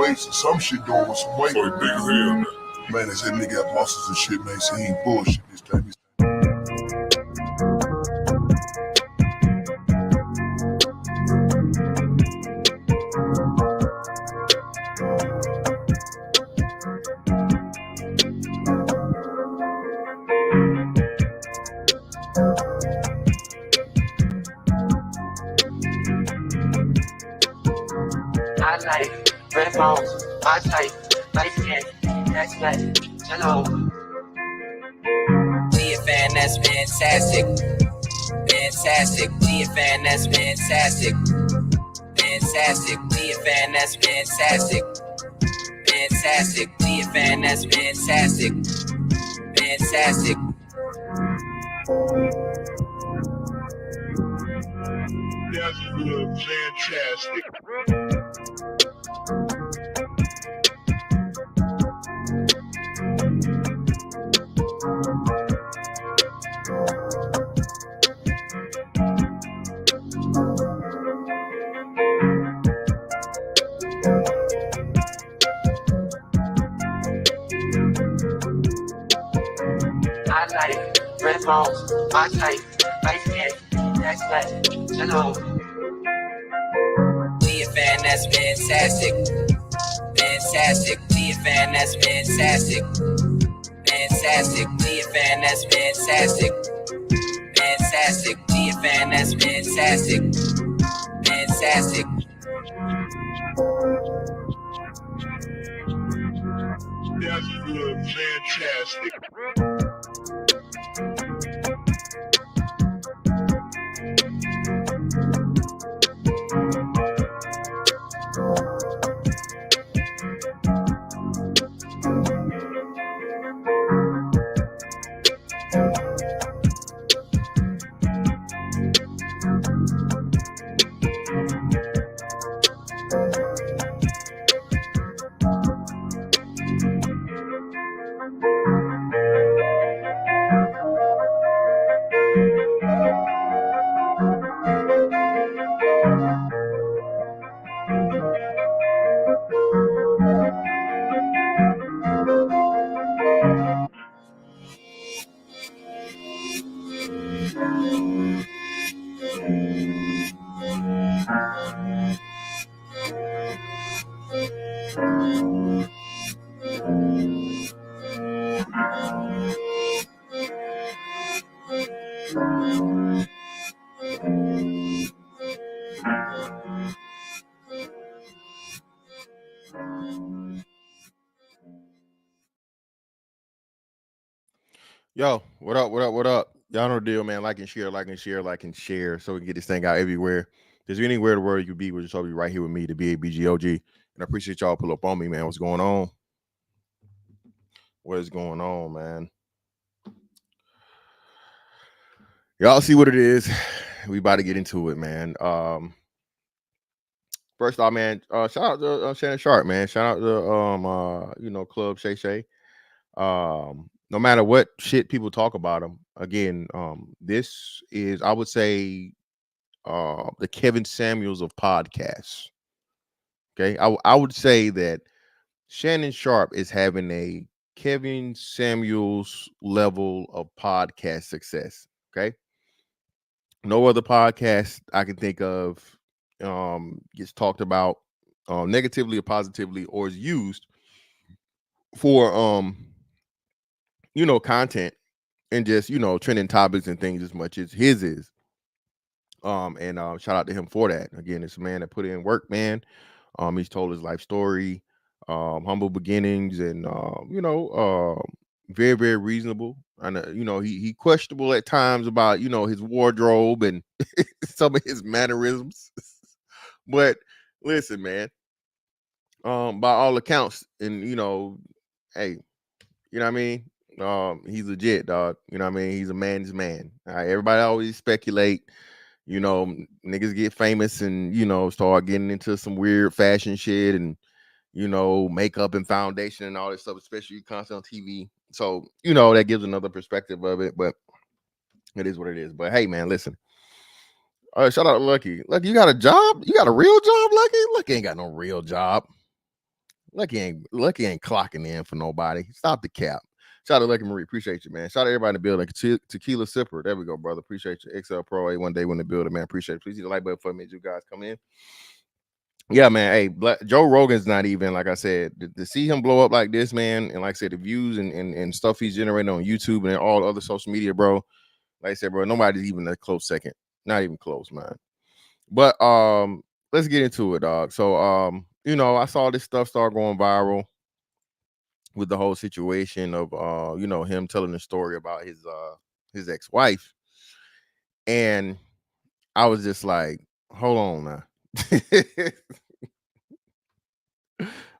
weights or some shit doing with some weight. So he big as hell now. Man, they said nigga got muscles and shit, man. So he ain't bullshit this time. I like red bones, I like light skin, that's like hello. GFN, that's fantastic. Fantastic, GFN, that's fantastic. Fantastic, GFN, that's fantastic. Fantastic, GFN, that's fantastic. Fantastic. That's good, fantastic. I like red bones, I like light skin, that's like hello. GFN, that's fantastic. Fantastic, GFN, that's fantastic. Fantastic, GFN, that's fantastic. Fantastic, GFN, that's fantastic. Fantastic. That's good, fantastic. Yo, what up, what up, what up? Y'all know the deal, man. Like and share, like and share, like and share, so we can get this thing out everywhere. If there's anywhere in the world you could be, we'll just all be right here with me, the BABGOG. And I appreciate y'all pull up on me, man. What's going on? What is going on, man? Y'all see what it is. We about to get into it, man. First off, man, shout out to Shannon Sharpe, man. Shout out to Club Shay Shay. No matter what shit people talk about him, again, this is, I would say, the Kevin Samuels of podcasts. Okay, I would say that Shannon Sharpe is having a Kevin Samuels level of podcast success. Okay, no other podcast I can think of gets talked about negatively or positively, or is used for content and just trending topics and things as much as his is. And shout out to him for that. Again, it's a man that put in work, man. He's told his life story, humble beginnings, and very, very reasonable. And he questionable at times about his wardrobe and some of his mannerisms. But listen, man, by all accounts, and hey, you know what I mean? He's legit, dog. You know what I mean? He's a man's man. All right, everybody always speculate, niggas get famous and, start getting into some weird fashion shit and, makeup and foundation and all this stuff, especially constantly on TV. So, that gives another perspective of it, but it is what it is. But hey, man, listen. All right, shout out to Lucky. Lucky, you got a job? You got a real job, Lucky? Lucky ain't got no real job. Lucky ain't clocking in for nobody. Stop the cap. Shout out to Lucky Marie. Appreciate you, man. Shout out to everybody in the building. Tequila Sipper. There we go, brother. Appreciate you. XL Pro A1 Day when the building, man. Appreciate it. Please hit the like button for me as you guys come in. Yeah, man. Hey, Joe Rogan's not even, like I said, to see him blow up like this, man. And like I said, the views and stuff he's generating on YouTube and all other social media, bro. Like I said, bro, nobody's even a close second. Not even close, man. But let's get into it, dog. So you know, I saw this stuff start going viral with the whole situation of you know, him telling the story about his ex-wife. And I was just like, hold on now.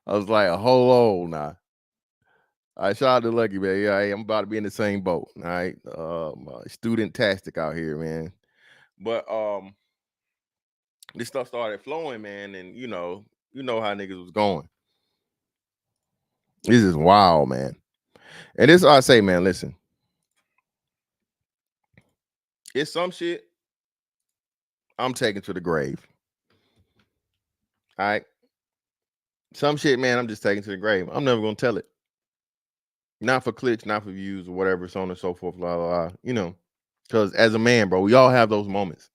I was like, hold on now. I shout out to Lucky, man. Yeah, I'm about to be in the same boat. All right. Student-tastic out here, man. But this stuff started flowing, man, and you know how niggas was going. This is wild, man. And this is what I say, man, listen. It's some shit I'm taking to the grave. All right. Some shit, man, I'm just taking to the grave. I'm never gonna tell it. Not for clicks, not for views or whatever, so on and so forth, blah, blah, blah. You know, because as a man, bro, we all have those moments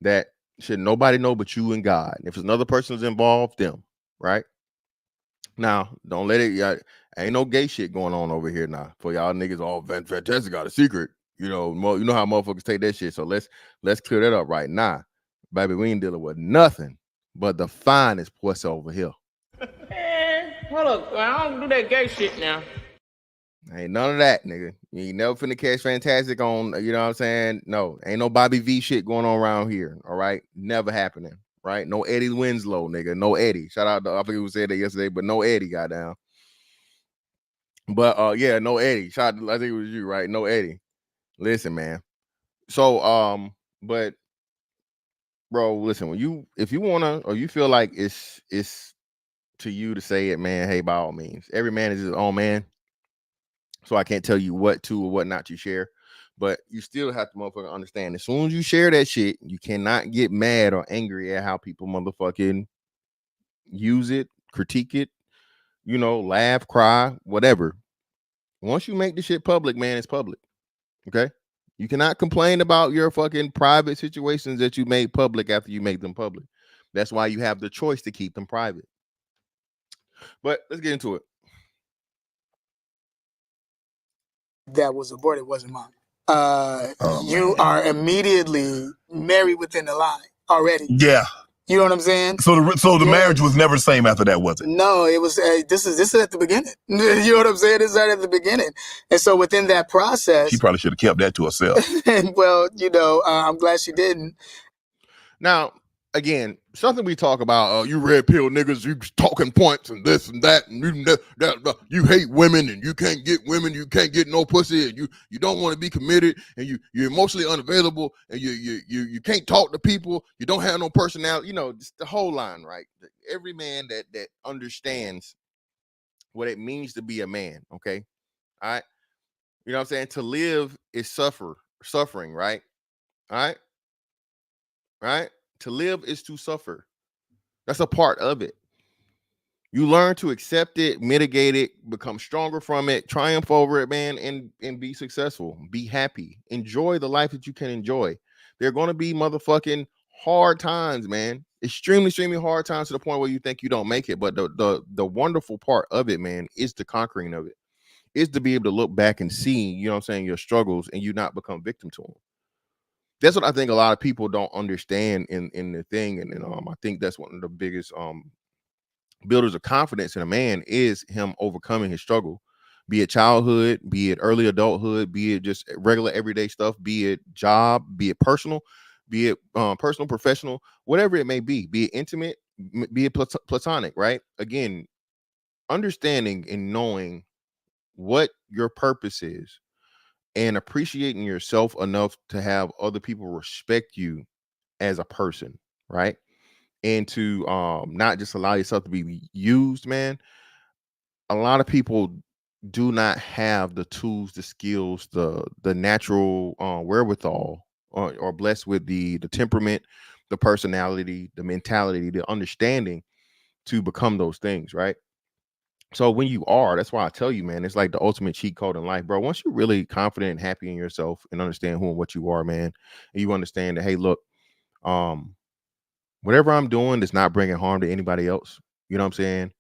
that should nobody know but you and God. If another person's involved, them, right? Now, don't let it. Ain't no gay shit going on over here now. For y'all niggas, all fantastic got a secret. You know how motherfuckers take that shit. So let's clear that up right now, baby. We ain't dealing with nothing but the finest pussy over here. Man, hold up. I don't do that gay shit now. Ain't none of that, nigga. You ain't never finna catch fantastic on. You know what I'm saying? No, ain't no Bobby V shit going on around here. All right, never happening. Right? No Eddie Winslow, nigga. No Eddie. Shout out to, I think we said that yesterday, but no Eddie, goddamn. But yeah, no Eddie. Shout out to, I think it was you, right? No Eddie. Listen, man. So but bro, listen, if you wanna or you feel like it's to you to say it, man, hey, by all means. Every man is his own man. So I can't tell you what to or what not to share. But you still have to motherfucking understand. As soon as you share that shit, you cannot get mad or angry at how people motherfucking use it, critique it, you know, laugh, cry, whatever. Once you make the shit public, man, it's public. Okay? You cannot complain about your fucking private situations that you made public after you make them public. That's why you have the choice to keep them private. But let's get into it. That was aborted wasn't mine. You are immediately married within the line already. Yeah. You know what I'm saying? So the marriage was never the same after that, was it? No, it was. This is at the beginning. You know what I'm saying? This is right at the beginning. And so within that process, She probably should have kept that to herself. and well, you know, I'm glad she didn't. Now, again, something we talk about, you red pill niggas, you talking points and this and that, and you hate women and you can't get women, you can't get no pussy, and you don't want to be committed, and you're emotionally unavailable, and you can't talk to people, you don't have no personality, you know, just the whole line, right? Every man that understands what it means to be a man, okay? All right? You know what I'm saying? To live is suffering, right? All right? Right? To live is to suffer. That's a part of it. You learn to accept it, mitigate it, become stronger from it, triumph over it, man, and be successful. Be happy. Enjoy the life that you can enjoy. There are going to be motherfucking hard times, man. Extremely, extremely hard times to the point where you think you don't make it. But the wonderful part of it, man, is the conquering of it. Is to be able to look back and see, you know what I'm saying, your struggles and you not become victim to them. That's what I think a lot of people don't understand in the thing. And I think that's one of the biggest builders of confidence in a man is him overcoming his struggle, be it childhood, be it early adulthood, be it just regular everyday stuff, be it job, be it personal, be it personal, professional, whatever it may be it intimate, be it platonic, right? Again, understanding and knowing what your purpose is and appreciating yourself enough to have other people respect you as a person, right? And to not just allow yourself to be used, man. A lot of people do not have the tools, the skills, the natural wherewithal, or blessed with the temperament, the personality, the mentality, the understanding to become those things, right? So when you are, that's why I tell you, man, it's like the ultimate cheat code in life, bro. Once you're really confident and happy in yourself and understand who and what you are, man, and you understand that, hey, look, whatever I'm doing is not bringing harm to anybody else. You know what I'm saying?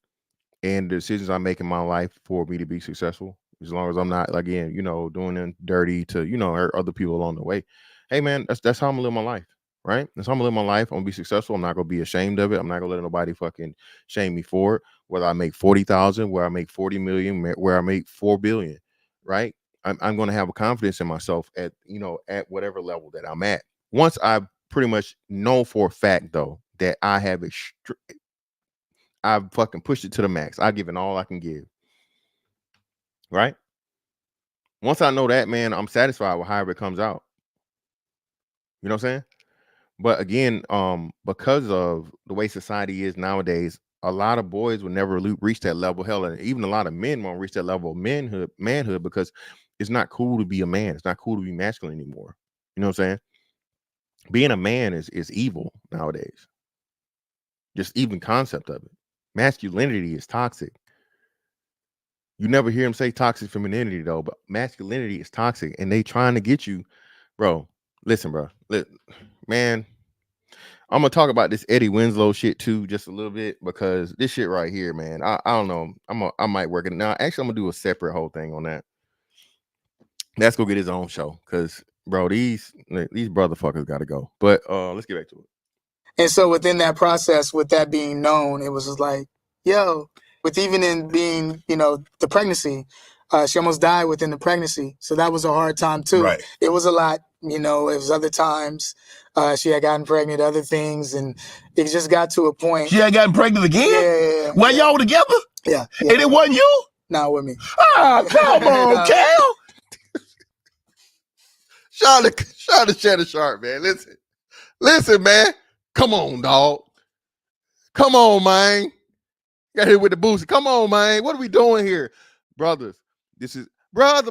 And the decisions I make in my life for me to be successful, as long as I'm not, again, doing them dirty to, hurt other people along the way. Hey, man, that's how I'm gonna live my life, right? That's how I'm gonna live my life. I'm gonna be successful. I'm not gonna be ashamed of it. I'm not gonna let nobody fucking shame me for it. Whether I make 40,000, where I make 40 million, where I make 4 billion, right? I'm gonna have a confidence in myself at whatever level that I'm at. Once I pretty much know for a fact, though, that I have I've fucking pushed it to the max. I give it all I can give. Right? Once I know that, man, I'm satisfied with however it comes out. You know what I'm saying? But again, because of the way society is nowadays, a lot of boys will never reach that level. Hell, and even a lot of men won't reach that level of manhood, because it's not cool to be a man. It's not cool to be masculine anymore. You know what I'm saying? Being a man is evil nowadays. Just even concept of it. Masculinity is toxic. You never hear him say toxic femininity, though, but masculinity is toxic, and they trying to get you, bro. Listen, bro, man, I'm gonna talk about this Eddie Winslow shit too, just a little bit, because this shit right here, man, I don't know, I might work it now. Actually, I'm gonna do a separate whole thing on that. Let's go get his own show, because bro, these brotherfuckers gotta go. But let's get back to it. And so within that process, with that being known, it was just like, yo, with even in being, the pregnancy, she almost died within the pregnancy. So that was a hard time too. Right. It was a lot, it was other times she had gotten pregnant, other things. And it just got to a point. She had gotten pregnant again? Yeah. While y'all were together? Yeah. And it wasn't you? Not with me. Oh, come on, Kel. Shout out to Shannon Sharpe, man. Listen, man. Come on, dog. Come on, man. Got here with the boost. Come on, man. What are we doing here? Brothers, this is brother.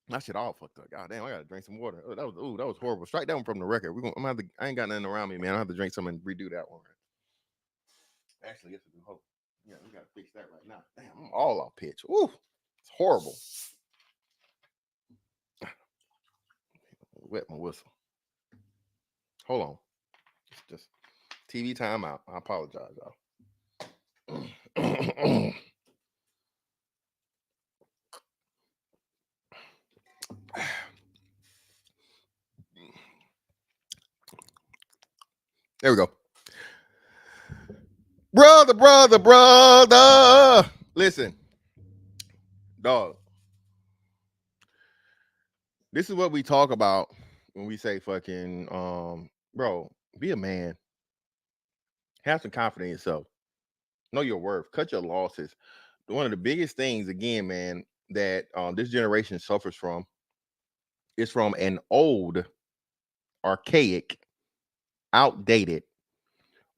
My shit all fucked up. God damn, I gotta drink some water. Oh, that was horrible. Strike that one from the record. I ain't got nothing around me, man. I have to drink some and redo that one. Actually, yes, we hope. Yeah, we gotta fix that right now. Damn, I'm all off pitch. Ooh, it's horrible. Wet my whistle. Hold on. It's just TV timeout. I apologize, y'all. There we go. Brother. Listen, dog. This is what we talk about when we say fucking, bro, be a man. Have some confidence in yourself. Know your worth. Cut your losses. One of the biggest things, again, man, that this generation suffers from is from an old, archaic, outdated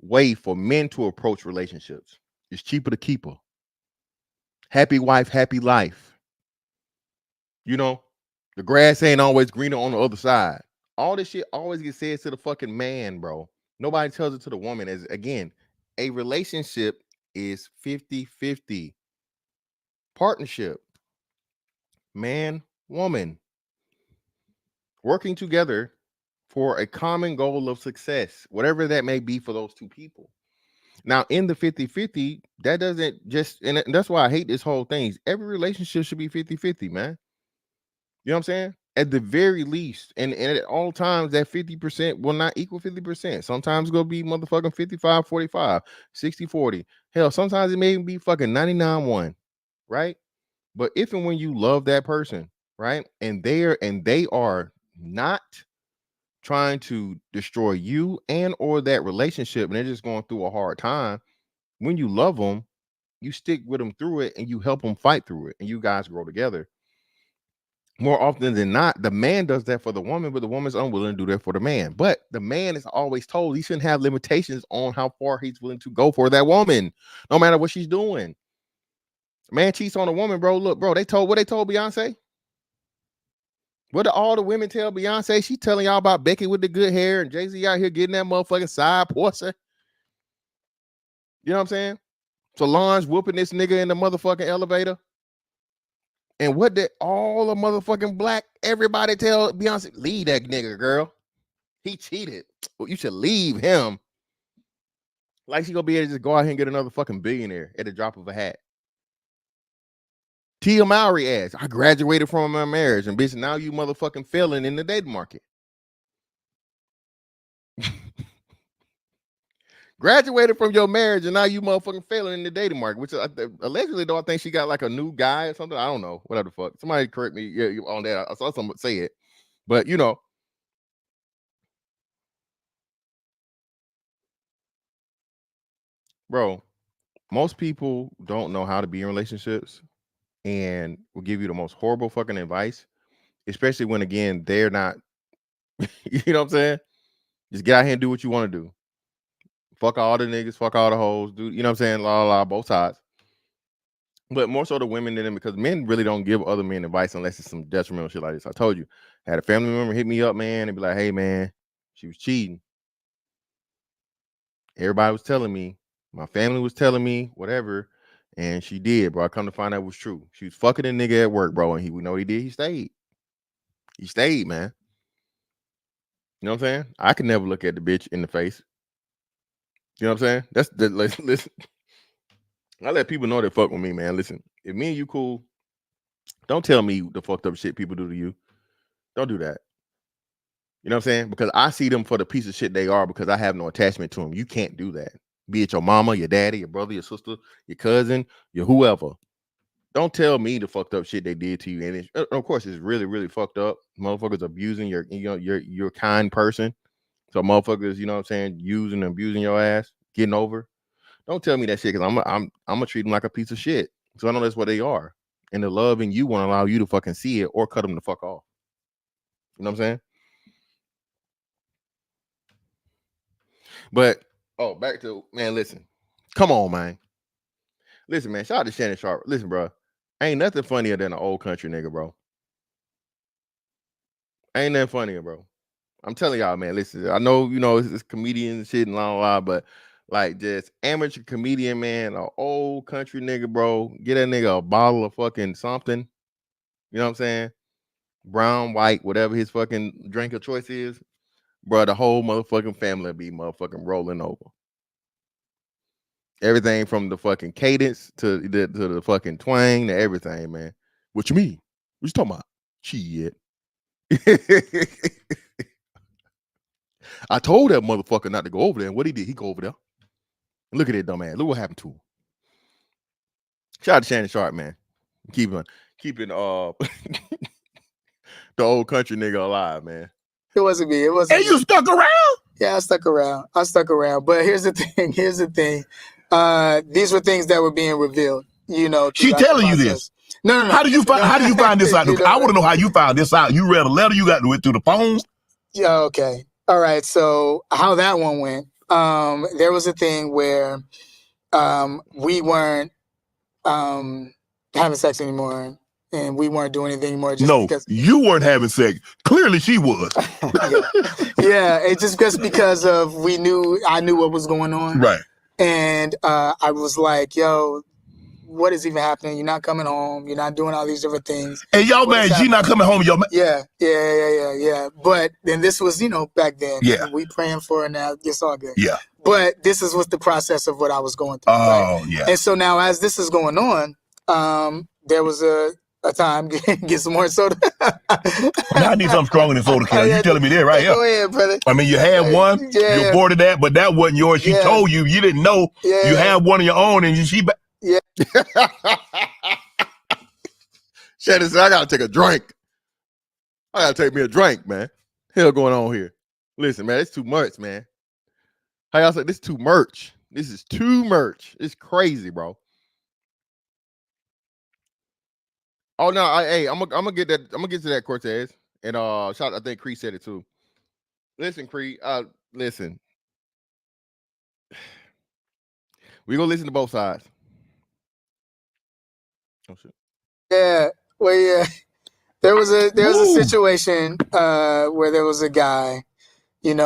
way for men to approach relationships. It's cheaper to keep her. Happy wife, happy life. The grass ain't always greener on the other side. All this shit always gets said to the fucking man, bro. Nobody tells it to the woman. As again, a relationship is 50-50. Partnership. Man, woman. Working together for a common goal of success, whatever that may be for those two people. Now, in the 50-50, that doesn't just, and that's why I hate this whole thing. Every relationship should be 50-50, man. You know what I'm saying? At the very least. And at all times, that 50% will not equal 50%. Sometimes it's going to be motherfucking 55-45, 60-40. Hell, sometimes it may even be fucking 99-1, right? But if and when you love that person, right, and they are not trying to destroy you and or that relationship, and they're just going through a hard time, when you love them, you stick with them through it and you help them fight through it, and you guys grow together. More often than not, the man does that for the woman, but the woman's unwilling to do that for the man. But the man is always told he shouldn't have limitations on how far he's willing to go for that woman, no matter what she's doing. Man cheats on a woman, bro. Look, bro, they told Beyonce. What do all the women tell Beyonce? She telling y'all about Becky with the good hair and Jay-Z out here getting that motherfucking side portion. You know what I'm saying? Solange whooping this nigga in the motherfucking elevator. And what did all the motherfucking black everybody tell Beyonce? Leave that nigga, girl. He cheated. Well, you should leave him. Like she gonna be able to just go out here and get another fucking billionaire at the drop of a hat. Tia Mowry ass. I graduated from my marriage, and bitch, now you motherfucking failing in the dating market. Graduated from your marriage, and now you motherfucking failing in the dating market. Which allegedly, though, I think she got like a new guy or something. I don't know. Whatever the fuck. Somebody correct me on that. I saw someone say it, but you know. Bro, most people don't know how to be in relationships and will give you the most horrible fucking advice, especially when, again, they're not, you know what I'm saying? Just get out here and do what you want to do. Fuck all the niggas, fuck all the hoes, dude. You know what I'm saying? La, la, la, both sides. But more so the women than them, because men really don't give other men advice unless it's some detrimental shit like this. I told you, I had a family member hit me up, man, and be like, hey, man, she was cheating. Everybody was telling me, my family was telling me, whatever, and she did, bro. I come to find out it was true. She was fucking a nigga at work, bro, and we know he did. He stayed. He stayed, man. You know what I'm saying? I could never look at the bitch in the face. You know what I'm saying? That's the listen. I let people know they fuck with me, man. Listen, if me and you cool, don't tell me the fucked up shit people do to you. Don't do that. You know what I'm saying? Because I see them for the piece of shit they are, because I have no attachment to them. You can't do that. Be it your mama, your daddy, your brother, your sister, your cousin, your whoever. Don't tell me the fucked up shit they did to you. And of course, it's really, really fucked up. Motherfuckers abusing your kind person. So motherfuckers, you know what I'm saying, using and abusing your ass, getting over. Don't tell me that shit, because I'm gonna treat them like a piece of shit. So I know that's what they are. And the love in you won't allow you to fucking see it or cut them the fuck off. You know what I'm saying? But back to, man, listen. Come on, man. Listen, man. Shout out to Shannon Sharpe. Listen, bro. Ain't nothing funnier than an old country nigga, bro. Ain't nothing funnier, bro. I'm telling y'all, man. Listen, I know, it's comedian and shit and blah, but like just amateur comedian, man, an old country nigga, bro. Get that nigga a bottle of fucking something. You know what I'm saying? Brown, white, whatever his fucking drink of choice is. Bro, the whole motherfucking family be motherfucking rolling over. Everything from the fucking cadence to the fucking twang to everything, man. What you mean? What you talking about? Shit. I told that motherfucker not to go over there, and what he did, he go over there. Look at that dumb ass. Look what happened to him. Shout out to Shannon Sharpe, man. Keeping the old country nigga alive, man. It wasn't me. It wasn't. And you stuck around? Yeah, I stuck around. But here's the thing. These were things that were being revealed. She telling you this. No. How do you find this out? I want to know how you found this out. You read a letter, you got to it through the phone? Yeah, okay. All right. So how that one went, there was a thing where we weren't having sex anymore, and we weren't doing anything anymore. Because you weren't having sex. Clearly she was. Yeah, it's just because of I knew what was going on. Right. And I was like, yo, what is even happening? You're not coming home. You're not doing all these different things. And y'all man, she not coming home. Yeah. But then this was, back then. Yeah. We praying for her now. It's all good. Yeah. But this is what the process of what I was going through. Oh, right? yeah. And so now as this is going on, there was a time, get some more soda. Now I need something stronger than soda, Kel. You telling me that right here. Go ahead, brother. I mean, you had one, you aborted that, but that wasn't yours. She told you, you didn't know. You had one of your own, and she... Yeah. Shannon said, I gotta take a drink. I gotta take me a drink, man. Hell going on here. Listen, man, it's too much, man. How y'all say this is too much? This is too much. It's crazy, bro. Oh no, I'm gonna get that. I'm gonna get to that, Cortez. And I think Cree said it too. Listen, Cree, listen. We gonna listen to both sides. Oh shit. Yeah. Well, yeah. There was a situation where there was a guy, and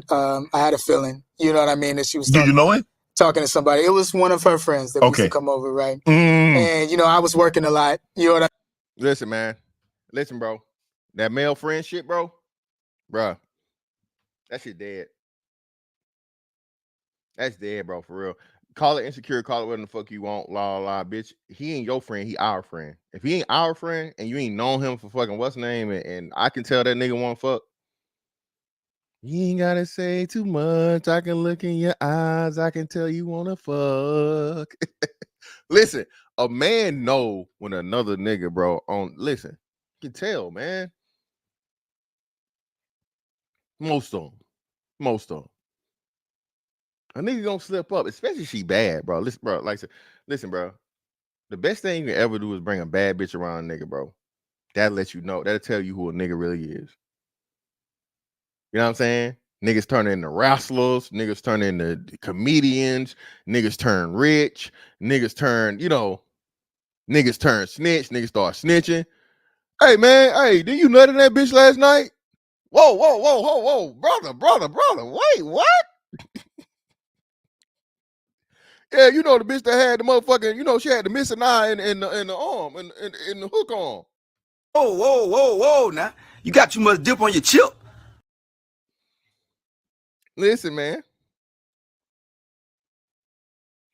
I had a feeling, you know what I mean, that she was. Did you know him? talking to somebody. It was one of her friends that used to come over, right? And, you know, I was working a lot. You know what I Listen, man. Listen, bro. That male friend shit, bro. Bruh. That shit dead. That's dead, bro, for real. Call it insecure, call it whatever the fuck you want, bitch. He ain't your friend, he our friend. If he ain't our friend and you ain't known him for fucking what's name, and I can tell that nigga want fuck, you ain't gotta say too much. I can look in your eyes, I can tell you wanna fuck. Listen, a man know when another nigga, bro, listen, you can tell, man. Most of them. A nigga gonna slip up, especially if she bad, bro. Listen, bro, like I said, listen, bro. The best thing you can ever do is bring a bad bitch around a nigga, bro. That'll let you know. That'll tell you who a nigga really is. You know what I'm saying? Niggas turn into wrestlers. Niggas turn into comedians. Niggas turn rich. Niggas turn, niggas turn snitch. Niggas start snitching. Hey, man. Hey, did you nut in that bitch last night? Whoa. Brother. Wait, what? Yeah, you know the bitch that had the motherfucking, she had the missing eye in the arm, in the hook arm. Whoa. Now, you got too much dip on your chip. Listen, man.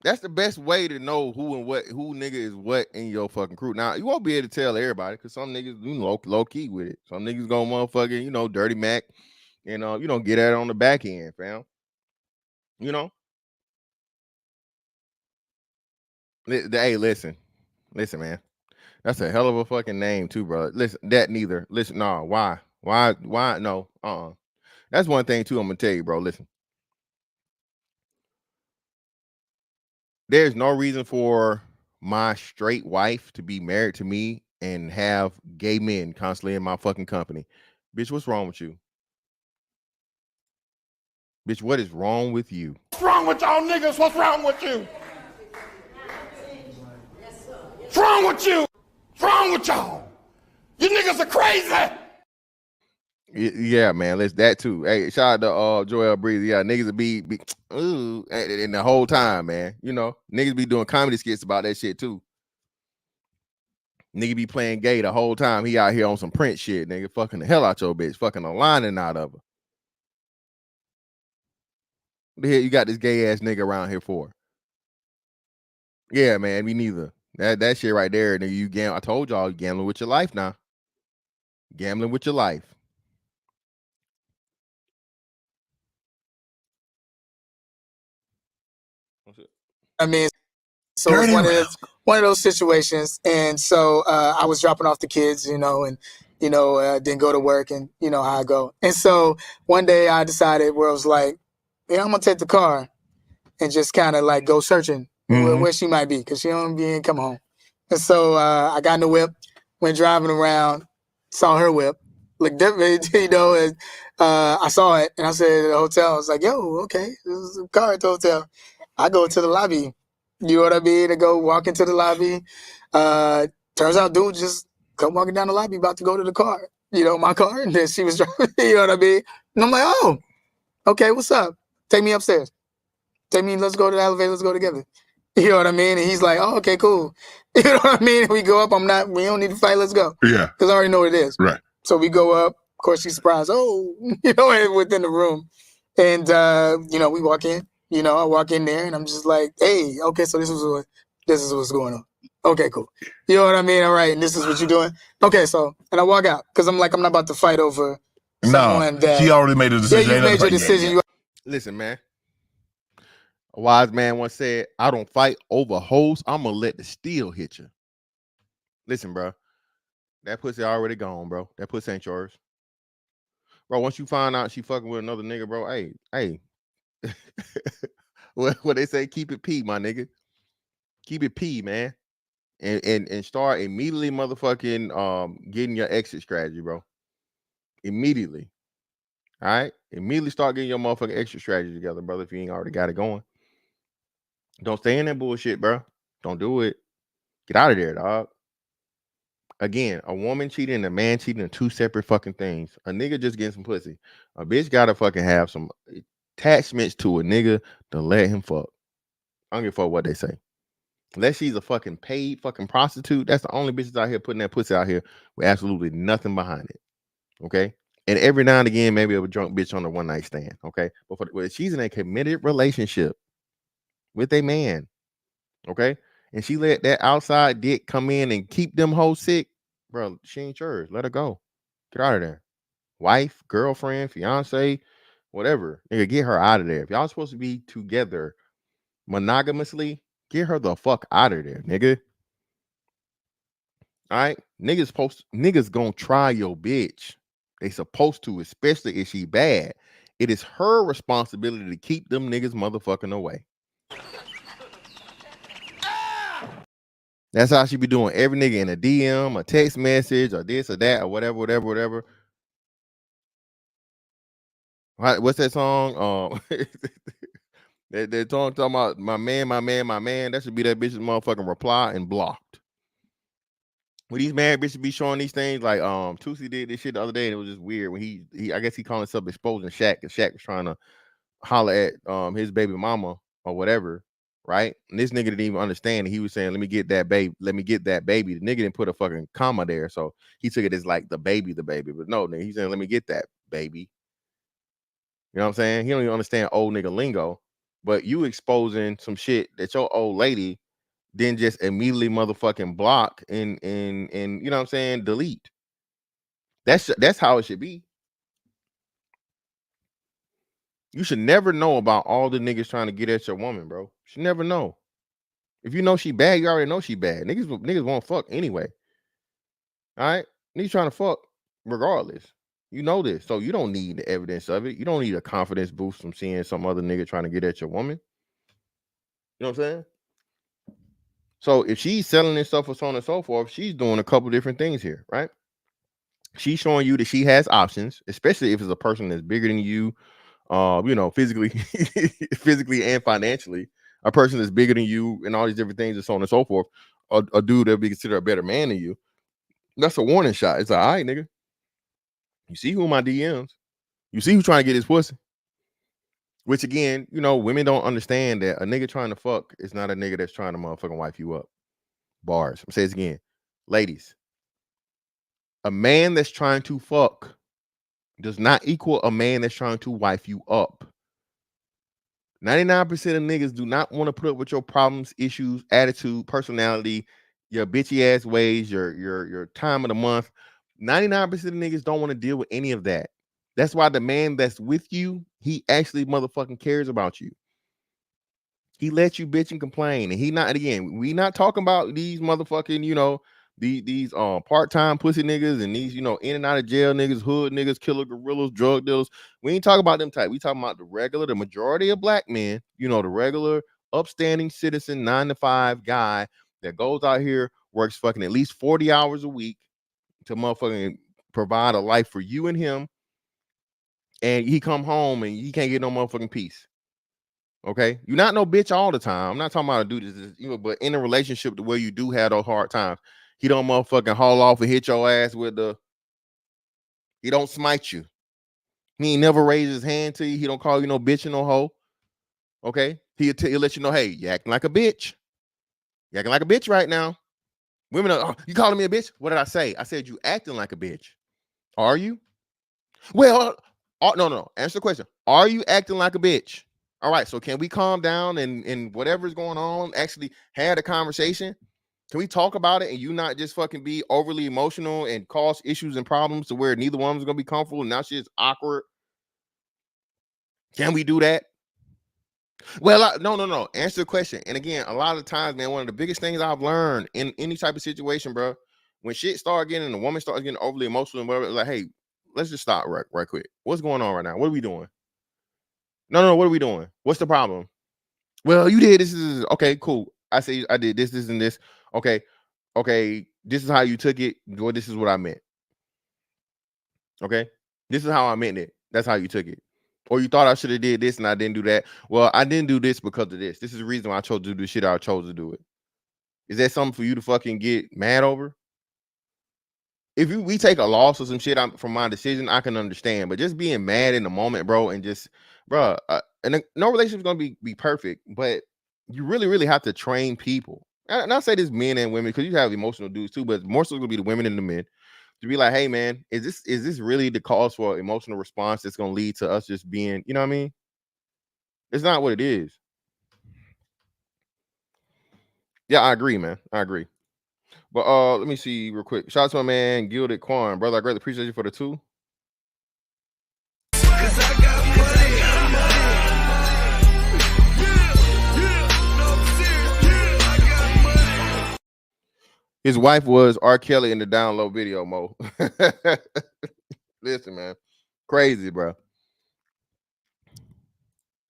That's the best way to know who nigga is what in your fucking crew. Now, you won't be able to tell everybody because some niggas low key with it. Some niggas gonna motherfucking, dirty Mac, and get at it on the back end, fam. Hey, listen, man. That's a hell of a fucking name too, bro. Listen, that neither. Listen, no, why? No, That's one thing too. I'm gonna tell you, bro. Listen, there's no reason for my straight wife to be married to me and have gay men constantly in my fucking company. Bitch, what's wrong with you? Bitch, what is wrong with you? What's wrong with y'all niggas? What's wrong with you? What's wrong with you? What's wrong with y'all? You niggas are crazy. Yeah, man. Let's that too. Hey, shout out to Joel Breezy. Yeah, niggas would be ooh, and the whole time, man. Niggas be doing comedy skits about that shit too. Nigga be playing gay the whole time. He out here on some Prince shit, nigga. Fucking the hell out your bitch. Fucking a lining out of her. What the hell you got this gay ass nigga around here for? Yeah, man. Me neither. That shit right there, nigga. You gamble. I told y'all, you gambling with your life now. Gambling with your life. I mean, so it's one of those situations. And so I was dropping off the kids, and then go to work, and you know how I go. And so one day I decided where I was like, yeah, I'm gonna take the car and just kind of like go searching where she might be, because she don't be come home. And so I got in the whip, went driving around, saw her whip, looked different, and I saw it, and I said at the hotel, I was like, yo, okay, this is a car at the hotel. I go to the lobby, you know what I mean? I go walk into the lobby. Turns out dude just come walking down the lobby about to go to the car, my car, and then she was driving, you know what I mean? And I'm like, oh, okay, what's up? Take me upstairs. Let's go to the elevator, let's go together. You know what I mean? And he's like, oh, okay, cool. You know what I mean? We go up, we don't need to fight, let's go. Yeah. Because I already know what it is. Right. So we go up, of course she's surprised, within the room. And, we walk in, I walk in there and I'm just like, hey, okay, so this is what's going on. Okay, cool. You know what I mean? All right, and this is what you're doing? Okay, so, and I walk out, because I'm like, I'm not about to fight over someone that... she already made a decision. Yeah, you made your decision. Listen, man. A wise man once said, I don't fight over hoes. I'm going to let the steel hit you. Listen, bro. That pussy already gone, bro. That pussy ain't yours. Bro, once you find out she fucking with another nigga, bro, hey. what they say, keep it P, my nigga. Keep it P, man. And start immediately motherfucking getting your exit strategy, bro. Immediately. All right? Immediately start getting your motherfucking exit strategy together, brother, if you ain't already got it going. Don't stay in that bullshit, bro. Don't do it. Get out of there, dog. Again, a woman cheating and a man cheating are two separate fucking things. A nigga just getting some pussy. A bitch gotta fucking have some attachments to a nigga to let him fuck. I don't give a fuck what they say. Unless she's a fucking paid fucking prostitute, that's the only bitches out here putting that pussy out here with absolutely nothing behind it. Okay. And every now and again, maybe a drunk bitch on a one night stand. Okay. But she's in a committed relationship with a man. Okay. And she let that outside dick come in and keep them hoes sick. Bro, she ain't yours. Let her go. Get out of there. Wife, girlfriend, fiance, whatever. Nigga, get her out of there. If y'all supposed to be together monogamously, get her the fuck out of there, nigga. All right, niggas gonna try your bitch. They supposed to, especially if she bad. It is her responsibility to keep them niggas motherfucking away. That's how she be doing. Every nigga in a DM, a text message, or this or that, or whatever. What's that song? They're talking about my man. That should be that bitch's motherfucking reply and blocked. When these mad bitches be showing these things, like Tusi did this shit the other day, and it was just weird. When he I guess he calling himself exposing Shaq, because Shaq was trying to holler at his baby mama or whatever, right? And this nigga didn't even understand. He was saying, "Let me get that baby. Let me get that baby." The nigga didn't put a fucking comma there, so he took it as like the baby. But no, nigga, he's saying, "Let me get that baby." You know what I'm saying? He don't even understand old nigga lingo. But you exposing some shit that your old lady then just immediately motherfucking block and you know what I'm saying, delete. That's how it should be. You should never know about all the niggas trying to get at your woman, bro. You should never know. If you know she bad, you already know she bad. Niggas won't fuck anyway. All right? Niggas trying to fuck regardless. You know this. So you don't need the evidence of it. You don't need a confidence boost from seeing some other nigga trying to get at your woman. You know what I'm saying? So if she's selling this stuff or so on and so forth, she's doing a couple different things here, right? She's showing you that she has options, especially if it's a person that's bigger than you, you know, physically and financially. A person that's bigger than you and all these different things and so on and so forth. A dude that be considered a better man than you. That's a warning shot. It's like, all right, nigga. You see who in my DMs. You see who's trying to get his pussy. Which again, you know, women don't understand that a nigga trying to fuck is not a nigga that's trying to motherfucking wife you up. Bars. I'm saying this again. Ladies, a man that's trying to fuck does not equal a man that's trying to wife you up. 99% of niggas do not want to put up with your problems, issues, attitude, personality, your bitchy ass ways, your time of the month. 99% of niggas don't want to deal with any of that. That's why the man that's with you, he actually motherfucking cares about you. He lets you bitch and complain. And he not, again, we not talking about these motherfucking, you know, these part-time pussy niggas and these, you know, in and out of jail niggas, hood niggas, killer gorillas, drug dealers. We ain't talking about them type. We talking about the majority of black men, you know, the regular upstanding citizen 9-to-5 guy that goes out here, works fucking at least 40 hours a week to motherfucking provide a life for you and him. And he come home and he can't get no motherfucking peace. Okay, you're not no bitch all the time. I'm not talking about a dude this, you know, but in a relationship where you do have those hard times, he don't motherfucking haul off and hit your ass with he don't smite you. He ain't never raised his hand to you. He don't call you no bitch and no hoe. Okay, he'll let you know, hey, you acting like a bitch. You acting like a bitch right now. Women are, oh, you calling me a bitch? What did I say? I said you acting like a bitch. Are you? Well, no. Answer the question. Are you acting like a bitch? All right, so can we calm down and whatever's going on, actually have a conversation? Can we talk about it and you not just fucking be overly emotional and cause issues and problems to where neither one of us gonna be comfortable and now shit's awkward? Can we do that? Well, no. Answer the question. And again, a lot of times, man, one of the biggest things I've learned in any type of situation, bro, when shit start getting, the woman starts getting overly emotional and whatever, like, hey, let's just stop right quick. What's going on right now? What are we doing? No, what are we doing? What's the problem? Well, you did this. Is okay, cool. I say I did this, and this. Okay. This is how you took it. Well, this is what I meant. Okay, this is how I meant it. That's how you took it. Or you thought I should have did this and I didn't do that. Well, I didn't do this because of this. This is the reason why I chose to do the shit I chose to do it. Is that something for you to fucking get mad over? If we take a loss or some shit from my decision, I can understand. But just being mad in the moment, bro, and just, bro, and no relationship is gonna be perfect, but you really, really have to train people. And I say this men and women, because you have emotional dudes too, but more so gonna be the women and the men, to be like, hey man, is this really the cause for emotional response that's gonna lead to us just being, you know what I mean? It's not what it is. Yeah, I agree, man. I agree. But let me see real quick. Shout out to my man Gilded Corn, brother. I greatly appreciate you for the 2. His wife was R. Kelly in the download video, Mo. Listen, man. Crazy, bro.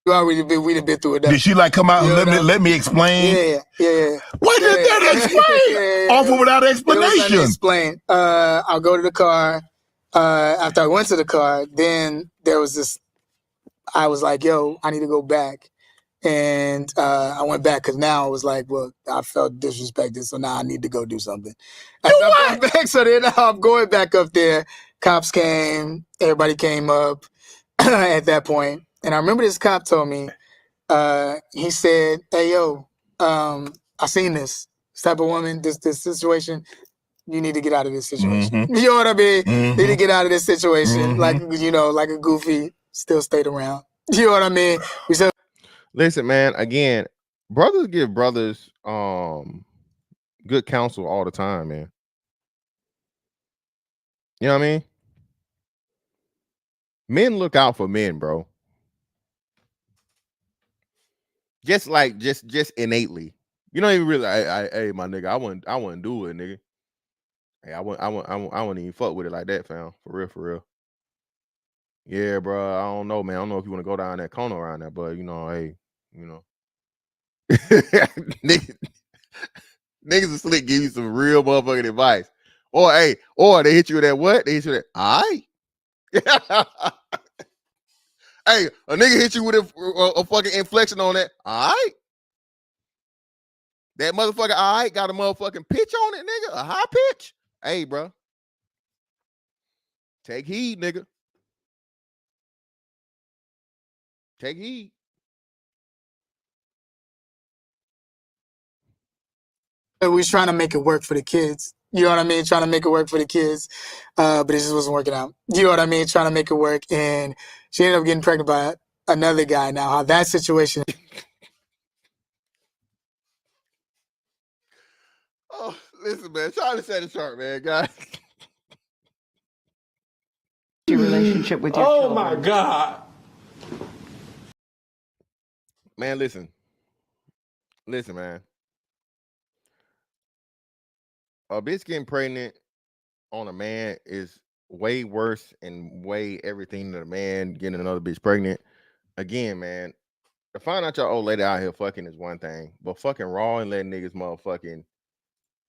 We done been through it. Did she like come out and let me explain? Yeah. What did that explain? Offer without explanation. Explain. I'll go to the car. After I went to the car, then there was this. I was like, "Yo, I need to go back," and I went back because now I was like, "Well, I felt disrespected, so now I need to go do something." As I'm going back, so then I'm going back up there. Cops came. Everybody came up at that point, and I remember this cop told me. He said, "Hey, yo, I seen this type of woman, this situation. You need to get out of this situation." You know what I mean? Need to get out of this situation. Like, like a goofy, still stayed around. You know what I mean? Listen, man, again, brothers give brothers good counsel all the time, man. You know what I mean? Men look out for men, bro. Just innately. You don't even really, hey, my nigga, I wouldn't do it, nigga. Hey, I wouldn't even fuck with it like that, fam. For real. Yeah, bro. I don't know, man. I don't know if you want to go down that corner around there, but hey, niggas are slick, give you some real motherfucking advice. Or they hit you with that what? They hit you with that, all right. Hey, a nigga hit you with a fucking inflection on that, all right. That motherfucker, all right, got a motherfucking pitch on it, nigga, a high pitch. Hey, bro. Take heed, nigga. Take heed. We was trying to make it work for the kids. You know what I mean? Trying to make it work for the kids. But it just wasn't working out. You know what I mean? Trying to make it work. And she ended up getting pregnant by another guy. Now, how that situation... Oh, listen, man. Try to Shannon Sharpe, man, guys. Your relationship with your children. Oh my God. Man, listen, man. A bitch getting pregnant on a man is way worse and way everything than a man getting another bitch pregnant. Again, man, to find out your old lady out here fucking is one thing, but fucking raw and letting niggas motherfucking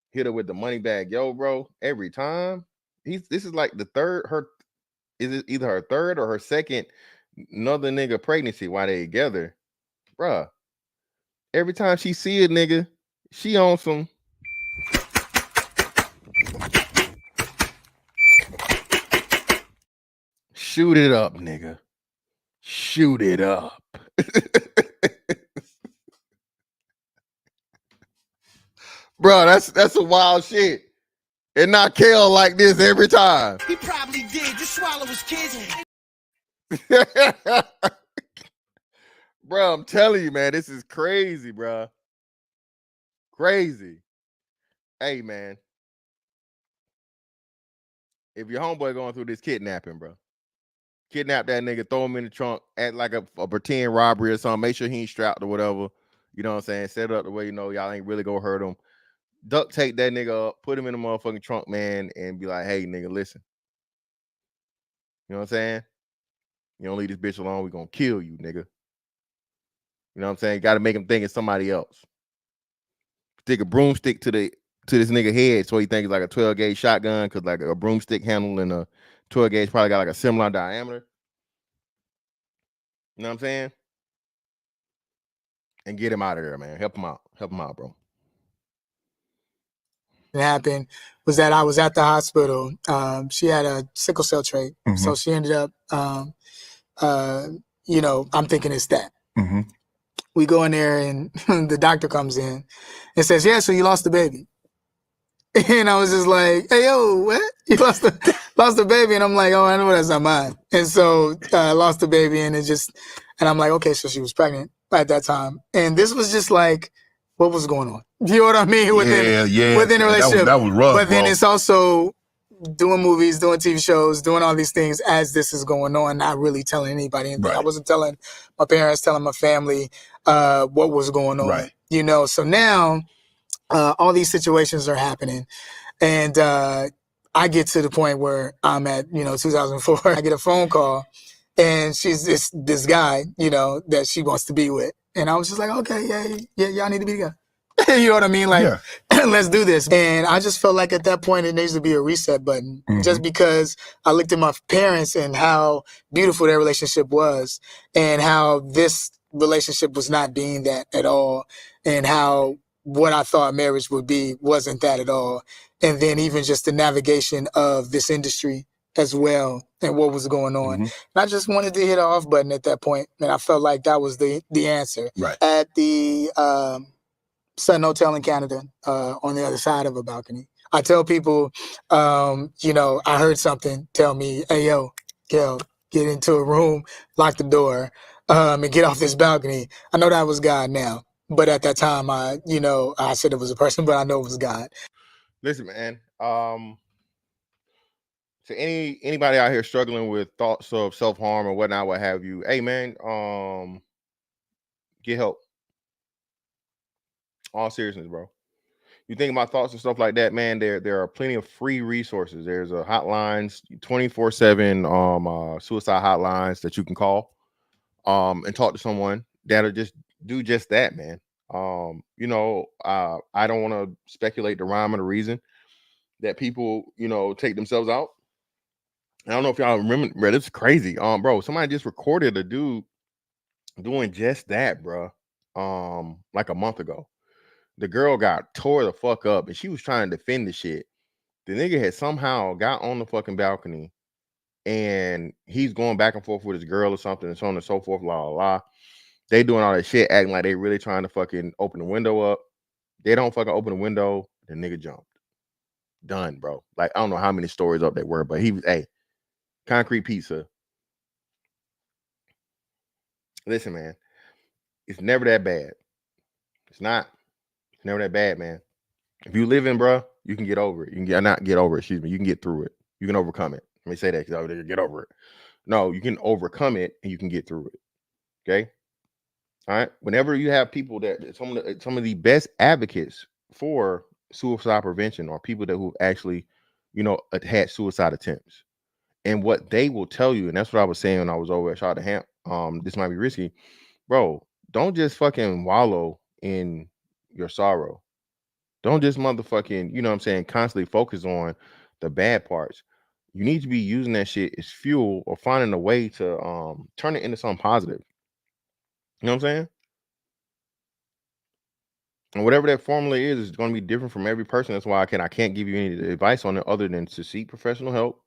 hit her with the money bag, yo, bro, every time. This is like the third, is it either her third or her second another nigga pregnancy while they together, bruh. Every time she see a nigga, she on some. Shoot it up, nigga. Shoot it up. Bro, that's a wild shit. And not Kel like this every time. He probably did. Just swallow his kids. Bro, I'm telling you, man, this is crazy, bro. Crazy. Hey, man. If your homeboy going through this kidnapping, bro, kidnap that nigga, throw him in the trunk, act like a pretend robbery or something. Make sure he ain't strapped or whatever. You know what I'm saying? Set it up the way y'all ain't really gonna hurt him. Duct tape that nigga up, put him in the motherfucking trunk, man, and be like, hey, nigga, listen. You know what I'm saying? You don't leave this bitch alone, we gonna kill you, nigga. You know what I'm saying? Got to make him think it's somebody else. Stick a broomstick to this nigga head so he thinks it's like a 12 gauge shotgun, because like a broomstick handle and a 12 gauge probably got like a similar diameter. You know what I'm saying? And get him out of there, man. Help him out. Help him out, bro. What happened was that I was at the hospital. She had a sickle cell trait. So she ended up, I'm thinking it's that. we go in there and the doctor comes in and says, yeah, so you lost the baby. And I was just like, hey, yo, what? You lost the baby? And I'm like, oh, I know that's not mine. And so I lost the baby and I'm like, okay, so she was pregnant at that time. And this was just like, what was going on? You know what I mean? Within the relationship. That was rough, but then bro. it's also doing movies, doing TV shows, doing all these things as this is going on, not really telling anybody anything. Right. I wasn't telling my parents, telling my family what was going on. Right. You know, so now all these situations are happening. And I get to the point where I'm at, 2004. I get a phone call and she's this guy, that she wants to be with. And I was just like, okay, yeah, y'all need to be together. You know what I mean? Like, let's do this. And I just felt like at that point it needs to be a reset button. Just because I looked at my parents and how beautiful their relationship was and how this relationship was not being that at all, and how what I thought marriage would be wasn't that at all. And then even just the navigation of this industry as well and what was going on. And I just wanted to hit an off button at that point, and I felt like that was the answer. Right. At the Sun Hotel in Canada, on the other side of a balcony, I tell people, I heard something tell me, hey, yo, Kel, get into a room, lock the door, and get off this balcony. I know that was God now. But at that time, I said it was a person, but I know it was God. Listen, man. So anybody out here struggling with thoughts of self-harm or whatnot, what have you, hey man, get help. All seriousness, bro. You think about thoughts and stuff like that, man, there are plenty of free resources. There's a hotlines, 24/7 suicide hotlines that you can call and talk to someone that'll just do just that, man. I don't want to speculate the rhyme or the reason that people, take themselves out. I don't know if y'all remember, bro. It's crazy. Bro, somebody just recorded a dude doing just that, bro. Like a month ago. The girl got tore the fuck up and she was trying to defend the shit. The nigga had somehow got on the fucking balcony and he's going back and forth with his girl or something and so on and so forth, la la la. They doing all that shit, acting like they really trying to fucking open the window up. They don't fucking open the window. The nigga jumped. Done, bro. Like, I don't know how many stories up there were, but he was, concrete pizza. Listen, man, it's never that bad. It's not. It's never that bad, man. If you live in, bro, you can get over it. You can not get over it, excuse me. You can get through it. You can overcome it. Let me say that because I get over it. No, you can overcome it and you can get through it. Okay. All right. Whenever you have people that some of the best advocates for suicide prevention are people who've actually, had suicide attempts. And what they will tell you, and that's what I was saying when I was over at Shot Hamp. This might be risky, bro. Don't just fucking wallow in your sorrow. Don't just motherfucking, constantly focus on the bad parts. You need to be using that shit as fuel or finding a way to turn it into something positive. You know what I'm saying? And whatever that formula is going to be different from every person. That's why I can't give you any advice on it other than to seek professional help.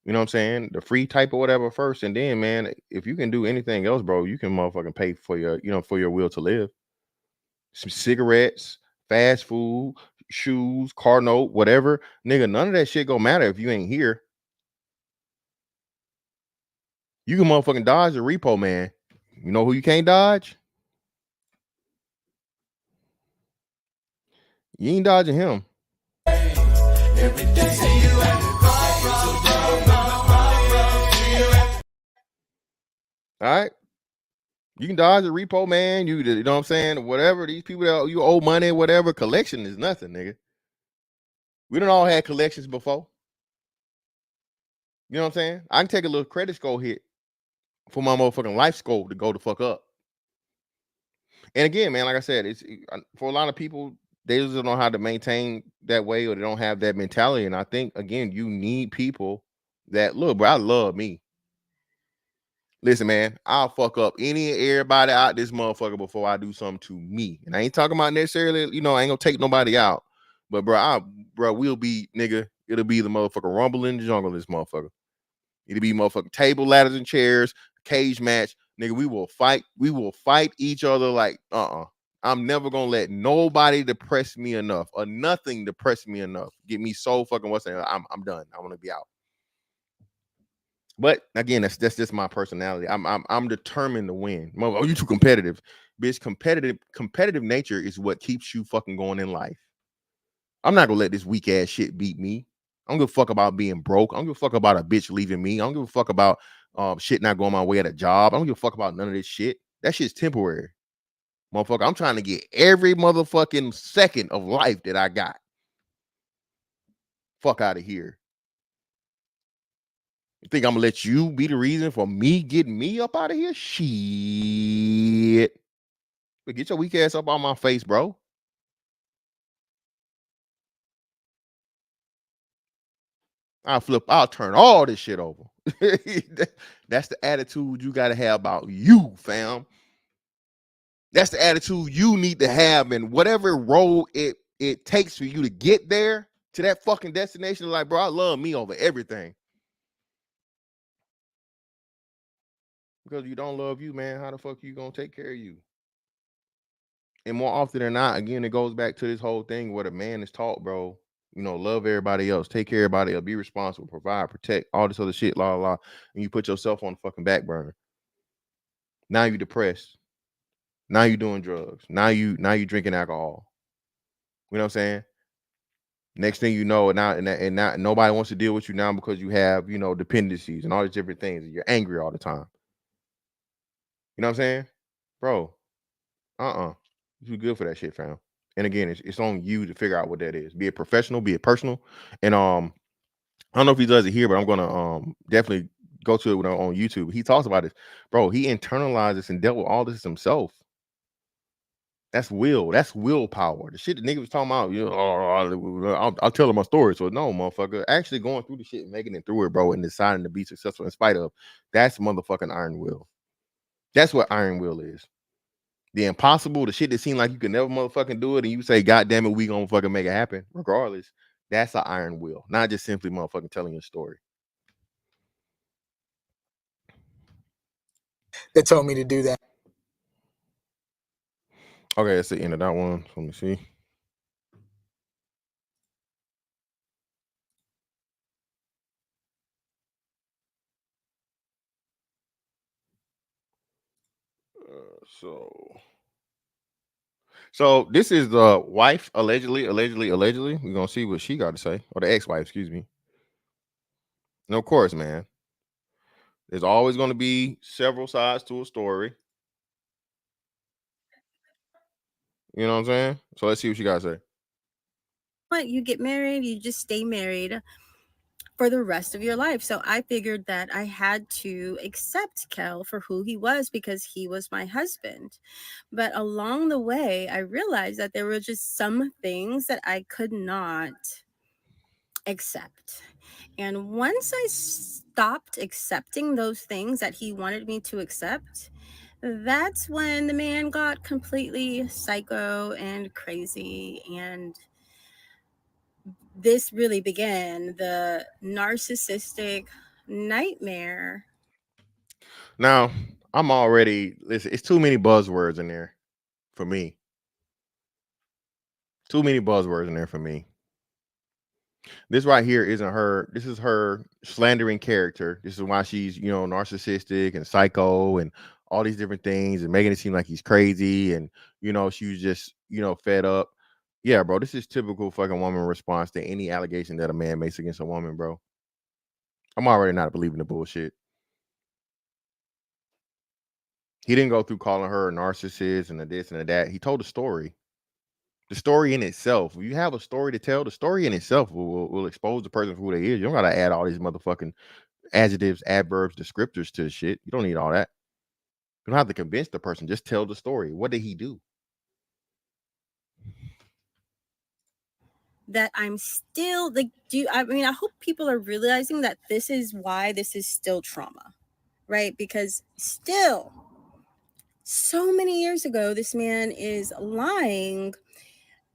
You know what I'm saying? The free type or whatever first. And then, man, if you can do anything else, bro, you can motherfucking pay for your, for your will to live. Some cigarettes, fast food, shoes, car note, whatever. Nigga, none of that shit gonna matter if you ain't here. You can motherfucking dodge the repo, man. You know who you can't dodge? You ain't dodging him. All right. You can dodge the repo, man. You know what I'm saying? Whatever. These people that you owe money, whatever. Collection is nothing, nigga. We done all had collections before. You know what I'm saying? I can take a little credit score hit for my motherfucking life score to go the fuck up. And again, man, like I said, it's for a lot of people, they just don't know how to maintain that way or they don't have that mentality. And I think, again, you need people that, look, bro, I love me. Listen, man, I'll fuck up any and everybody out this motherfucker before I do something to me. And I ain't talking about necessarily, I ain't gonna take nobody out. But bro, we'll be, nigga, it'll be the motherfucker rumble in the jungle, this motherfucker. It'll be motherfucking table, ladders, and chairs, cage match, Nigga, we will fight each other like I'm never gonna let nobody depress me enough or nothing depress me enough. Get me so fucking what's that? I'm done. I want to be out. But again, that's just my personality. I'm determined to win. Oh, you too competitive. Bitch, competitive nature is what keeps you fucking going in life. I'm not gonna let this weak ass shit beat me. I don't give a fuck about being broke. I don't give a fuck about a bitch leaving me. I don't give a fuck about shit not going my way at a job. I don't give a fuck about none of this shit. That shit's temporary. Motherfucker, I'm trying to get every motherfucking second of life that I got. Fuck out of here. You think I'm gonna let you be the reason for me getting me up out of here? Shit. But get your weak ass up on my face, bro. I'll turn all this shit over. That's the attitude you gotta have about you, fam. That's the attitude you need to have, and whatever road it takes for you to get there to that fucking destination. Like, bro, I love me over everything. Because you don't love you, man, how the fuck you gonna take care of you? And more often than not, again, it goes back to this whole thing where the man is taught, bro, you know, love everybody else, take care of everybody else, be responsible, provide, protect, all this other shit, la la, and you put yourself on the fucking back burner. Now you depressed. Now you doing drugs. Now you drinking alcohol. You know what I'm saying? Next thing you know, now nobody wants to deal with you now because you have, you know, dependencies and all these different things. And you're angry all the time. You know what I'm saying? Bro, you good for that shit, fam. And again, it's on you to figure out what that is. Be it professional, be it personal. And I don't know if he does it here, but I'm gonna definitely go to it on YouTube. He talks about this, bro. He internalized this and dealt with all this himself. That's willpower. The shit the nigga was talking about, you know, I'll tell him my story. So no, motherfucker, actually going through the shit and making it through it, bro, and deciding to be successful in spite of. That's motherfucking iron will. That's what iron will is. The impossible, the shit that seemed like you could never motherfucking do it, and you say, God damn it, we gonna fucking make it happen, regardless. That's an iron will, not just simply motherfucking telling your story. That told me to do that. Okay, that's the end of that one. Let me see. So this is the wife, allegedly. We're gonna see what she got to say, or the ex-wife, excuse me. And of course, man, there's always going to be several sides to a story. You know what I'm saying? So let's see what she got to say. What, you get married, you just stay married for the rest of your life. So I figured that I had to accept Kel for who he was because he was my husband. But along the way, I realized that there were just some things that I could not accept. And once I stopped accepting those things that he wanted me to accept, that's when the man got completely psycho and crazy. And this really began the narcissistic nightmare. Now, listen, it's too many buzzwords in there for me. Too many buzzwords in there for me. This right here isn't her. This is her slandering character. This is why she's, you know, narcissistic and psycho and all these different things and making it seem like he's crazy. And, you know, she was just, you know, fed up. Yeah, bro, this is typical fucking woman response to any allegation that a man makes against a woman, bro. I'm already not believing the bullshit. He didn't go through calling her a narcissist and a this and a that. He told a story. The story in itself, if you have a story to tell, the story in itself will expose the person for who they is. You don't gotta add all these motherfucking adjectives, adverbs, descriptors to the shit. You don't need all that. You don't have to convince the person. Just tell the story. What did he do? That I'm still like, I hope people are realizing that this is why this is still trauma, right? Because still, so many years ago, this man is lying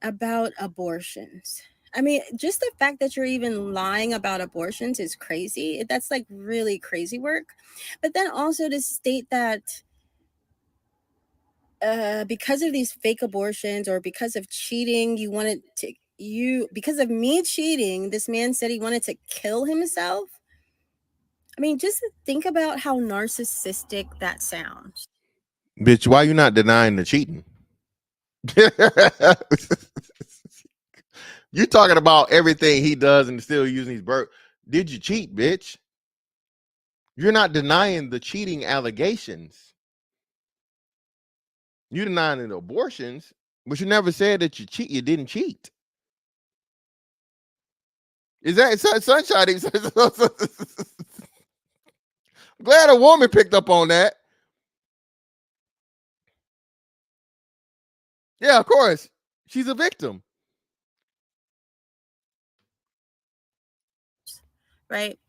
about abortions. I mean, just the fact that you're even lying about abortions is crazy. That's like really crazy work. But then also to state that because of these fake abortions or because of cheating, because of me cheating, this man said he wanted to kill himself. I mean, just think about how narcissistic that sounds. Bitch, why you not denying the cheating? You talking about everything he does and still using his birth. Did you cheat, bitch? You're not denying the cheating allegations. You denying the abortions, but you never said that you didn't cheat. Is that Sunshine? Glad a woman picked up on that. Yeah, of course. She's a victim. Right.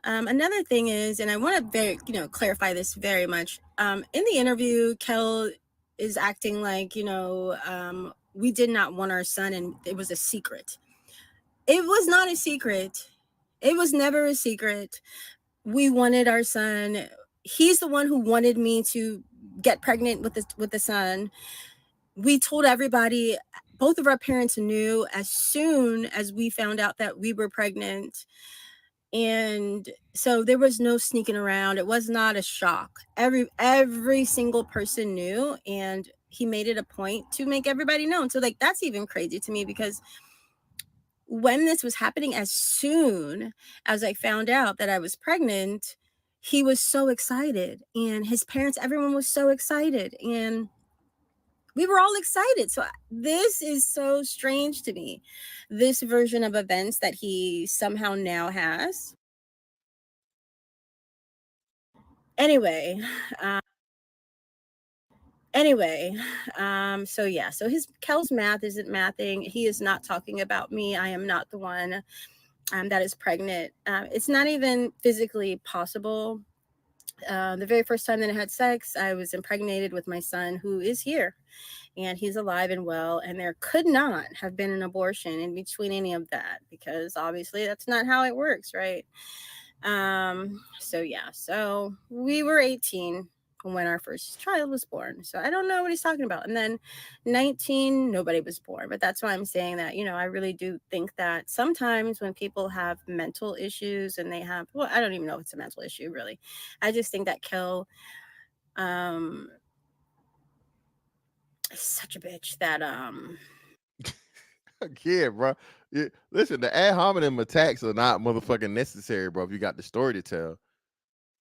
Another thing is, and I want to clarify this very much. In the interview, Kel is acting like, we did not want our son and it was a secret. It was not a secret. It was never a secret. We wanted our son. He's the one who wanted me to get pregnant with the son. We told everybody. Both of our parents knew as soon as we found out that we were pregnant. And so there was no sneaking around. It was not a shock. Every single person knew, and he made it a point to make everybody know. So like, that's even crazy to me, because when this was happening, as soon as I found out that I was pregnant, he was so excited, and his parents, everyone was so excited, and we were all excited. So this is so strange to me, this version of events that he somehow now has. Anyway, so yeah, so Kel's math isn't mathing. He is not talking about me. I am not the one that is pregnant. It's not even physically possible. The very first time that I had sex, I was impregnated with my son, who is here, and he's alive and well, and there could not have been an abortion in between any of that, because obviously that's not how it works, right? So yeah, so we were 18 when our first child was born. So I don't know what he's talking about. And then 19, nobody was born. But that's why I'm saying that, I really do think that sometimes when people have mental issues and they have, well, I don't even know if it's a mental issue, really. I just think that Kel is such a bitch that Yeah, bro. Listen, the ad hominem attacks are not motherfucking necessary, bro. If you got the story to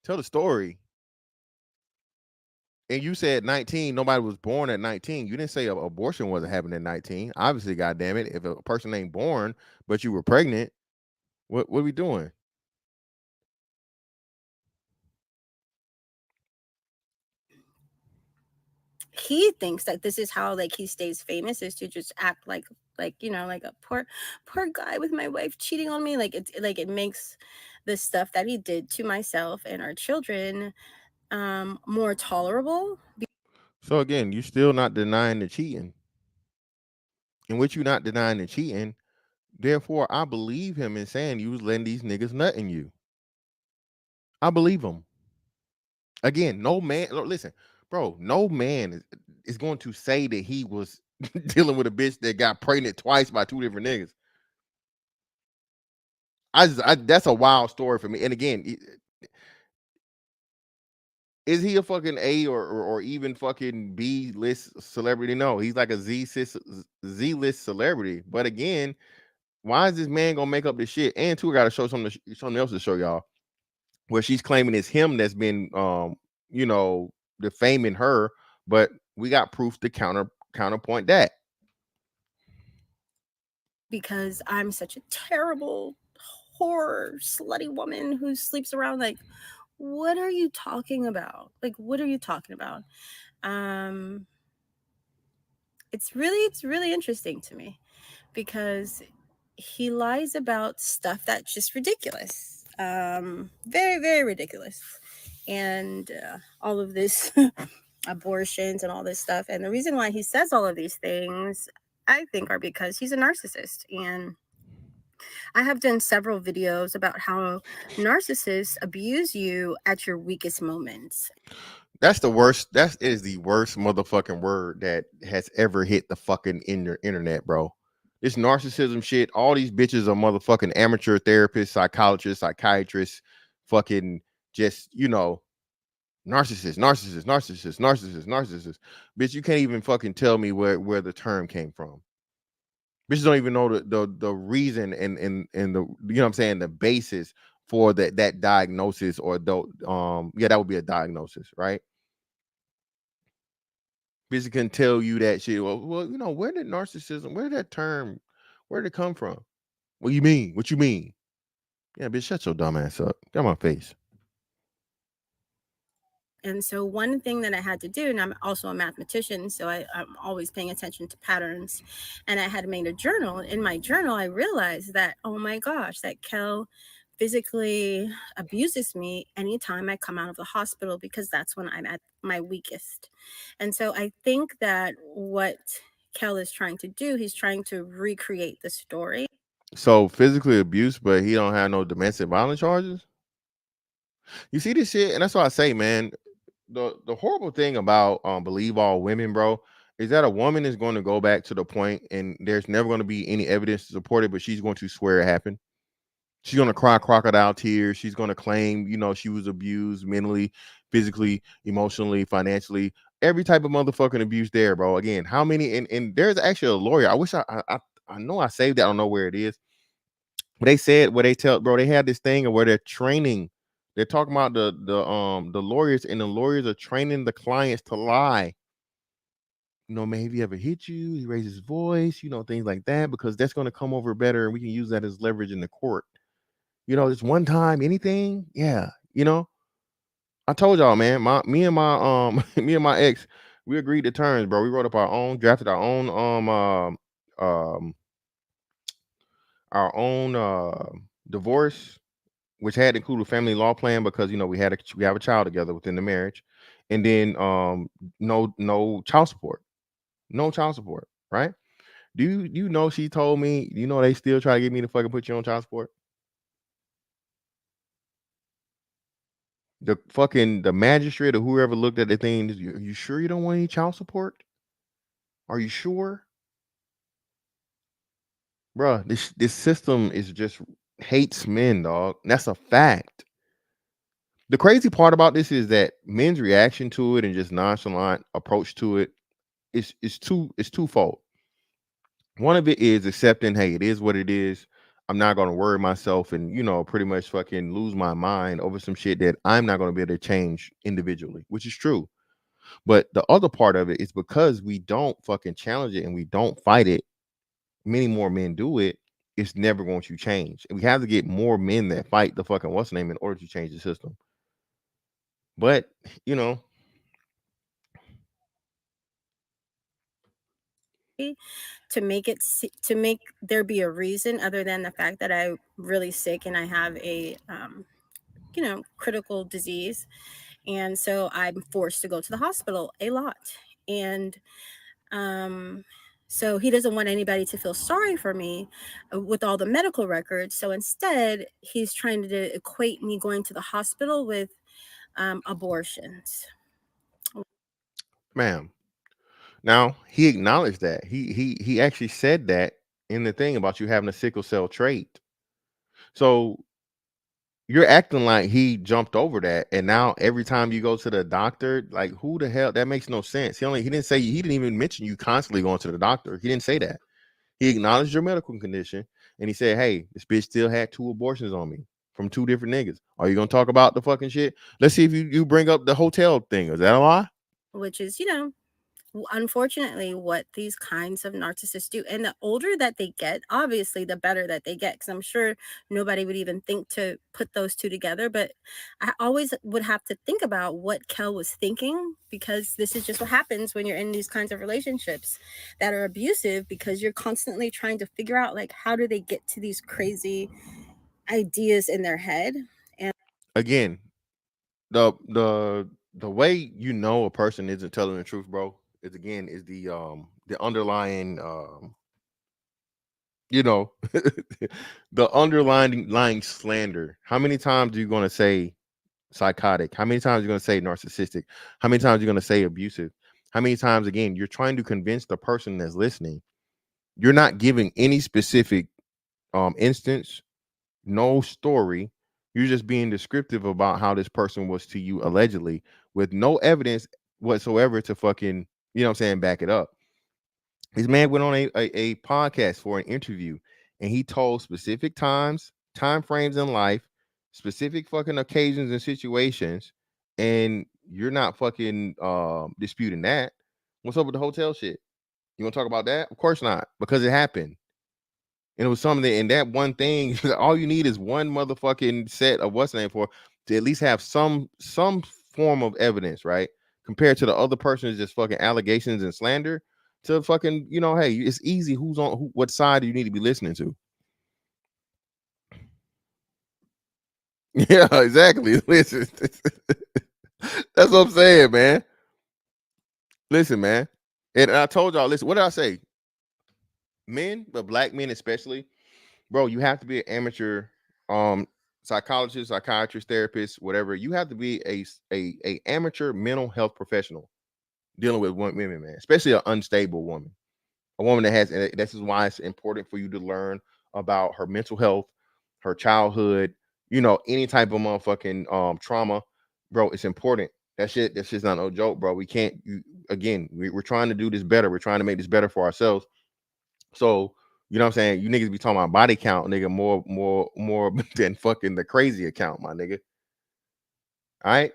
tell the story. And you said 19, nobody was born at 19. You didn't say abortion wasn't happening at 19. Obviously, goddamn it, if a person ain't born but you were pregnant, what are we doing? he thinks that this is how like he stays famous, is to just act like like a poor guy with my wife cheating on me. Like it makes the stuff that he did to myself and our children more tolerable. So again, you still not denying the cheating. In which you not denying the cheating, therefore I believe him in saying you was letting these niggas nut in you. I believe him. Again, no man, listen, bro, no man is going to say that he was dealing with a bitch that got pregnant twice by two different niggas. That's a wild story for me. And again, is he a fucking A or even fucking B list celebrity? No, he's like a Z list celebrity. But again, why is this man gonna make up this shit? And two, I gotta show something else to show y'all, where she's claiming it's him that's been defaming her, but we got proof to counterpoint that. Because I'm such a terrible whore slutty woman who sleeps around. Like, what are you talking about? Like, what are you talking about? It's really interesting to me, because he lies about stuff that's just ridiculous. Very, very ridiculous. And all of this abortions and all this stuff. And the reason why he says all of these things, I think, are because he's a narcissist. And I have done several videos about how narcissists abuse you at your weakest moments. That's the worst. That is the worst motherfucking word that has ever hit the fucking internet, bro. This narcissism shit. All these bitches are motherfucking amateur therapists, psychologists, psychiatrists, fucking just narcissist, narcissist, narcissist, narcissist, narcissist. Bitch, you can't even fucking tell me where the term came from. Bitches don't even know the reason and the what I'm saying, the basis for that diagnosis, or that would be a diagnosis, right? Bitch can tell you that shit. Well, where did narcissism, where did that term, where did it come from? What you mean? What you mean? Yeah, bitch, shut your dumb ass up. Get on my face. And so one thing that I had to do, and I'm also a mathematician, so I'm always paying attention to patterns, and I had made a journal. In my journal, I realized that, oh my gosh, that Kel physically abuses me anytime I come out of the hospital, because that's when I'm at my weakest. And so I think that what Kel is trying to do, he's trying to recreate the story. So physically abuse, but he don't have no domestic violence charges. You see this shit, and that's why I say, man, the horrible thing about believe all women, bro, is that a woman is going to go back to the point, and there's never going to be any evidence to support it, but she's going to swear it happened. She's going to cry crocodile tears. She's going to claim, she was abused mentally, physically, emotionally, financially, every type of motherfucking abuse there, bro. Again, how many? And there's actually a lawyer. I wish I know I saved that. I don't know where it is. But they said, where they tell, bro, they had this thing where they're training. They're talking about the lawyers, and the lawyers are training the clients to lie. Man, have he ever hit you? He raised his voice, things like that, because that's going to come over better, and we can use that as leverage in the court. This one time, anything, yeah. I told y'all, man. Me and my ex, we agreed to terms, bro. We wrote up drafted our own divorce, which had included a family law plan, because we have a child together within the marriage, and then no child support, right? Do you know, she told me, they still try to get me to fucking put you on child support. The magistrate or whoever looked at the thing, are you sure you don't want any child support? Are you sure? Bruh, this system is just hates men, dog. That's a fact. The crazy part about this is that men's reaction to it and just nonchalant approach to it is twofold. One of it is accepting, hey, it is what it is. I'm not going to worry myself and, pretty much fucking lose my mind over some shit that I'm not going to be able to change individually, which is true. But the other part of it is because we don't fucking challenge it and we don't fight it, many more men do it, it's never going to change. And we have to get more men that fight the fucking what's name in order to change the system. But, to make there be a reason other than the fact that I'm really sick and I have a critical disease, and so I'm forced to go to the hospital a lot. And so he doesn't want anybody to feel sorry for me with all the medical records. So instead, he's trying to equate me going to the hospital with abortions. Ma'am. Now, he acknowledged that. He actually said that in the thing about you having a sickle cell trait. So you're acting like he jumped over that, and now every time you go to the doctor, like, who the hell? That makes no sense. He didn't even mention you constantly going to the doctor. He didn't say that. He acknowledged your medical condition, and he said, hey, this bitch still had 2 abortions on me from 2 different niggas. Are you gonna talk about the fucking shit? Let's see if you bring up the hotel thing. Is that a lie? Which is, unfortunately what these kinds of narcissists do. And the older that they get, obviously the better that they get, because I'm sure nobody would even think to put those two together. But I always would have to think about what Kel was thinking, because this is just what happens when you're in these kinds of relationships that are abusive, because you're constantly trying to figure out, like, how do they get to these crazy ideas in their head. And again, the way a person isn't telling the truth, bro, is the underlying the underlying slander. How many times are you going to say psychotic? How many times you're going to say narcissistic? How many times you're going to say abusive? How many times, again, you're trying to convince the person that's listening? You're not giving any specific instance, no story. You're just being descriptive about how this person was to you allegedly, with no evidence whatsoever to fucking, you know what I'm saying, back it up. This man went on a podcast for an interview, and he told specific time frames in life, specific fucking occasions and situations, and you're not fucking disputing that. What's up with the hotel shit? You want to talk about that? Of course not, because it happened. And it was something, and that one thing, all you need is one motherfucking set of what's the name for to at least have some form of evidence, right? Compared to the other person's just fucking allegations and slander. To fucking, you know, hey, it's easy. Who's on what side do you need to be listening to? Yeah, exactly. Listen, that's what I'm saying, man. Listen, man. And I told y'all, listen, what did I say? Men, but black men especially, bro, you have to be an amateur psychologist, psychiatrist, therapist, whatever. You have to be a amateur mental health professional dealing with women, man, especially an unstable woman. A woman that has, and this is why it's important for you to learn about her mental health, her childhood, you know, any type of motherfucking trauma, bro. It's important. That's just not no joke, bro. We can't. We're trying to do this better. We're trying to make this better for ourselves. So, you know what I'm saying? You niggas be talking about body count, nigga, more than fucking the crazy account, my nigga. All right.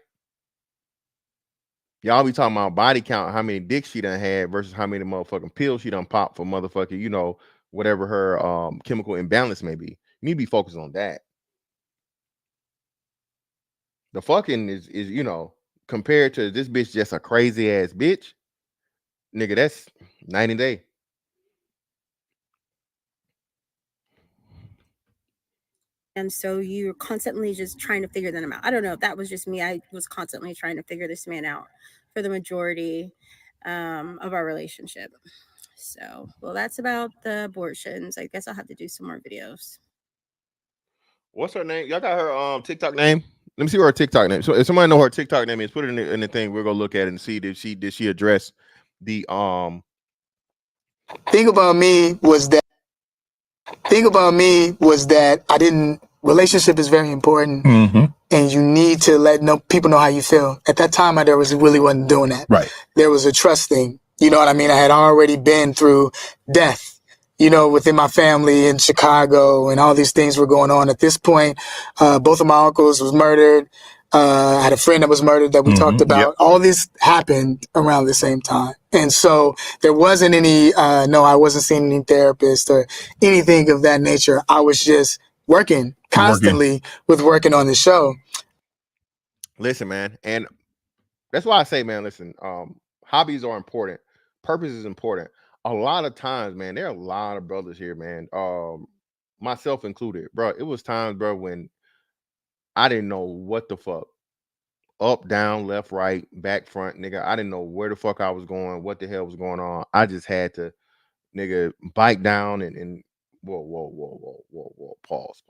Y'all be talking about body count, how many dicks she done had versus how many motherfucking pills she done popped for motherfucking, you know, whatever her chemical imbalance may be. You need to be focused on that. The fucking is you know, compared to this bitch just a crazy ass bitch, nigga, that's night and day. And so you're constantly just trying to figure them out. I don't know. That was just me. I was constantly trying to figure this man out for the majority of our relationship. So, well, that's about the abortions. I guess I'll have to do some more videos. What's her name? Y'all got her TikTok name? Let me see what her TikTok name. So if somebody know her TikTok name is, put it in the thing. We're gonna look at it and see did she address the Thing about me was that I didn't. Relationship is very important, and you need to let people know how you feel. At that time, I really wasn't doing that. Right. There was a trust thing. You know what I mean? I had already been through death, you know, within my family in Chicago, and all these things were going on. At this point, both of my uncles was murdered. I had a friend that was murdered that we talked about. Yep. All this happened around the same time. And so there wasn't any, I wasn't seeing any therapist or anything of that nature. I was just working constantly working on the show. Listen, man. And that's why I say, man, listen, hobbies are important. Purpose is important. A lot of times, man, there are a lot of brothers here, man. Myself included, bro. It was times, bro, when I didn't know what the fuck. Up, down, left, right, back, front, nigga. I didn't know where the fuck I was going, what the hell was going on. I just had to, nigga, bike down and whoa. Pause.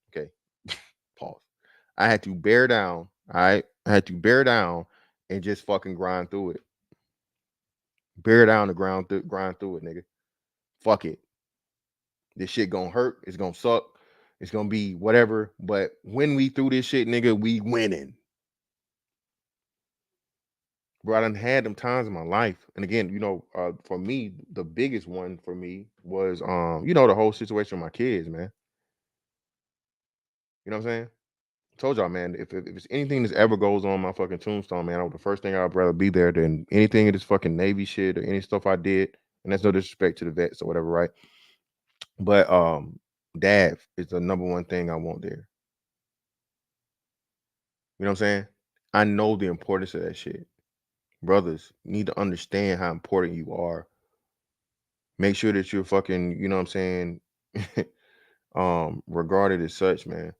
Okay. Pause. I had to bear down. All right. I had to bear down and just fucking grind through it. Bear down to grind through it, nigga. Fuck it. This shit gonna hurt. It's gonna suck. It's gonna be whatever. But when we through this shit, nigga, we winning. Bro, I done had them times in my life. And again, you know, for me, the biggest one for me was, you know, the whole situation with my kids, man. You know what I'm saying? I told y'all, man, if it's anything that ever goes on my fucking tombstone, man, the first thing I'd rather be there than anything of this fucking Navy shit or any stuff I did. And that's no disrespect to the vets or whatever, right? But dad is the number one thing I want there. You know what I'm saying? I know the importance of that shit. Brothers need to understand how important you are. Make sure that you're fucking, you know what I'm saying, regarded as such, man.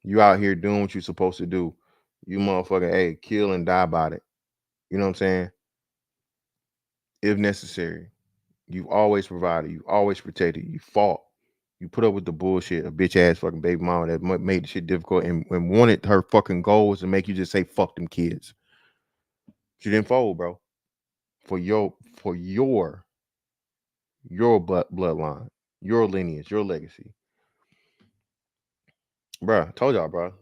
You out here doing what you're supposed to do. You motherfucking, hey, kill and die about it. You know what I'm saying? If necessary. You've always provided. You've always protected. You fought. You put up with the bullshit, a bitch ass fucking baby mama that made the shit difficult and wanted her fucking goals to make you just say fuck them kids. She didn't fold, bro. For your bloodline, your lineage, your legacy. Bruh, told y'all, bro.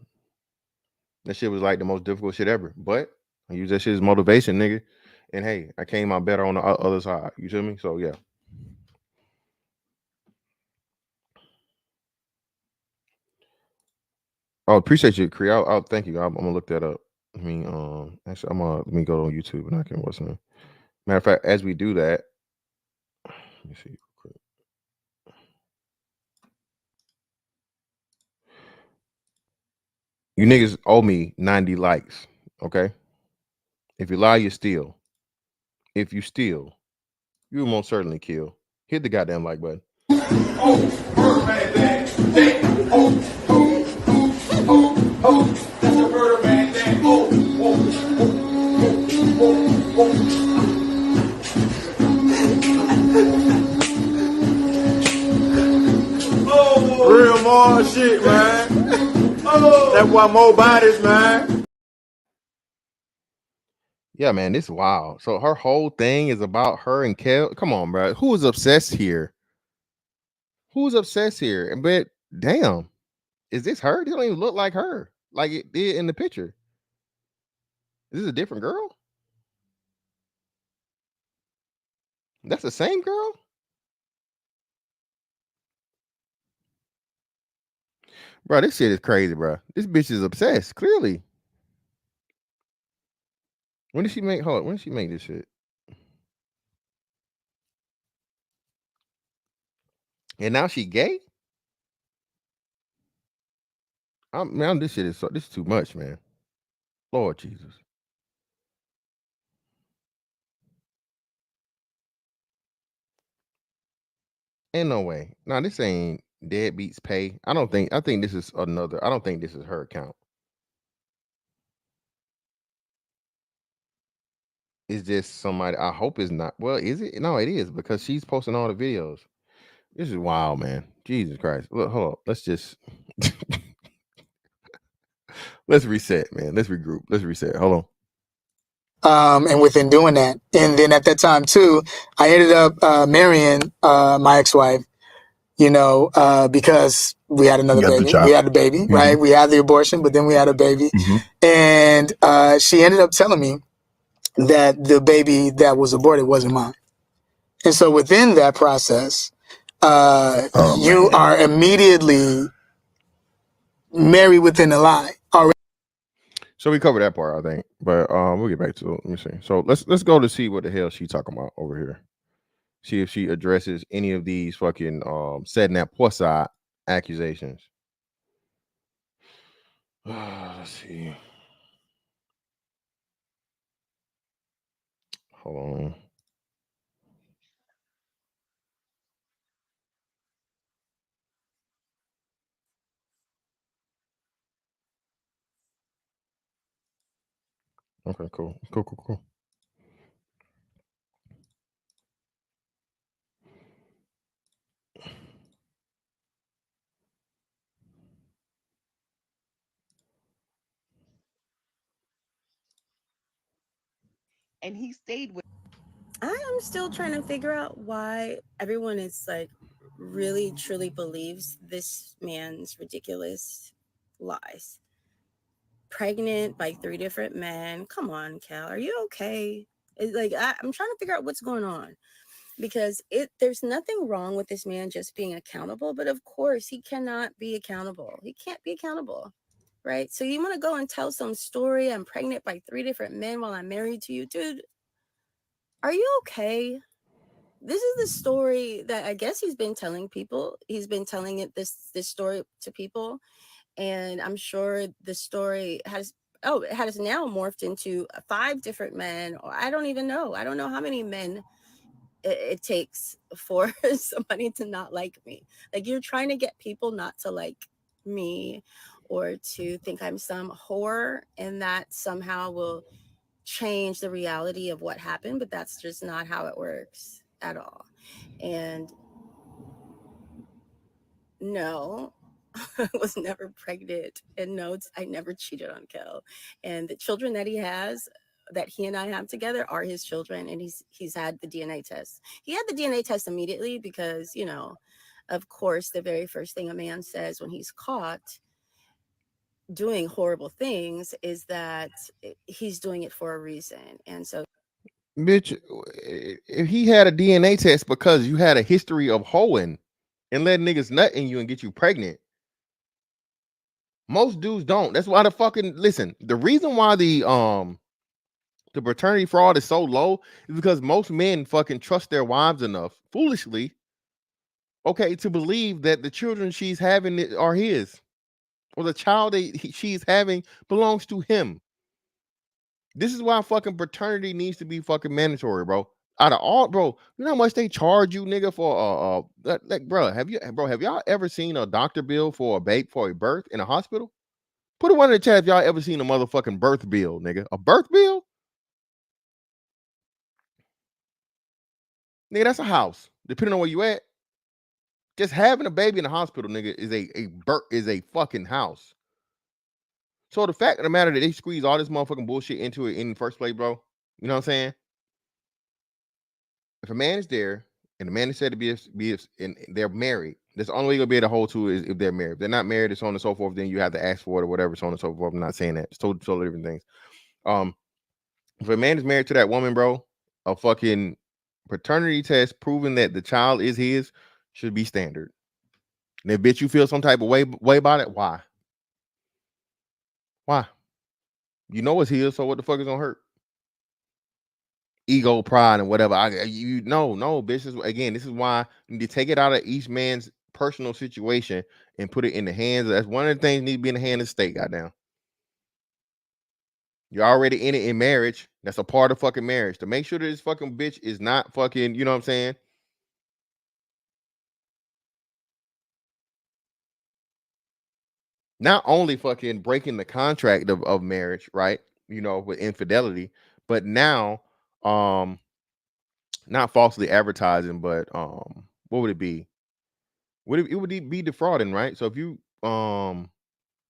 That shit was like the most difficult shit ever. But I use that shit as motivation, nigga. And hey, I came out better on the other side. You feel me? So yeah. Oh, appreciate you, Cree. I'll thank you. I'm gonna look that up. I mean, actually, let me go on YouTube and I can watch it. Matter of fact, as we do that, let me see. You niggas owe me 90 likes, okay? If you lie, you steal. If you steal, you will most certainly kill. Hit the goddamn like button. That's the murder man thing. Real more shit, man. That's why more bodies, man. Yeah, man, this is wild. So her whole thing is about her and Kel. Come on, bro. Who is obsessed here? Who's obsessed here? But damn, is this her? It don't even look like her, like it did in the picture. Is this a different girl? That's the same girl? Bro, this shit is crazy, bro. This bitch is obsessed, clearly. When did she make this shit? And now she gay? Man, this is too much, man. Lord Jesus. Ain't no way. Nah, this ain't Deadbeats Pay. I think this is another. I don't think this is her account. Is this somebody? I hope it's not. Well, is it? No, it is because she's posting all the videos. This is wild, man. Jesus Christ. Look, hold up. Let's just let's reset, man. Let's regroup. Let's reset. Hold on. And within doing that, and then at that time too, I ended up marrying my ex-wife. You know, because we had another baby. We had a baby, right? We had the abortion, but then we had a baby, and she ended up telling me that the baby that was aborted wasn't mine. And so within that process, you are immediately married within a lie already. So we covered that part, I think, but we'll get back to it. Let me see. So let's go to see what the hell she's talking about over here. See if she addresses any of these fucking setting that poisson accusations. Let's see. Hold on. Okay, cool. And he stayed with. I am still trying to figure out why everyone is like really truly believes this man's ridiculous lies. Pregnant by 3 different men. Come on, Kel, are you okay? It's like I'm trying to figure out what's going on, because there's nothing wrong with this man just being accountable, but of course he cannot be accountable. He can't be accountable, right? So you want to go and tell some story, I'm pregnant by 3 different men while I'm married to you, dude? Are you okay? This is the story that I guess he's been telling people. He's been telling this story to people, and I'm sure the story has now morphed into 5 different men, or I don't even know. I don't know how many men it takes for somebody to not like me. Like, you're trying to get people not to like me or to think I'm some whore, and that somehow will change the reality of what happened, but that's just not how it works at all. And no, I was never pregnant, and no, I never cheated on Kel. And the children that he has, that he and I have together, are his children, and he's had the DNA test. He had the DNA test immediately because, you know, of course, the very first thing a man says when he's caught doing horrible things is that he's doing it for a reason. And so, Bitch, if he had a DNA test because you had a history of hoeing and letting niggas nut in you and get you pregnant. Most dudes don't. That's why listen, the reason why the paternity fraud is so low is because most men fucking trust their wives enough, foolishly, okay, to believe that the children she's having are his, or the child she's having belongs to him. This is why fucking paternity needs to be fucking mandatory, bro. Out of all, bro, you know how much they charge you, nigga, for like, bro, have y'all ever seen a doctor bill for a birth in a hospital? Put a one in the chat if y'all ever seen a motherfucking birth bill, nigga. A birth bill? Nigga, that's a house. Depending on where you at. Just having a baby in the hospital, nigga, is a fucking house. So the fact of the matter that they squeeze all this motherfucking bullshit into it in the first place, bro. You know what I'm saying? If a man is there and the man is said to be and they're married, that's the only way you'll be able to hold to is if they're married. If they're not married, it's so on and so forth, then you have to ask for it or whatever, so on and so forth. I'm not saying that. It's totally different things. If a man is married to that woman, bro, a fucking paternity test proving that the child is his should be standard. And if bitch you feel some type of way about it, why? Why? You know it's his, so what the fuck is gonna hurt? Ego, pride, and whatever. No, bitch. This is why you need to take it out of each man's personal situation and put it in the hands. That's one of the things that need to be in the hand of the state. Goddamn, you're already in it in marriage. That's a part of fucking marriage. To make sure that this fucking bitch is not fucking. You know what I'm saying? Not only fucking breaking the contract of marriage, right? You know, with infidelity, but now, not falsely advertising, but what would it be? It would be defrauding, right? So if you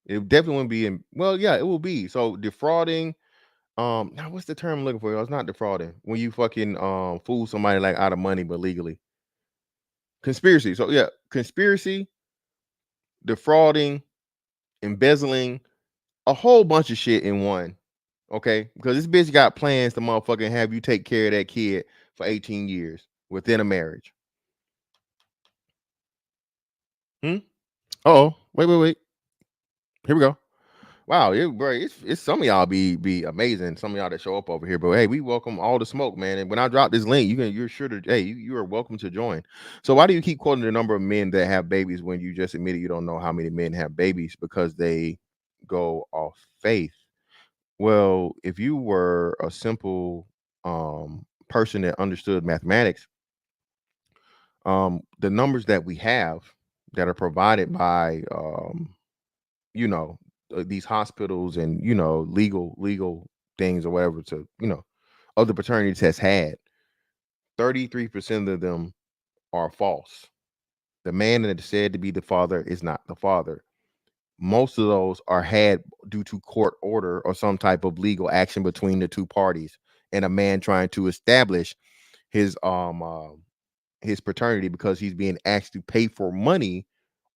it definitely wouldn't be in. Well, yeah, it will be. So defrauding. Now what's the term I'm looking for? It's not defrauding when you fucking fool somebody like out of money but legally. Conspiracy. So yeah, conspiracy, defrauding, embezzling, a whole bunch of shit in one. Okay, because this bitch got plans to motherfucking have you take care of that kid for 18 years within a marriage. Oh, wait. Here we go. Wow, bro, it's some of y'all be amazing. Some of y'all that show up over here, but hey, we welcome all the smoke, man. And when I drop this link, you're sure to you are welcome to join. So why do you keep quoting the number of men that have babies when you just admitted you don't know how many men have babies? Because they go off faith. Well, if you were a simple person that understood mathematics, the numbers that we have that are provided by you know these hospitals and legal things or whatever to of the paternity test had 33% of them are false. The man that is said to be the father is not the father. Most of those are had due to court order or some type of legal action between the two parties and a man trying to establish his paternity because he's being asked to pay for money,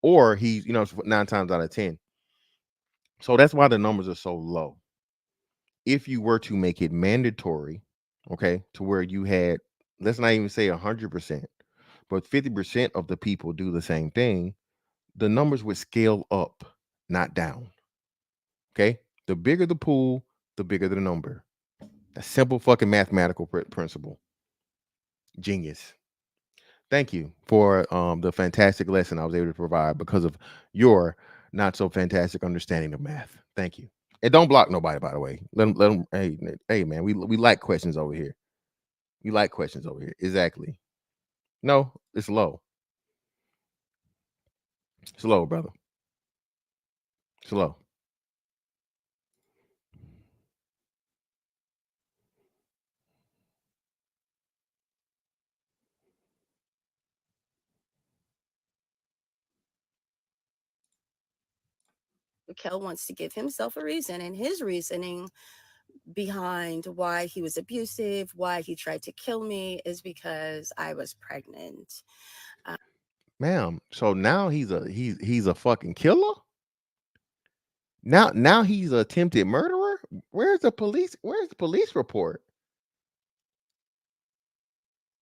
or he's 9 times out of 10. So that's why the numbers are so low. If you were to make it mandatory, okay, to where you had, let's not even say 100%, but 50% of the people do the same thing, the numbers would scale up, not down. Okay, the bigger the pool, the bigger the number. A simple fucking mathematical principle. Genius. Thank you for the fantastic lesson I was able to provide because of your not so fantastic understanding of math. Thank you. And don't block nobody, by the way. Let them. Hey, man. We like questions over here. We like questions over here. Exactly. No, it's low. It's low, brother. It's low. Kel wants to give himself a reason, and his reasoning behind why he was abusive, why he tried to kill me, is because I was pregnant. Ma'am, so now he's a fucking killer? Now he's an attempted murderer? Where's the police report?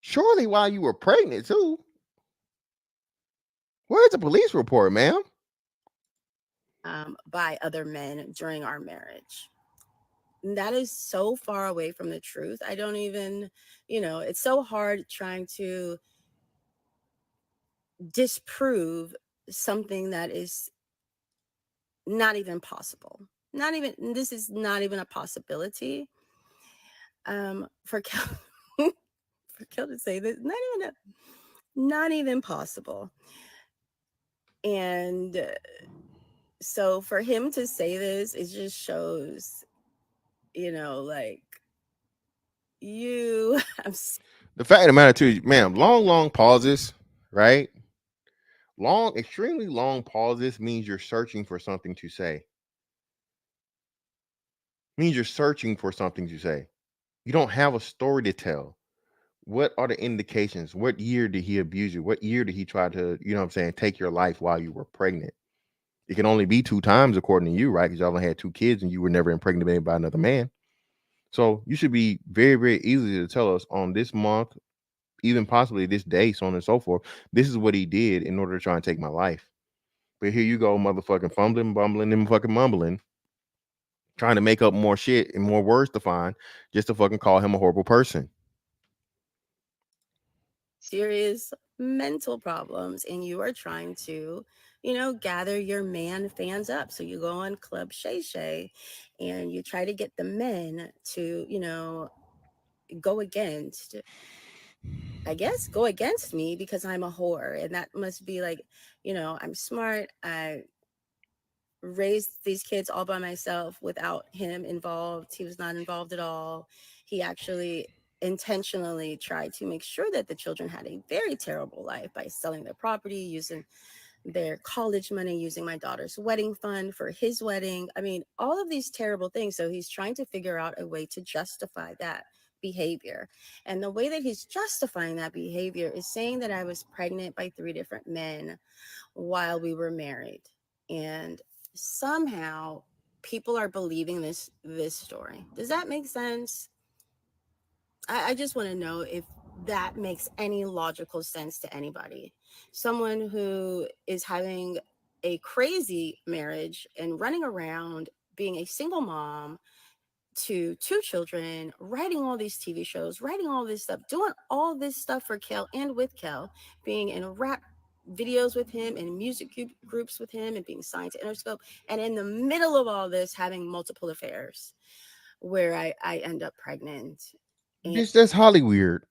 Surely while you were pregnant too. Where's the police report, ma'am? By other men during our marriage. And that is so far away from the truth. I don't even, it's so hard trying to disprove something that is not even possible. This is not even a possibility. For Kel, for Kel to say this, not even possible. And so for him to say this, it just shows, like The fact of the matter too, ma'am, long pauses, right? Extremely long pauses means you're searching for something to say. You don't have a story to tell. What are the indications? What year did he abuse you? What year did he try to, take your life while you were pregnant? It can only be 2 times according to you, right? Because y'all only had 2 kids and you were never impregnated by another man. So you should be very, very easy to tell us on this month, even possibly this day, so on and so forth. This is what he did in order to try and take my life. But here you go, motherfucking fumbling, bumbling, and fucking mumbling, trying to make up more shit and more words to find just to fucking call him a horrible person. serious mental problems, and you are trying to, gather your man fans up. So you go on Club Shay Shay and you try to get the men to, go against me because I'm a whore. And that must be like, I'm smart. I raised these kids all by myself without him involved. He was not involved at all. He actually intentionally tried to make sure that the children had a very terrible life by selling their property, using their college money, using my daughter's wedding fund for his wedding. I mean, all of these terrible things. So he's trying to figure out a way to justify that behavior. And the way that he's justifying that behavior is saying that I was pregnant by 3 different men while we were married. And somehow people are believing this story. Does that make sense? I just want to know if that makes any logical sense to anybody. Someone who is having a crazy marriage and running around being a single mom to 2 children, writing all these TV shows, writing all this stuff, doing all this stuff for Kel and with Kel, being in rap videos with him and music groups with him and being signed to Interscope, and in the middle of all this having multiple affairs where I end up pregnant. Bitch, that's Hollywood.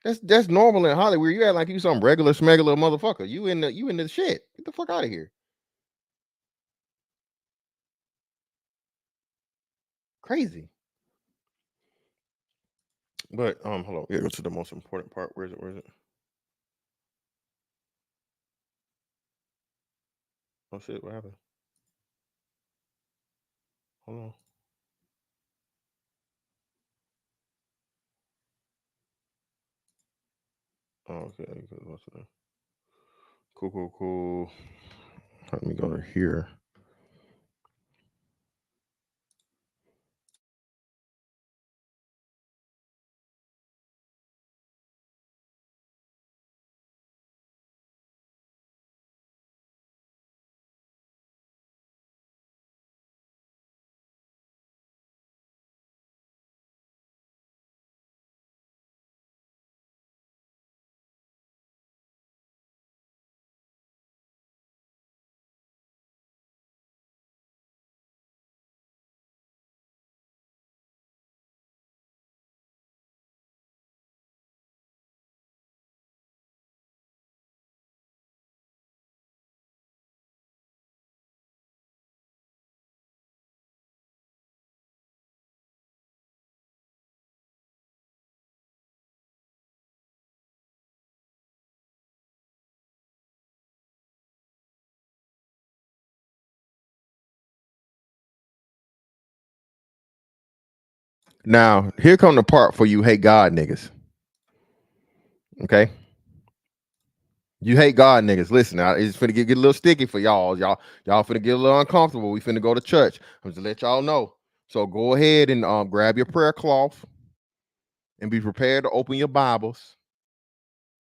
That's normal in Hollywood. You act like you some regular smegular motherfucker. You in the shit. Get the fuck out of here. Crazy. But hold on. Yeah, go to the most important part. Where is it? Oh shit, what happened? Hold on. Oh, okay. What's it? Cool. Let me go to here. Now, here come the part for you hate God niggas. Okay. You hate God niggas. Listen, now it's finna get a little sticky for y'all. Y'all finna get a little uncomfortable. We finna go to church. I'm just let y'all know. So go ahead and grab your prayer cloth and be prepared to open your Bibles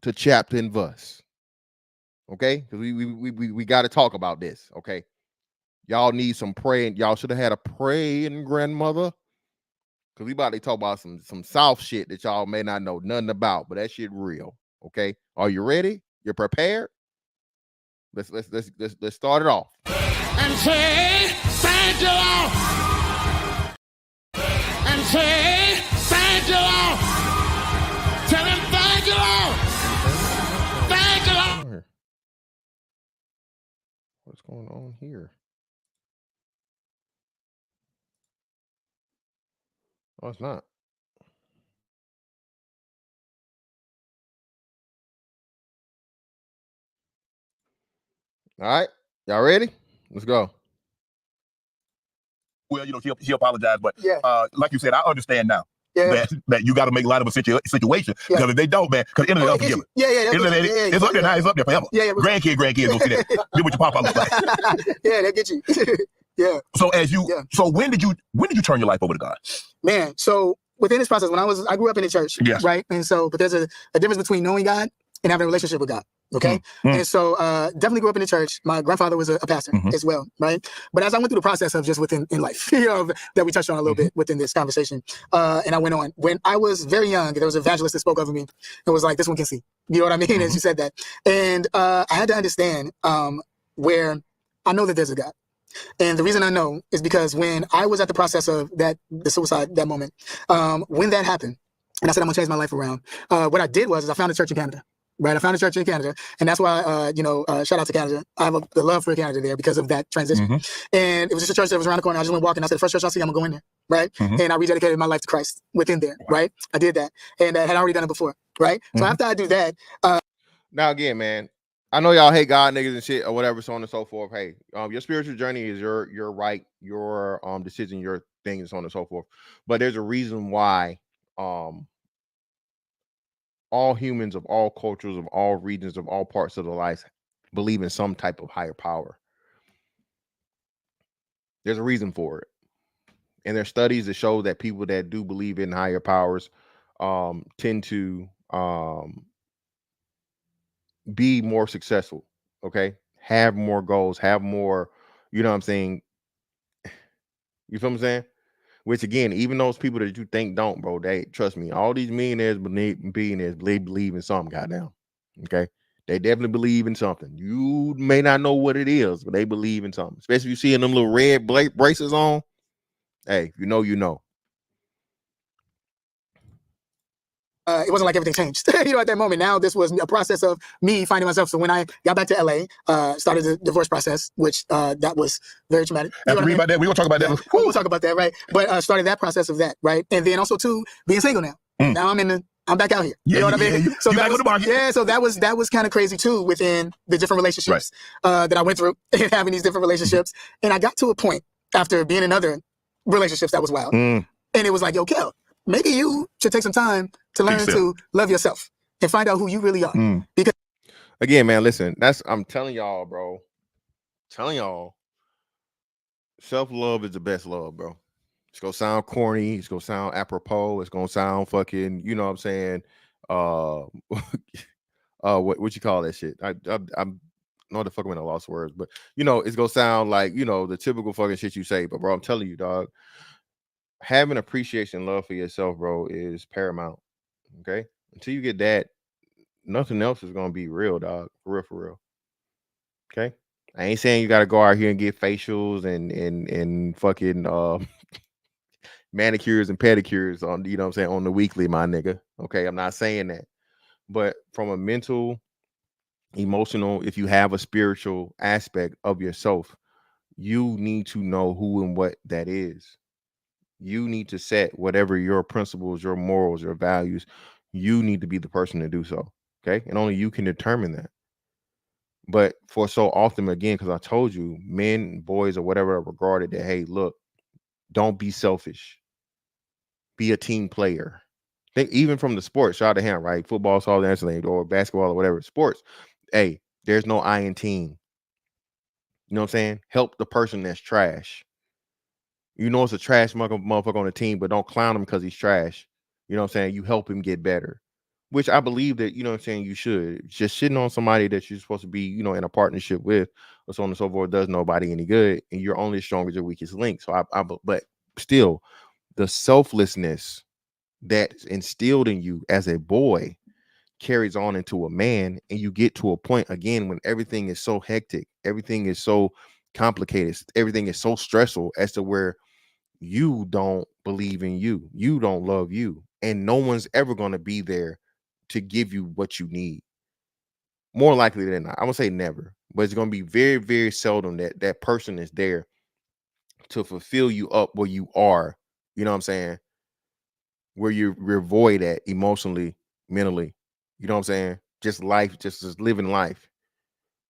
to chapter and verse. Okay? Because we got to talk about this. Okay. Y'all need some praying. Y'all should have had a praying grandmother. Because we about to talk about some South shit that y'all may not know nothing about, but that shit real. Okay. Are you ready? You're prepared? Let's start it off. And say, thank you, Lord. And say, thank you, Lord. Tell him, thank you, Lord. Thank you, Lord. What's going on here? Oh, it's not. All right. Y'all ready? Let's go. Well, you know, she apologized, but like you said, I understand now. Yeah. That you got to make light of a situation because if they don't, man, because internet unforgiving. It's up there now. It's up there forever. Grandkids go see that. Do what your papa look like. Yeah, that get you. Yeah. So so when did you turn your life over to God? Man, so within this process, I grew up in the church, right? And so, but there's a difference between knowing God and having a relationship with God. Okay. And so definitely grew up in the church. My grandfather was a pastor as well, right? But as I went through the process of just within life, that we touched on a little bit within this conversation, and I went on. When I was very young, there was an evangelist that spoke over me and was like, "This one can see." You know what I mean? And she said that. And I had to understand where I know that there's a God. And the reason I know is because when I was at the process of the suicide, that moment, when that happened, and I said, I'm gonna change my life around, what I did was I found a church in Canada. Right, I found a church in Canada, and that's why, shout out to Canada. I have the love for Canada there because of that transition. And it was just a church that was around the corner. I just went walking. I said, the first church I see, I'm gonna go in there, right? And I rededicated my life to Christ within there, right? I did that, and had already done it before, right? So after I do that, now again, man, I know y'all hate God niggas and shit or whatever, so on and so forth. Hey, your spiritual journey is your right, your decision, your thing, and so on and so forth. But there's a reason why all humans of all cultures, of all regions, of all parts of the life believe in some type of higher power. There's a reason for it. And there's studies that show that people that do believe in higher powers tend to be more successful, okay? Have more goals, have more, you know what I'm saying? You feel what I'm saying? Which again, even those people that you think don't, bro, they trust me. All these millionaires, billionaires, believe in something, goddamn. Okay, they definitely believe in something. You may not know what it is, but they believe in something. Especially if you see them little red braces on. Hey, you know, you know. It wasn't like everything changed, at that moment. Now this was a process of me finding myself. So when I got back to LA, started the divorce process, which that was very traumatic. After we about that, we gonna talk about that. We'll talk about that, right? But started that process of that, right? And then also too being single now. Now I'm back out here. You know what I mean? So that was, so that was kind of crazy too within the different relationships that I went through and having these different relationships. And I got to a point after being in other relationships that was wild, and it was like, yo, Kel, maybe you should take some time to learn to love yourself and find out who you really are. Because again, man, listen, I'm telling y'all, bro. Telling y'all, self-love is the best love, bro. It's gonna sound corny, it's gonna sound apropos, it's gonna sound fucking, you know what I'm saying? What you call that shit? I'm not the fuck when I lost words, but you know, it's gonna sound like, you know, the typical fucking shit you say, but bro, I'm telling you, dog. Having appreciation and love for yourself, bro, is paramount. Okay, until you get that, nothing else is gonna be real, dog. For real. Okay, I ain't saying you gotta go out here and get facials and fucking manicures and pedicures on, you know what I'm saying, on the weekly, my nigga. Okay, I'm not saying that, but from a mental, emotional, if you have a spiritual aspect of yourself, you need to know who and what that is. You need to set whatever your principles, your morals, your values. You need to be the person to do so. Okay. And only you can determine that. But for so often, again, because I told you, men, boys, or whatever are regarded that, hey, look, don't be selfish. be a team player. Think even from the sports, shout out to him, right? Football, softball, or basketball or whatever sports. Hey, there's no I in team. You know what I'm saying? Help the person that's trash. You know it's a trash motherfucker on the team, but don't clown him because he's trash. You know what I'm saying? You help him get better. Which I believe that, you know what I'm saying, you should. Just shitting on somebody that you're supposed to be, you know, in a partnership with or so on and so forth does nobody any good. And you're only as strong as your weakest link. So but still, the selflessness that's instilled in you as a boy carries on into a man, and you get to a point again when everything is so hectic, everything is so complicated, everything is so stressful as to where you don't believe in you don't love you, and no one's ever going to be there to give you what you need. More likely than not, I'm gonna say never, but it's going to be very, very seldom that person is there to fulfill you up where you are. You know what I'm saying? Where you're void at emotionally, mentally. You know what I'm saying? Just life, just living life.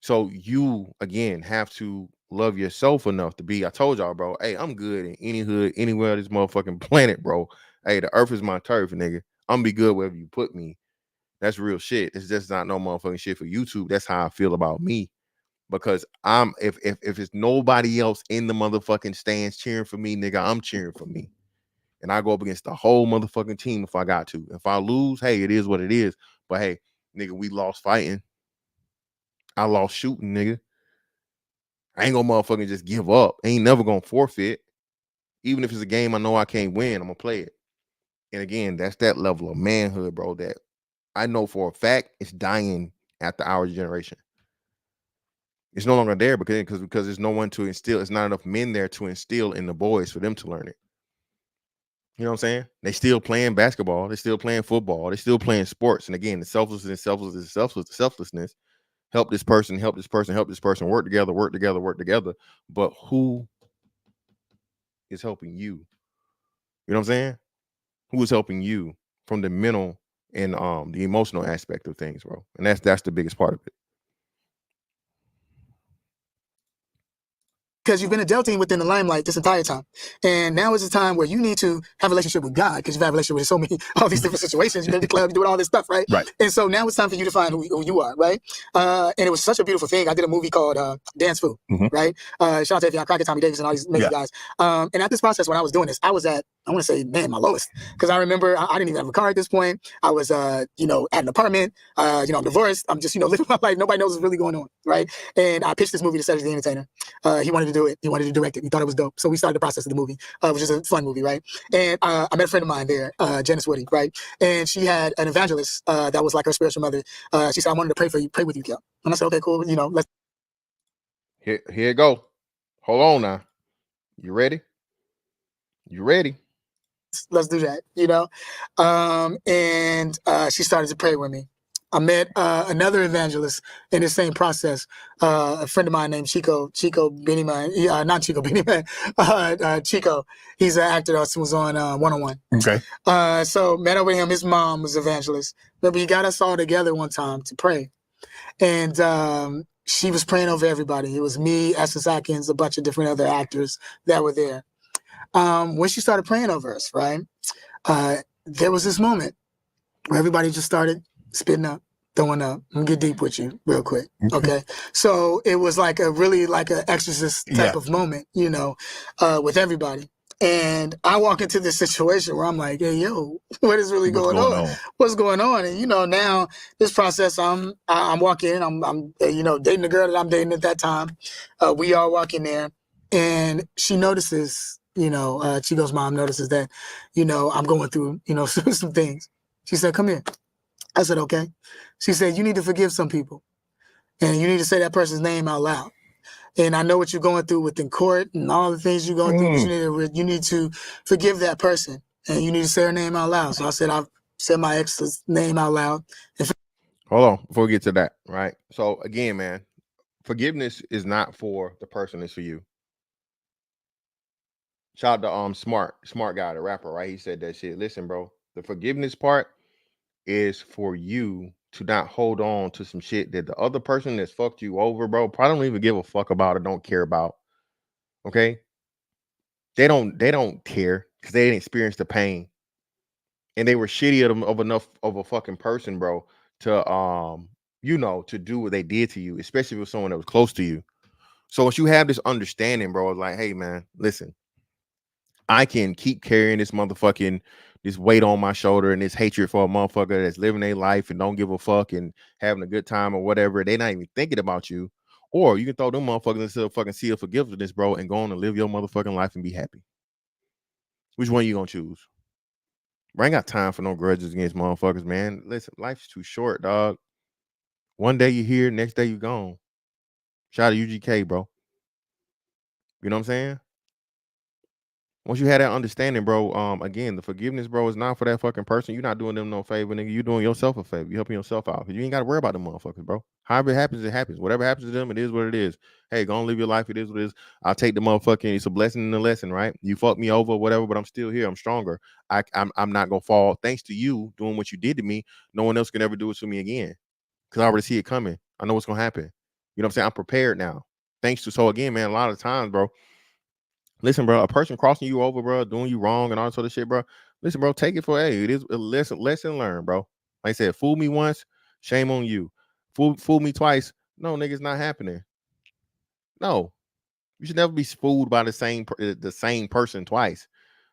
So you again have to love yourself enough to be. I told y'all, bro. Hey, I'm good in any hood, anywhere on this motherfucking planet, bro. Hey, the earth is my turf, nigga. I'm gonna be good wherever you put me. That's real shit. It's just not no motherfucking shit for YouTube. That's how I feel about me. Because I'm if it's nobody else in the motherfucking stands cheering for me, nigga, I'm cheering for me. And I go up against the whole motherfucking team if I got to. If I lose, hey, it is what it is. But hey, nigga, we lost fighting. I lost shooting, nigga. I ain't gonna motherfucking just give up. I ain't never gonna forfeit. Even if it's a game I know I can't win, I'm gonna play it. And again, that's that level of manhood, bro, that I know for a fact it's dying after our generation. It's no longer there because there's no one to instill. It's not enough men there to instill in the boys for them to learn it. You know what I'm saying? They still playing basketball. They still playing football. They still playing sports. And again, the selflessness. Help this person, help this person, help this person. Work together, work together, work together. But who is helping you? You know what I'm saying? Who is helping you from the mental and the emotional aspect of things, bro? And that's the biggest part of it. Because you've been adulting within the limelight this entire time. And now is the time where you need to have a relationship with God, because you've had a relationship with so many, all these different situations. You've been to the club, you're doing all this stuff, right? Right. And so now it's time for you to find who you are, right? And it was such a beautiful thing. I did a movie called Dance Food, right? Shout out to Evian Cracker, Tommy Davis, and all these amazing guys. And at this process, when I was doing this, I was at, I want to say, man, my lowest. Because I remember I didn't even have a car at this point. I was, at an apartment. I'm divorced. I'm just, living my life. Nobody knows what's really going on, right? And I pitched this movie to Cedric the Entertainer. He wanted to do it. He wanted to direct it. He thought it was dope. So we started the process of the movie, which is a fun movie, right? And I met a friend of mine there, Janice Woody, right? And she had an evangelist that was like her spiritual mother. She said, I wanted to pray with you, Kel. And I said, okay, cool. Let's. Here you go. Hold on now. You ready? You ready? Let's do that, and she started to pray with me. I met another evangelist in the same process, a friend of mine named Chico Bennyman, not Chico Bennyman, Chico. He's an actor that was on 101. Okay. So met up with him. His mom was evangelist. Remember, he got us all together one time to pray. And she was praying over everybody. It was me, Essence Atkins, a bunch of different other actors that were there. When she started praying over us, right, there was this moment where everybody just started spitting up, throwing up. I'm gonna get deep with you real quick, okay? So it was like a really like an exorcist type of moment, with everybody. And I walk into this situation where I'm like, hey, yo, what is really going on? What's going on? And now this process, I'm walking in, I'm dating the girl that I'm dating at that time. We are walking there, and she notices, Chico's mom notices that, I'm going through, some things. She said, come here. I said, okay. She said, you need to forgive some people, and you need to say that person's name out loud. And I know what you're going through within court and all the things you're going through, but you need to forgive that person, and you need to say her name out loud. So I said, I've said my ex's name out loud. Hold on, before we get to that, right? So again, man, forgiveness is not for the person, it's for you. Shout out to Smart Guy, the rapper, right? He said that shit. Listen, bro, the forgiveness part is for you to not hold on to some shit that the other person that's fucked you over, bro, probably don't even give a fuck about or don't care about. Okay? They don't care because they didn't experience the pain. and they were shitty of enough of a fucking person, bro, to you know, to do what they did to you, especially with someone that was close to you. So once you have this understanding, bro, it's like, hey man, listen, I can keep carrying this weight on my shoulder and this hatred for a motherfucker that's living their life and don't give a fuck and having a good time or whatever. They're not even thinking about you. Or you can throw them motherfuckers into a fucking sea of forgiveness, bro, and go on and live your motherfucking life and be happy. Which one you gonna choose? Bro, I ain't got time for no grudges against motherfuckers, man. Listen, life's too short, dog. One day you here, next day you gone. Shout out to UGK, bro. You know what I'm saying? Once you have that understanding, bro, again, the forgiveness, bro, is not for that fucking person. You're not doing them no favor, nigga. You're doing yourself a favor. You're helping yourself out. You ain't got to worry about them motherfuckers, bro. However it happens, it happens. Whatever happens to them, it is what it is. Hey, go and live your life. It is what it is. I'll take the motherfucking, it's a blessing and a lesson, right? You fucked me over, whatever, but I'm still here. I'm stronger. I'm not going to fall. Thanks to you doing what you did to me, no one else can ever do it to me again. Because I already see it coming. I know what's going to happen. You know what I'm saying? I'm prepared now. Thanks to, so again, man, a lot of times, bro, listen, bro, a person crossing you over, bro, doing you wrong and all that sort of shit, bro. Listen, bro, take it for it is a lesson learned, bro. Like I said, fool me once, shame on you. Fool me twice. No, nigga, it's not happening. No, you should never be fooled by the same person twice.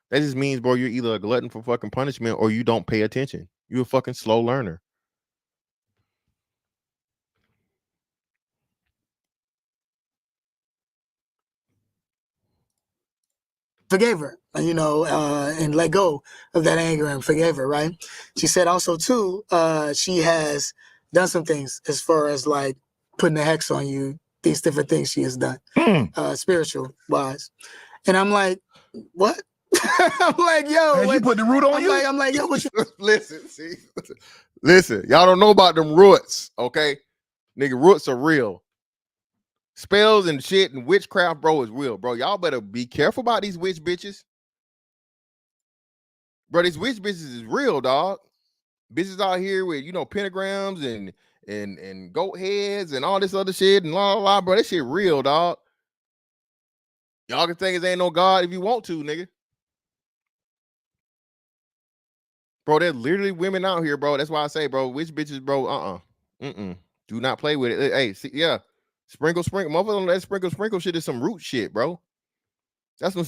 That just means, bro, you're either a glutton for fucking punishment or you don't pay attention. You're a fucking slow learner. Forgave her, you know, and let go of that anger and forgave her, right? She said also, too, she has done some things as far as like putting a hex on you, these different things she has done, spiritual wise. And I'm like, what? I'm like, yo. Has you put the root on you? I'm like, yo, what you... Listen, y'all don't know about them roots, okay? Nigga, roots are real. Spells and shit and witchcraft, bro, is real, bro. Y'all better be careful about these witch bitches. Bro, these witch bitches is real, dog. Bitches out here with, you know, pentagrams and goat heads and all this other shit and la la la, bro. That shit real, dog. Y'all can think it ain't no God if you want to, nigga. Bro, there's literally women out here, bro. That's why I say, bro, witch bitches, bro, do not play with it. Hey, see, yeah. Sprinkle. Motherfuckers on that sprinkle shit is some root shit, bro. That's what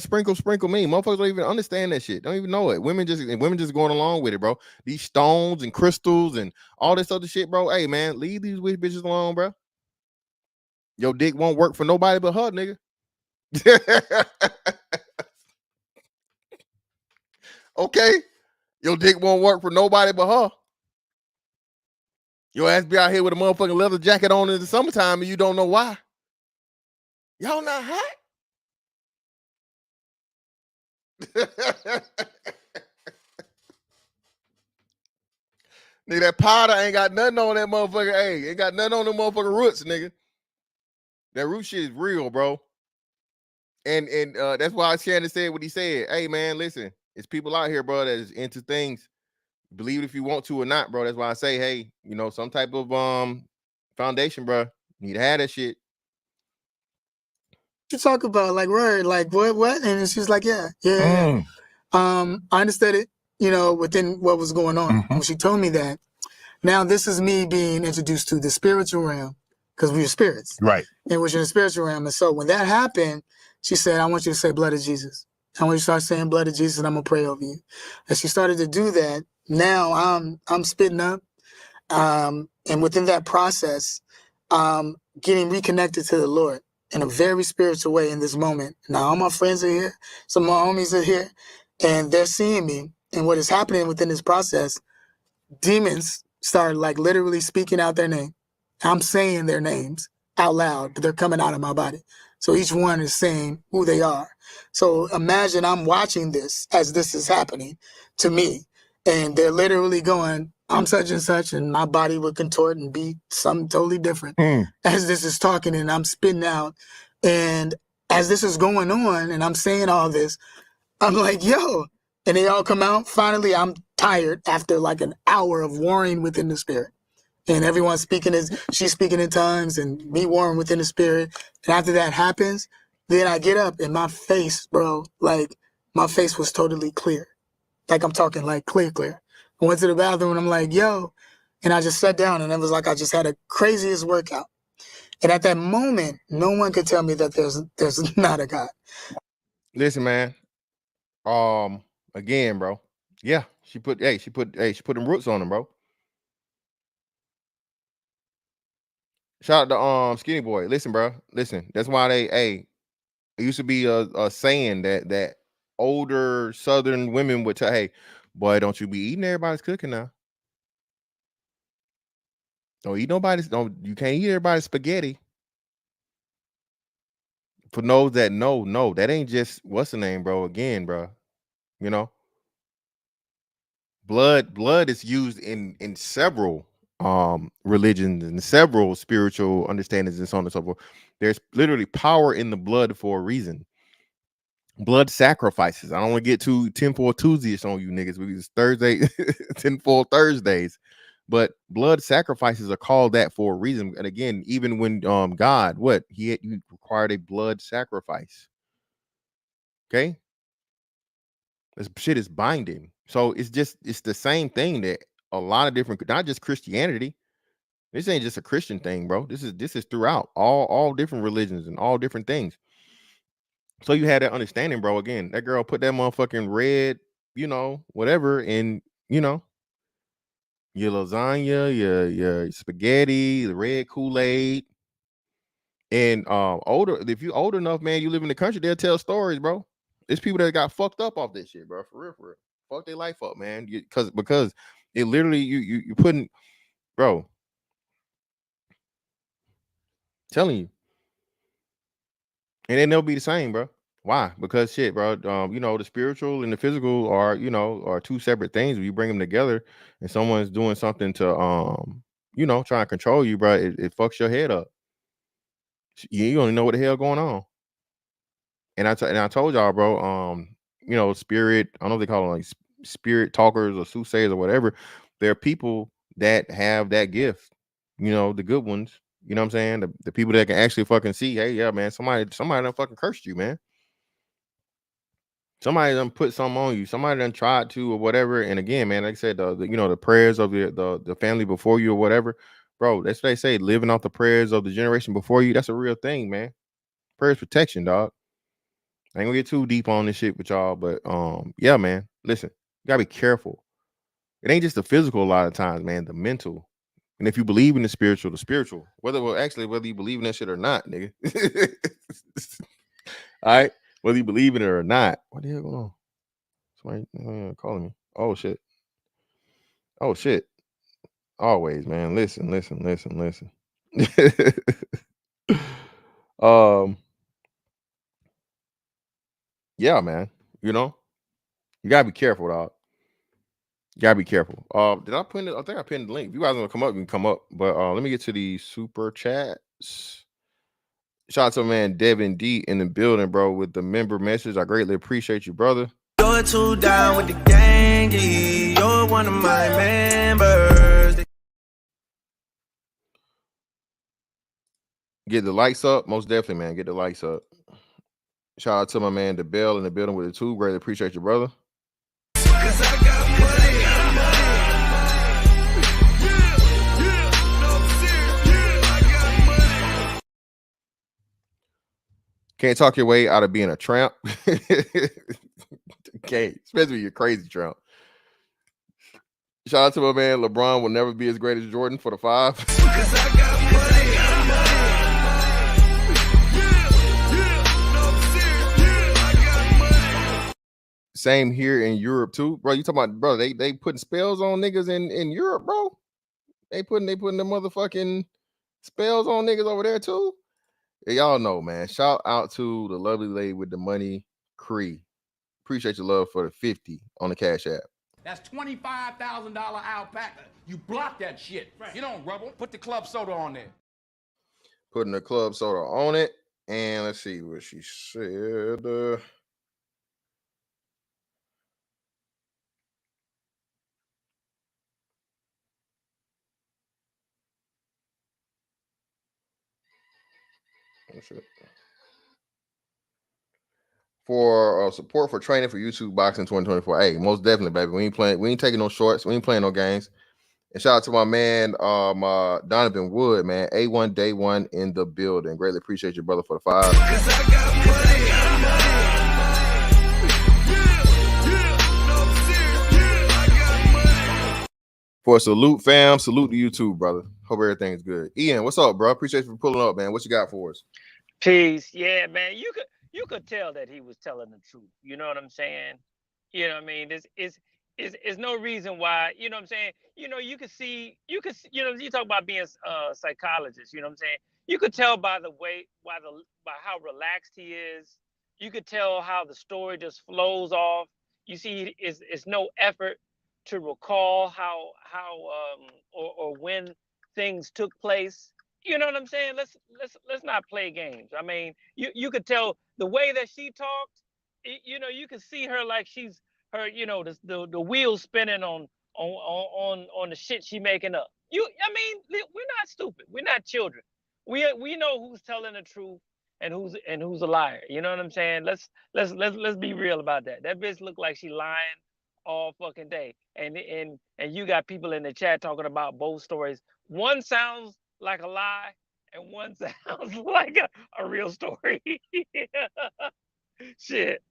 sprinkle mean. Motherfuckers don't even understand that shit. Don't even know it. Women just going along with it, bro. These stones and crystals and all this other shit, bro. Hey, man, leave these witch bitches alone, bro. Your dick won't work for nobody but her, nigga. Okay? Your dick won't work for nobody but her. Your ass be out here with a motherfucking leather jacket on in the summertime and you don't know why. Y'all not hot? Nigga, that powder ain't got nothing on that motherfucker. Hey, ain't got nothing on them motherfucking roots, nigga. That root shit is real, bro. And that's why Shannon said what he said. Hey, man, listen, it's people out here, bro, that is into things. Believe it if you want to or not, bro. That's why I say, hey, you know, some type of foundation, bro. You need to have that shit. You talk about like, right, like what? And she's like, yeah. I understood it, you know, within what was going on. When she told me that, now this is me being introduced to the spiritual realm because we are spirits, right? And we're in the spiritual realm. And so when that happened, she said, I want you to say blood of Jesus. I want you to start saying blood of Jesus and I'm gonna pray over you. And she started to do that. Now I'm spitting up. And within that process, getting reconnected to the Lord in a very spiritual way in this moment. Now all my friends are here, some of my homies are here, and they're seeing me. And what is happening within this process, demons start like literally speaking out their name. I'm saying their names out loud, but they're coming out of my body. So each one is saying who they are. So imagine I'm watching this as this is happening to me. And they're literally going, I'm such and such, and my body would contort and be something totally different as this is talking and I'm spitting out. And as this is going on and I'm saying all this, I'm like, yo, and they all come out. Finally, I'm tired after like an hour of warring within the spirit. And everyone's speaking she's speaking in tongues and me warring within the spirit. And after that happens, then I get up and my face, bro, like my face was totally clear. Like I'm talking like clear. I went to the bathroom and I'm like, yo, and I just sat down and it was like I just had a craziest workout. And at that moment, no one could tell me that there's not a God. Listen, man. Again, bro. Yeah, she put them roots on him, bro. Shout out to Skinny Boy. Listen, bro. Listen. That's why it used to be a saying that older Southern women would tell, hey, boy, don't you be eating everybody's cooking now. Don't eat nobody's. You can't eat everybody's spaghetti. For those that no, that ain't just what's the name, bro. Again, bro. You know, blood is used in several religions and several spiritual understandings and so on and so forth. There's literally power in the blood for a reason. Blood sacrifices. I don't want to get too 10-4 Tuesdays on you niggas because it's Thursday, 10-4 Thursdays. But blood sacrifices are called that for a reason. And again, even when God, he required a blood sacrifice. Okay, this shit is binding. So it's the same thing that a lot of different, not just Christianity. This ain't just a Christian thing, bro. This is throughout all different religions and all different things. So you had that understanding, bro. Again, that girl put that motherfucking red, whatever, in, your lasagna, your spaghetti, the red Kool-Aid. And if you old enough, man, you live in the country, they'll tell stories, bro. There's people that got fucked up off this shit, bro. For real. Fuck their life up, man. Because it literally you putting, bro. Telling you. And then they'll be the same, bro. Why? Because shit, bro. The spiritual and the physical are two separate things. When you bring them together, and someone's doing something to try and control you, bro, it fucks your head up. You don't know what the hell going on. And I told y'all, bro. Spirit. I don't know if they call them like spirit talkers or soothsayers or whatever. There are people that have that gift. The good ones. You know what I'm saying? The people that can actually fucking see, hey, yeah, man, somebody done fucking cursed you, man. Somebody done put something on you. Somebody done tried to or whatever. And again, man, like I said, the prayers of the family before you or whatever, bro. That's what they say. Living off the prayers of the generation before you. That's a real thing, man. Prayers protection, dog. I ain't gonna get too deep on this shit with y'all, but yeah, man. Listen, you gotta be careful. It ain't just the physical a lot of times, man. The mental. And if you believe in the spiritual, whether you believe in that shit or not, nigga. All right. Whether you believe in it or not. What the hell going on? Somebody calling me. Oh shit. Always, man. Listen. Yeah, man. You gotta be careful, dog. You gotta be careful. Did I put it? I think I pinned the link. If you guys want to come up, you can come up. But let me get to the super chats. Shout out to man Devin D in the building, bro, with the member message. I greatly appreciate you, brother. You're too down with the gang. You're one of my members. Get the lights up, most definitely, man. Get the lights up. Shout out to my man the Bell in the building with the two. Greatly appreciate you, brother. Can't talk your way out of being a tramp. Okay, especially you're crazy tramp. Shout out to my man LeBron will never be as great as Jordan for the 5. Same here in Europe too, bro. You talking about, bro? They putting spells on niggas in Europe, bro. They putting the motherfucking spells on niggas over there too. Yeah, y'all know, man. Shout out to the lovely lady with the money, Cree. Appreciate your love for the 50 on the Cash App. That's $25,000 alpaca. You block that shit. Right. You don't rubble. Put the club soda on there. Putting the club soda on it. And let's see what she said. for support for training for YouTube boxing 2024. Hey, most definitely, baby. We ain't taking no shorts. We ain't playing no games. And shout out to my man, Donovan Wood, man. A1 Day 1 in the building. Greatly appreciate you, brother, for the 5. For a salute, fam. Salute to you too, brother. Hope everything's good. Ian, what's up, bro? Appreciate you for pulling up, man. What you got for us? Peace. Yeah, man. You could tell that he was telling the truth. You know what I'm saying? You know what I mean? There's no reason why, you know what I'm saying? You know, you know, you talk about being a psychologist, you know what I'm saying? You could tell by the way, by how relaxed he is. You could tell how the story just flows off. You see, it's no effort to recall how or when things took place. You know what I'm saying? Let's not play games. I mean, you could tell the way that she talked. You know, you could see her like she's her. You know, the wheels spinning on the shit she making up. I mean, we're not stupid. We're not children. We know who's telling the truth and who's a liar. You know what I'm saying? Let's be real about that. That bitch look like she lying all fucking day. And you got people in the chat talking about both stories. One sounds like a lie and one sounds like a real story. Shit.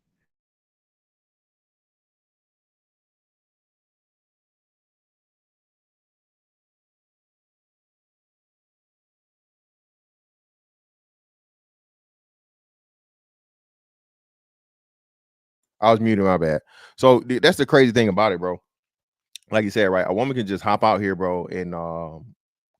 I was muted, my bad. So that's the crazy thing about it, bro. Like you said, right? A woman can just hop out here, bro, and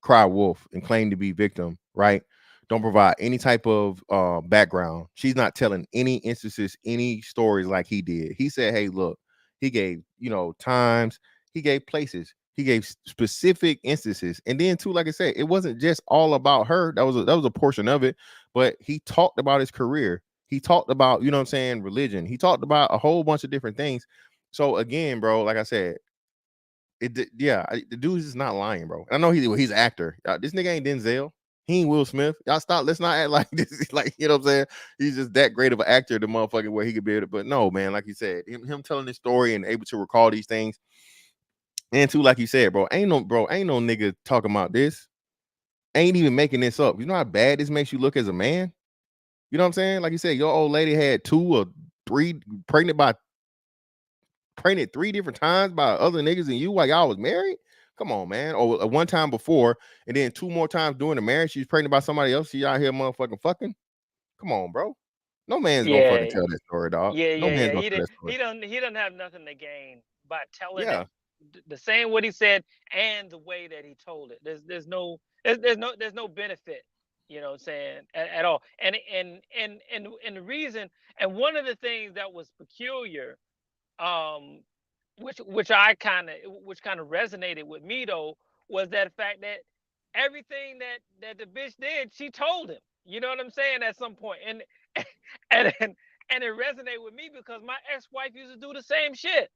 cry wolf and claim to be victim, right? Don't provide any type of background. She's not telling any instances, any stories like he did. He said, hey, look, he gave, you know, times, he gave places, he gave specific instances. And then too, like I said, it wasn't just all about her. That was a portion of it, but he talked about his career. He talked about, you know what I'm saying, religion. He talked about a whole bunch of different things. So again, bro, like I said, the dude is not lying, bro. I know he's an actor. This nigga ain't Denzel. He ain't Will Smith. Y'all stop. Let's not act like this. Like, you know what I'm saying? He's just that great of an actor, the motherfucker, where he could be able to. But no, man, like you said, him telling this story and able to recall these things. And too, like you said, bro, ain't no nigga talking about this. Ain't even making this up. You know how bad this makes you look as a man? You know what I'm saying? Like you said, your old lady had 2 or 3 pregnant 3 different times by other niggas and you while y'all was married. Come on, man. Or one time before, and then 2 more times during the marriage, she's pregnant by somebody else. She out here motherfucking fucking. Come on, bro. No man's gonna fucking tell that story, dog. No man's gonna tell that story. He doesn't have nothing to gain by telling it the same what he said and the way that he told it. There's no benefit, you know what I'm saying, at all. And the reason, and one of the things that was peculiar, which kind of resonated with me though, was that fact that everything that the bitch did, she told him. You know what I'm saying? At some point, and it resonated with me because my ex-wife used to do the same shit.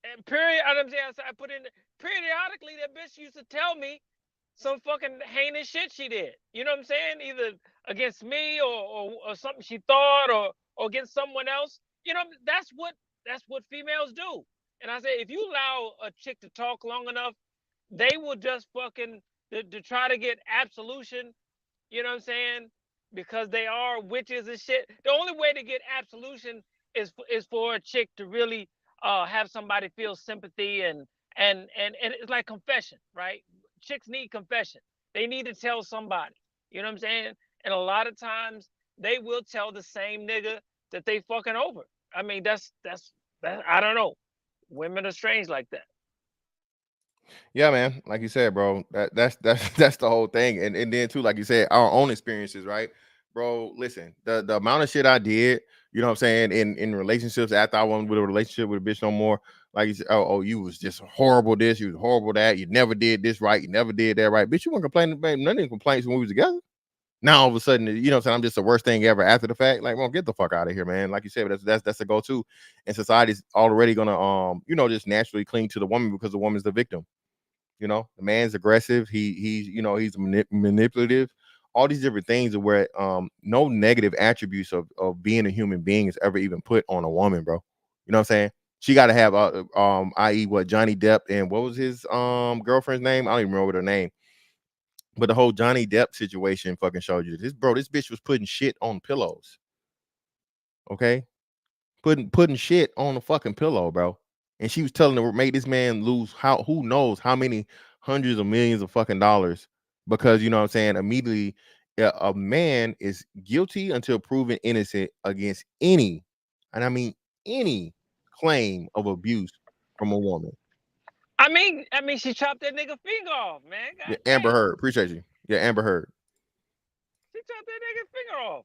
And I put in periodically that bitch used to tell me some fucking heinous shit she did. You know what I'm saying? Either against me or something she thought or against someone else. You know, that's what females do. And I say, if you allow a chick to talk long enough, they will just fucking to try to get absolution. You know what I'm saying? Because they are witches and shit. The only way to get absolution is for a chick to really have somebody feel sympathy and it's like confession, right? Chicks need confession. They need to tell somebody. You know what I'm saying? And a lot of times they will tell the same nigga that they fucking over. I mean, that's I don't know. Women are strange like that. Yeah, man. Like you said, bro, that's the whole thing. And then too, like you said, our own experiences, right? Bro, listen, the amount of shit I did, you know what I'm saying, in relationships after I went with a relationship with a bitch no more. Like you said, oh, you was just horrible this, you was horrible that, you never did this right, you never did that right. Bitch, you weren't complaining about none of the complaints when we was together. Now all of a sudden, you know what I'm saying, I'm just the worst thing ever after the fact. Like, well, get the fuck out of here, man. Like you said, that's the go-to. And society's already gonna you know, just naturally cling to the woman because the woman's the victim. You know, the man's aggressive. He's you know, he's manipulative. all these different things of where no negative attributes of being a human being is ever even put on a woman, bro. You know what I'm saying? She got to have i.e. what Johnny Depp and what was his girlfriend's name? I don't even remember her name. But the whole Johnny Depp situation fucking showed you this, bro. This bitch was putting shit on pillows. Okay? Putting shit on the fucking pillow, bro. And she was telling her, made this man lose who knows how many hundreds of millions of fucking dollars, because, you know what I'm saying, immediately a man is guilty until proven innocent against any, and I mean any, claim of abuse from a woman. I mean, she chopped that nigga finger off, man. God Yeah, Amber damn. Heard, appreciate you. Yeah, Amber Heard. She chopped that nigga's finger off.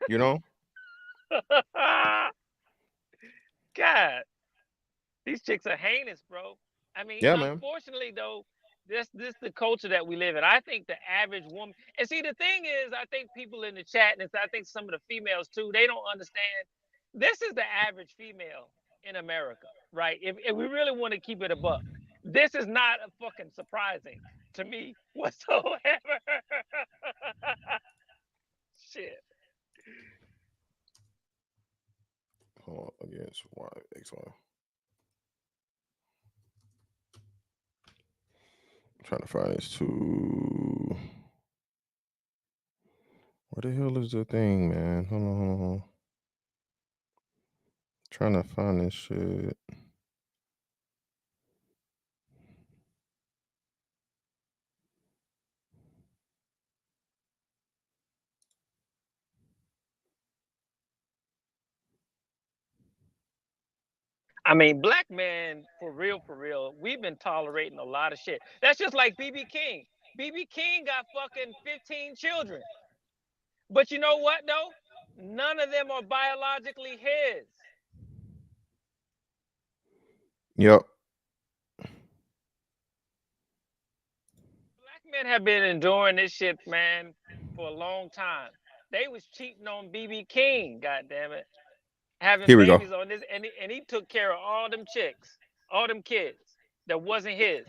You know? God, these chicks are heinous, bro. I mean, Yeah, man. unfortunately, though, this the culture that we live in. I think the average woman, and see, the thing is, I think people in the chat, and I think some of the females too, they don't understand. This is the average female in America, right? If we really want to keep it a buck, this is not a fucking surprising to me whatsoever. Shit. Hold on, against XY. I'm trying to find this too. What the hell is the thing, man? Hold on. Trying to find this shit. I mean, black men, for real, we've been tolerating a lot of shit. That's just like BB King. BB King got fucking 15 children. But you know what, though? None of them are biologically his. Yep. Black men have been enduring this shit, man, for a long time. They was cheating on BB King, goddammit. Having Here we go. babies on this, and he took care of all them chicks, all them kids that wasn't his.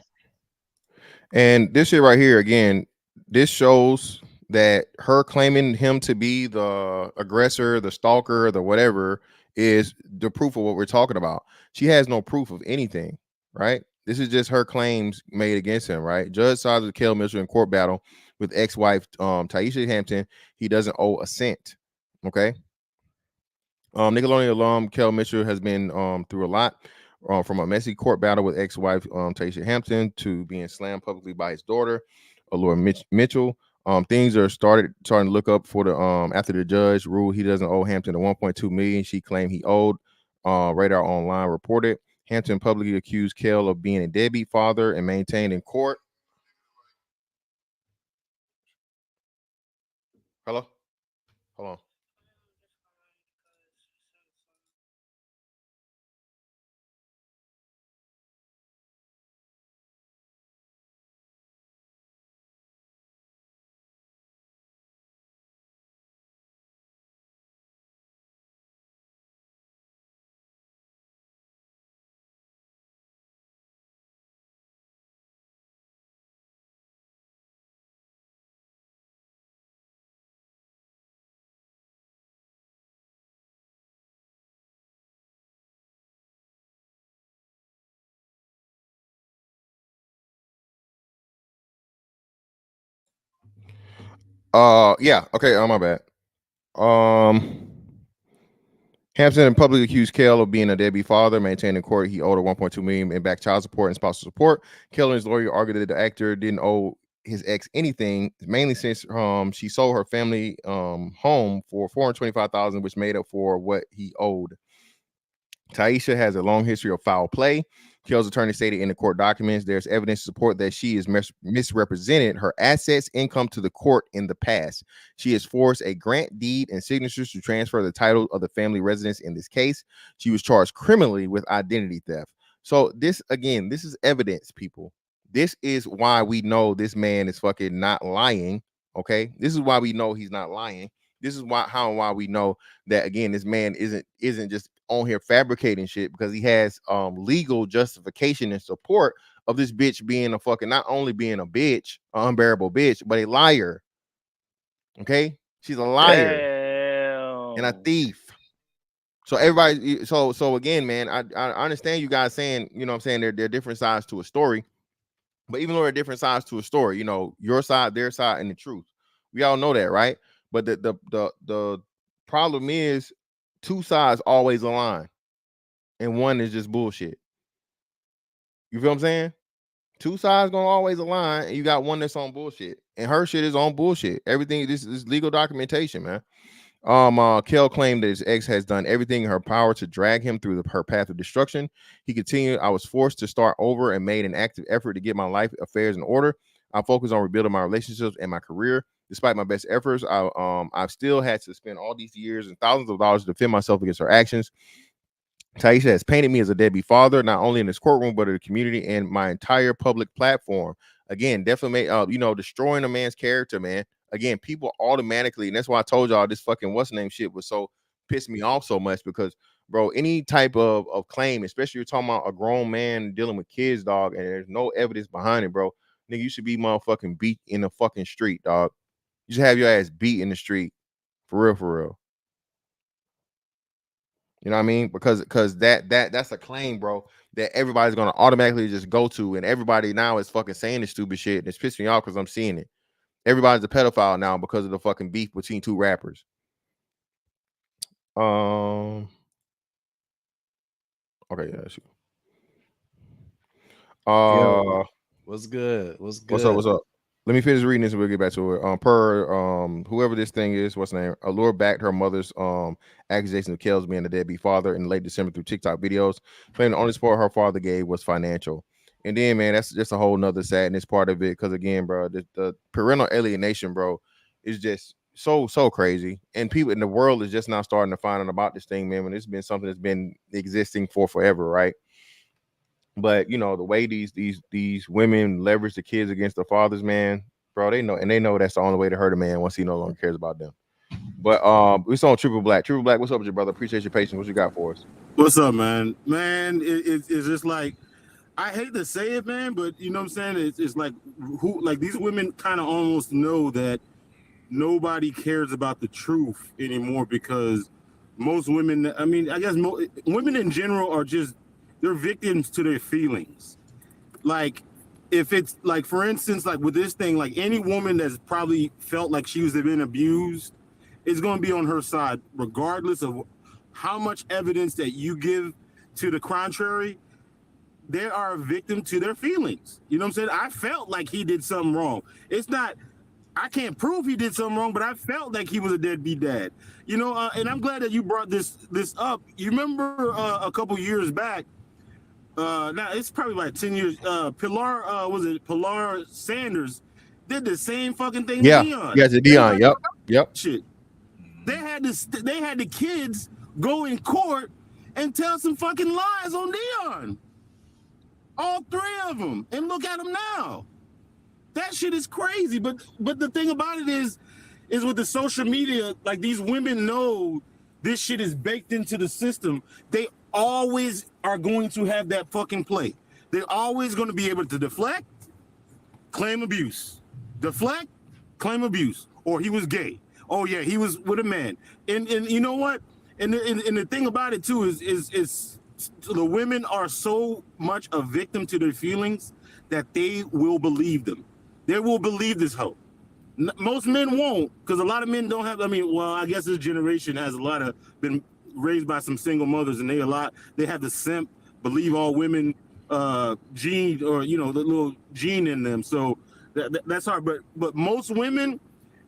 And this shit right here, again, this shows that her claiming him to be the aggressor, the stalker, the whatever, is the proof of what we're talking about. She has no proof of anything, right? This is just her claims made against him, right? Judge sides with Kel Mitchell in court battle with ex-wife Taisha Hampton. He doesn't owe a cent. Okay. Nickelodeon alum Kel Mitchell has been through a lot, from a messy court battle with ex-wife Taisha Hampton to being slammed publicly by his daughter, Allure Mitchell. Things are starting to look up for the after the judge ruled he doesn't owe Hampton the 1.2 million she claimed he owed. Radar Online reported Hampton publicly accused Kel of being a deadbeat father and maintained in court. Hello? Hold on. Yeah, okay, my bad. Hampton publicly accused Kel of being a deadbeat father, maintained in court he owed her 1.2 million in back child support and spousal support. Kel and his lawyer argued that the actor didn't owe his ex anything, mainly since she sold her family home for $425,000, which made up for what he owed. Taisha has a long history of foul play. Kel's attorney stated in the court documents there's evidence to support that she has misrepresented her assets, income to the court in the past. She has forced a grant deed and signatures to transfer the title of the family residence in this case. She was charged criminally with identity theft. So this, again, this is evidence, people. This is why we know this man is fucking not lying. Okay, this is why we know he's not lying. This is why we know that, again, this man isn't just on here fabricating shit, because he has legal justification and support of this bitch being a fucking, not only being a bitch, an unbearable bitch, but a liar. Okay, she's a liar and a thief. So everybody, so again, man, I understand you guys saying, you know what I'm saying, there are different sides to a story, but even though there are different sides to a story, you know, your side, their side, and the truth, we all know that, right? But the problem is two sides always align and one is just bullshit. You feel what I'm saying? Two sides gonna always align, and you got one that's on bullshit, and her shit is on bullshit. Everything, this is legal documentation, man. Kel claimed that his ex has done everything in her power to drag him through her path of destruction. He continued, I was forced to start over and made an active effort to get my life affairs in order. I focused on rebuilding my relationships and my career. Despite my best efforts, I've still had to spend all these years and thousands of dollars to defend myself against her actions. Taisha has painted me as a deadbeat father, not only in this courtroom, but in the community and my entire public platform. Again, definitely, destroying a man's character, man. Again, people automatically, and that's why I told y'all this fucking what's name shit was so pissed me off so much, because, bro, any type of claim, especially you're talking about a grown man dealing with kids, dog, and there's no evidence behind it, bro. Nigga, you should be motherfucking beat in the fucking street, dog. You should have your ass beat in the street, for real, for real. You know what I mean? Because that's a claim, bro, that everybody's gonna automatically just go to, and everybody now is fucking saying this stupid shit. And it's pissing me off because I'm seeing it. Everybody's a pedophile now because of the fucking beef between two rappers. Okay, yeah, shoot. What's good? What's good? What's up? Let me finish reading this and we'll get back to it. Whoever this thing is, what's the name? Allure backed her mother's accusation of Kel's being a deadbeat father in late December through TikTok videos, claiming the only support her father gave was financial. And then, man, that's just a whole nother sadness part of it. Because again, bro, the parental alienation, bro, is just so crazy. And people in the world is just now starting to find out about this thing, man, when it's been something that's been existing for forever, right? But you know, the way these women leverage the kids against the fathers, man, bro, they know that's the only way to hurt a man once he no longer cares about them. But we saw Triple Black. Triple Black, what's up with you, brother? Appreciate your patience. What you got for us? What's up, man? Man, it's just like, I hate to say it, man, but you know what I'm saying? It's like these women kind of almost know that nobody cares about the truth anymore, because most women, I mean, I guess women in general are just, they're victims to their feelings. Like, if it's like, for instance, like with this thing, like any woman that's probably felt like she was been abused is going to be on her side, regardless of how much evidence that you give to the contrary. They are a victim to their feelings. You know what I'm saying? I felt like he did something wrong. It's not, I can't prove he did something wrong, but I felt like he was a deadbeat dad. You know, and I'm glad that you brought this up. You remember a couple years back, now it's probably like 10 years. Pilar Sanders did the same fucking thing. Yeah, to Dion. yeah, to Dion. Yep. Shit. They had the kids go in court and tell some fucking lies on Dion. All three of them, and look at them now. That shit is crazy. But the thing about it is with the social media, like, these women know this shit is baked into the system. They always are going to have that fucking play. They're always going to be able to deflect, claim abuse. Deflect, claim abuse. Or he was gay. Oh yeah, he was with a man. And you know what? And the thing about it too is the women are so much a victim to their feelings that they will believe them. They will believe this hoe. Most men won't, because a lot of men don't have, I mean, well, I guess this generation has a lot of been raised by some single mothers, and they have the simp, believe all women gene, or, you know, the little gene in them. So that's hard. But most women,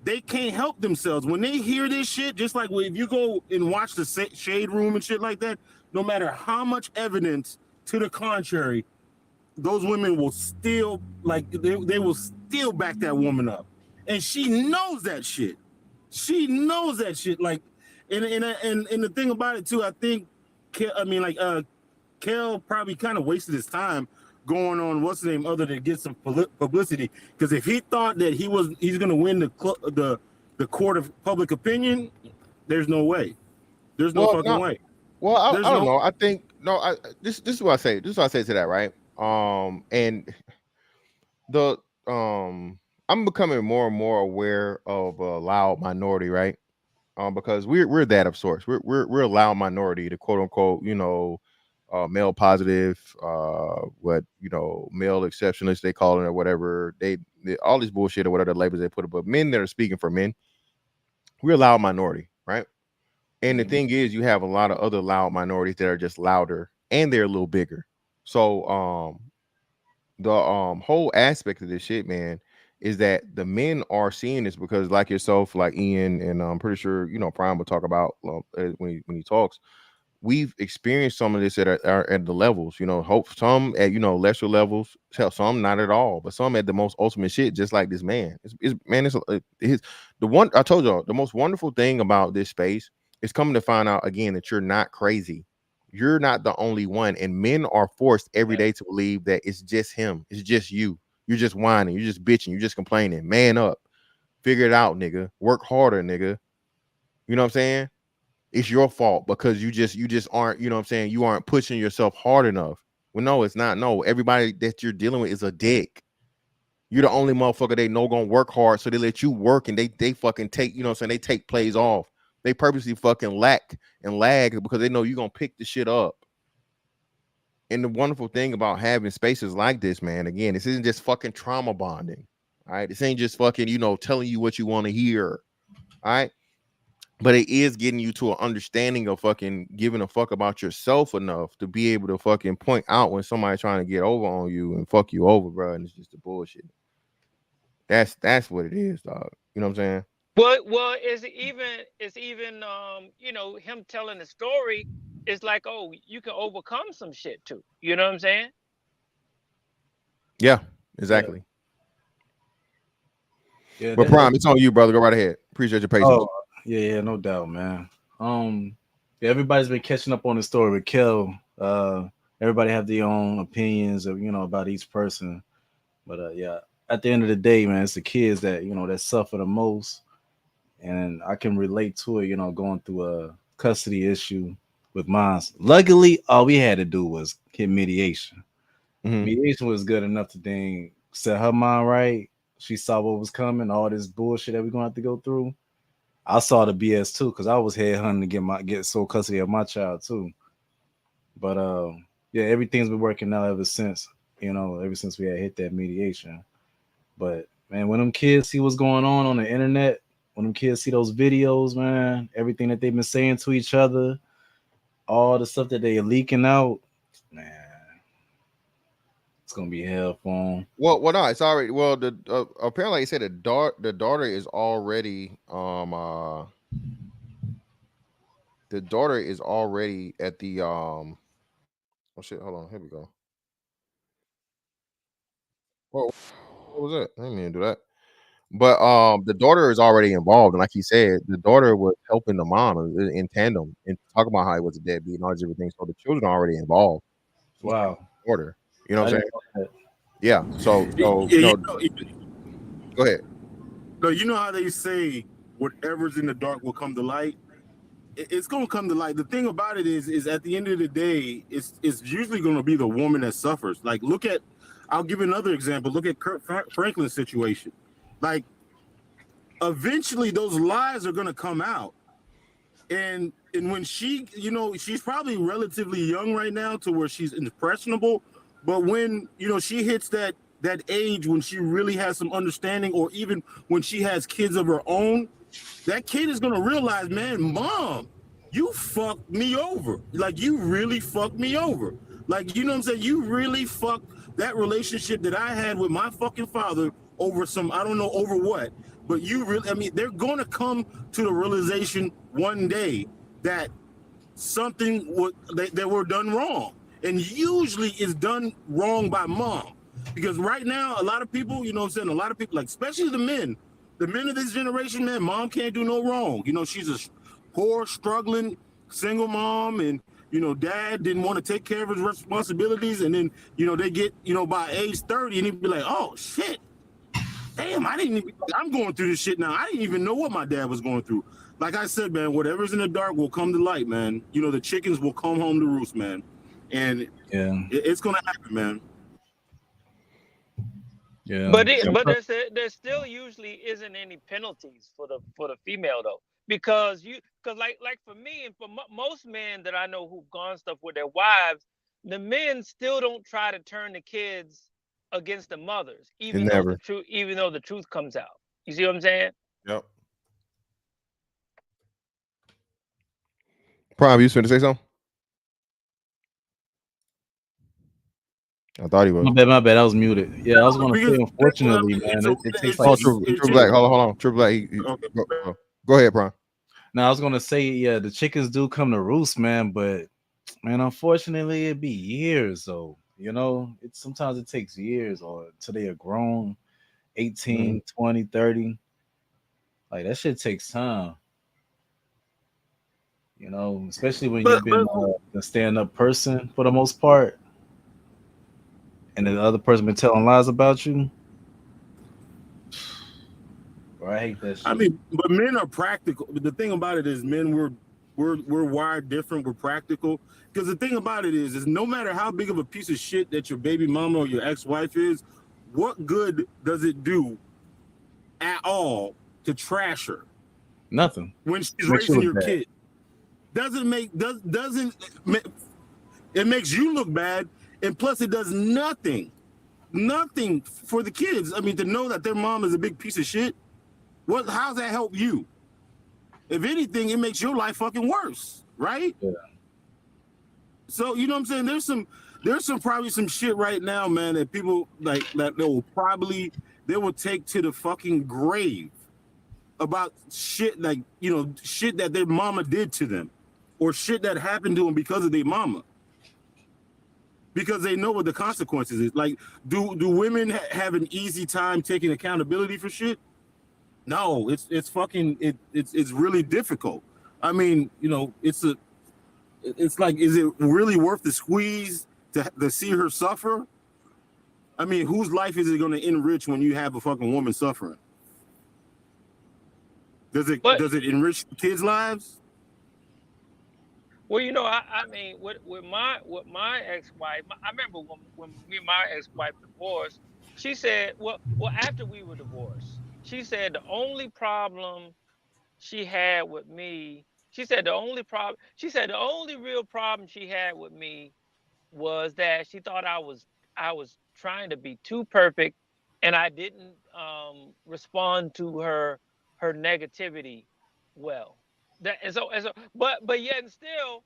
they can't help themselves. When they hear this shit, just like if you go and watch the Shade Room and shit like that, no matter how much evidence to the contrary, those women will still, like, they will still back that woman up. And she knows that shit. She knows that shit. Like, and the thing about it too, I think, Kel probably kind of wasted his time going on what's the name other than get some publicity. Because if he thought that he's gonna win the court of public opinion, there's no way. There's no fucking way. Well, I don't know. I think this is what I say. This is what I say to that, right? And the I'm becoming more and more aware of a loud minority, right? Because we're that of sorts. We're a loud minority, the quote unquote, male positive, what male exceptionist they call it or whatever. They all this bullshit or whatever labels they put it, but men that are speaking for men, we're a loud minority, right? And the thing is, you have a lot of other loud minorities that are just louder and they're a little bigger. So the whole aspect of this shit, man, is that the men are seeing this because, like yourself, like Ian, and I'm pretty sure Prime will talk about when he talks. We've experienced some of this at the levels, hope some at lesser levels, some not at all, but some at the most ultimate shit, just like this man. It's the one I told y'all. The most wonderful thing about this space is coming to find out again that you're not crazy. You're not the only one, and men are forced every day to believe that it's just him, it's just you. You're just whining, you're just bitching, you're just complaining. Man up, figure it out, nigga. Work harder, nigga. You know what I'm saying? It's your fault because you just aren't, you aren't pushing yourself hard enough. Well, no, it's not. No, everybody that you're dealing with is a dick. You're the only motherfucker they know gonna work hard, so they let you work and they fucking take, they take plays off. They purposely fucking lack and lag because they know you're gonna pick the shit up. And the wonderful thing about having spaces like this, man, again, this isn't just fucking trauma bonding. All right. This ain't just fucking, telling you what you want to hear. All right. But it is getting you to an understanding of fucking giving a fuck about yourself enough to be able to fucking point out when somebody's trying to get over on you and fuck you over, bro. And it's just the bullshit. That's what it is, dog. You know what I'm saying? Well, it's even him telling the story is like, oh, you can overcome some shit too. You know what I'm saying? Yeah, exactly. Yeah, but Prime, it's on you, brother. Go right ahead. Appreciate your patience. Oh, yeah, no doubt, man. Yeah, everybody's been catching up on the story with Kel. Everybody have their own opinions of about each person, but yeah, at the end of the day, man, it's the kids that that suffer the most, and I can relate to it. Going through a custody issue with mine. Luckily, all we had to do was hit mediation. Mm-hmm. Mediation was good enough to set her mind right. She saw what was coming, all this bullshit that we're gonna have to go through. I saw the BS too, because I was headhunting to get sole custody of my child too. But yeah, everything's been working out ever since. Ever since we had hit that mediation. But man, when them kids see what's going on the internet, when them kids see those videos, man, everything that they've been saying to each other, all the stuff that they are leaking out, man, it's gonna be hell for them. Well, no, it's already. Well, the apparently he said the daughter is already the daughter is already at the oh shit, hold on, here we go. Well, what was that? I didn't mean to do that. But the daughter is already involved, and like he said, the daughter was helping the mom in tandem and talk about how he was a deadbeat and all these everything. So the children are already involved. Wow. Daughter, you know what I'm saying? Yeah. So go ahead. No, you know how they say whatever's in the dark will come to light. It's gonna come to light. The thing about it is at the end of the day, it's usually gonna be the woman that suffers. Like, I'll give another example. Look at Kurt Franklin's situation. Like, eventually those lies are gonna come out, and when she, she's probably relatively young right now to where she's impressionable, but when she hits that age when she really has some understanding, or even when she has kids of her own, that kid is gonna realize, man, mom, you fucked me over. Like, you really fucked me over. Like, you know what I'm saying? You really fucked that relationship that I had with my fucking father over some, I don't know over what, but you really, they're gonna come to the realization one day that something that were done wrong. And usually it's done wrong by mom. Because right now, a lot of people, a lot of people, like, especially the men of this generation, man, mom can't do no wrong. She's a poor, struggling, single mom, and, dad didn't want to take care of his responsibilities. And then, they get, by age 30, and he'd be like, oh, shit. Damn, I'm going through this shit now. I didn't even know what my dad was going through. Like I said, man, whatever's in the dark will come to light, man. The chickens will come home to roost, man. And yeah, it's going to happen, man. Yeah. But there still usually isn't any penalties for the female though, because like for me and for most men that I know who've gone stuff with their wives, the men still don't try to turn the kids against the mothers, even though the truth comes out. You see what I'm saying? Yep. Prime, you was finna say something? I thought he was. My bad. I was muted. Yeah, I was going to say, unfortunately, man, it takes like. True Black. Hold on. True Black. Go ahead, Prime. Now I was going to say, yeah, the chickens do come to roost, man, but man, unfortunately, it'd be years. So sometimes it takes years, or till they are grown, 18, 20, 30. Like that shit takes time. Especially when you've been a stand-up person for the most part, and the other person been telling lies about you. Bro, I hate that shit. I mean, but men are practical. The thing about it is, men we're wired different. We're practical. Because the thing about it is no matter how big of a piece of shit that your baby mama or your ex-wife is, what good does it do at all to trash her? Nothing. When she's raising your kid. It makes you look bad, and plus it does nothing for the kids. I mean, to know that their mom is a big piece of shit, how's that help you? If anything, it makes your life fucking worse, right? Yeah. So you know what I'm saying? There's probably some shit right now, man, that people like that they will take to the fucking grave about shit like shit that their mama did to them, or shit that happened to them because of their mama. Because they know what the consequences is. Like, do women have an easy time taking accountability for shit? No, it's really difficult. I mean, it's like, is it really worth the squeeze to see her suffer? I mean, whose life is it going to enrich when you have a fucking woman suffering? Does it enrich the kids' lives? Well, I mean, with my ex-wife, I remember when me and my ex-wife divorced, she said, well, after we were divorced, she said the only problem she had with me, the only real problem she had with me was that she thought I was trying to be too perfect, and I didn't respond to her negativity well. But yet and still,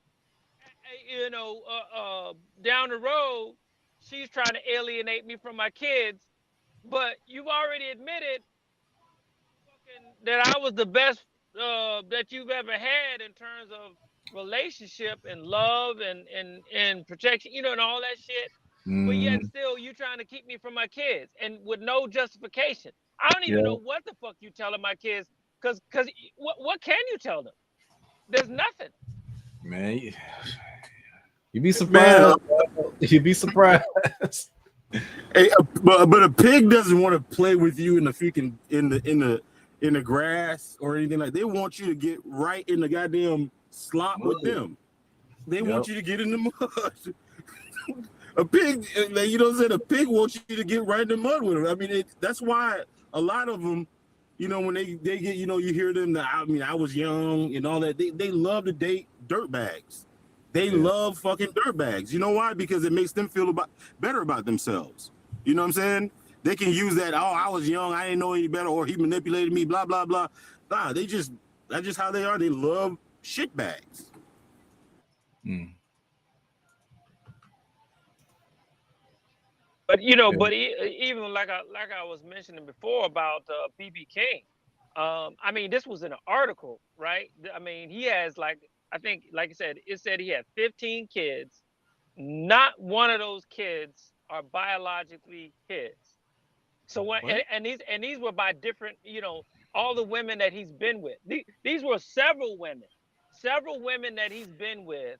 down the road, she's trying to alienate me from my kids. But you've already admitted that I was the best that you've ever had in terms of relationship and love and protection, and all that shit. But yet still, you trying to keep me from my kids, and with no justification. I don't even know what the fuck you telling my kids, because what can you tell them? There's nothing. Man, you'd be surprised. You'd be surprised. Hey, but a pig doesn't want to play with you in the freaking in the grass or anything like that. They want you to get right in the goddamn slop with them. They want you to get in the mud. A pig, a pig wants you to get right in the mud with them. I mean, that's why a lot of them, when they get, you hear them. I was young and all that. They love to date dirtbags. They love fucking dirtbags. You know why? Because it makes them feel better about themselves. You know what I'm saying? They can use that. Oh, I was young. I didn't know any better, or he manipulated me. Blah blah blah. Nah, that's just how they are. They love shitbags. But but even like I was mentioning before about BB King, I mean, this was in an article, right? I mean, he has I think, like I said, it said he had 15 kids. Not one of those kids are biologically his. So and these were by different, all the women that he's been with. These were several women that he's been with,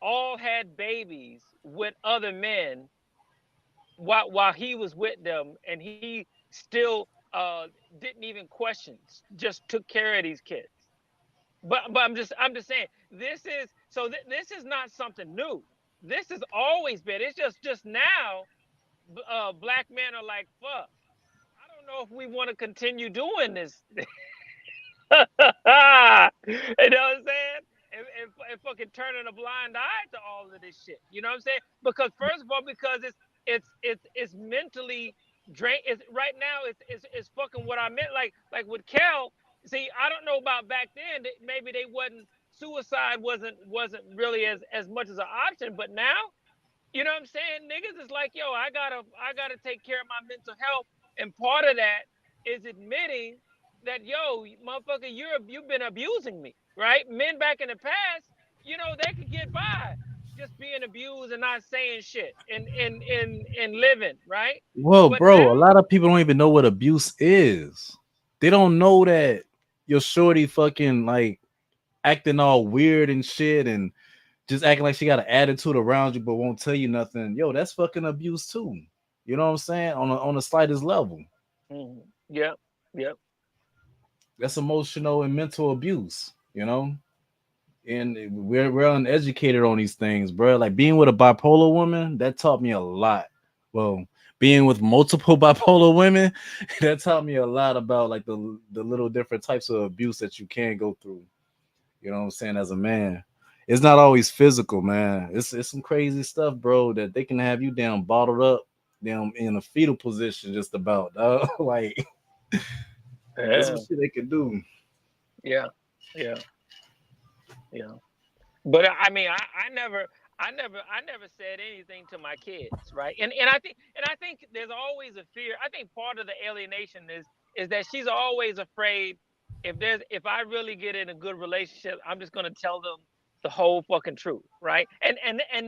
all had babies with other men while he was with them, and he still didn't even question, just took care of these kids. But I'm just saying, this is not something new. This has always been. It's just now black men are like, fuck, know if we want to continue doing this. You know what I'm saying? And fucking turning a blind eye to all of this shit. You know what I'm saying? Because first of all, because it's mentally drain. It's right now. It's fucking what I meant. Like with Kel. See, I don't know about back then. Maybe they wasn't suicide wasn't really as much as an option. But now, you know what I'm saying? Niggas is like, yo, I gotta take care of my mental health, and part of that is admitting that, yo, motherfucker, you've been abusing me, right? Men back in the past, you know, they could get by just being abused and not saying shit and living, right? Well, But bro, a now, lot of people don't even know what abuse is. They don't know that your shorty fucking like acting all weird and shit and just acting like she got an attitude around you but won't tell you nothing. Yo, that's fucking abuse too. You know what I'm saying? On the slightest level. Yep. That's emotional and mental abuse, you know? And we're uneducated on these things, bro. Like being with a bipolar woman, that taught me a lot. Well, being with multiple bipolar women, that taught me a lot about like the little different types of abuse that you can go through. You know what I'm saying? As a man, it's not always physical, man. It's some crazy stuff, bro, that they can have you down bottled up, down in a fetal position, just about. Like that's what shit they can do. Yeah. But I mean, I never said anything to my kids, right? And I think there's always a fear. I think part of the alienation is that she's always afraid if I really get in a good relationship, I'm just gonna tell them the whole fucking truth, right? And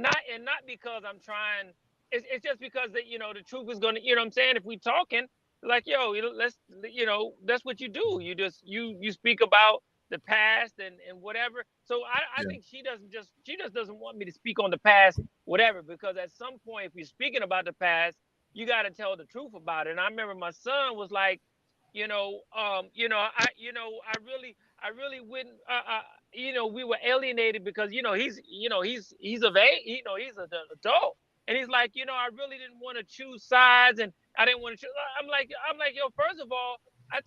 not because I'm trying. It's just because that, you know, the truth is gonna, you know what I'm saying? If we talking, like, yo, you know, let's, you know, that's what you do. You just you speak about the past and whatever. So I think she just doesn't want me to speak on the past, whatever, because at some point, if you're speaking about the past, you got to tell the truth about it. And I remember my son was like, I really wouldn't, we were alienated because, he's of age, he's an adult. And he's like, I really didn't want to choose sides, and I didn't want to choose. I'm like, yo, first of all, I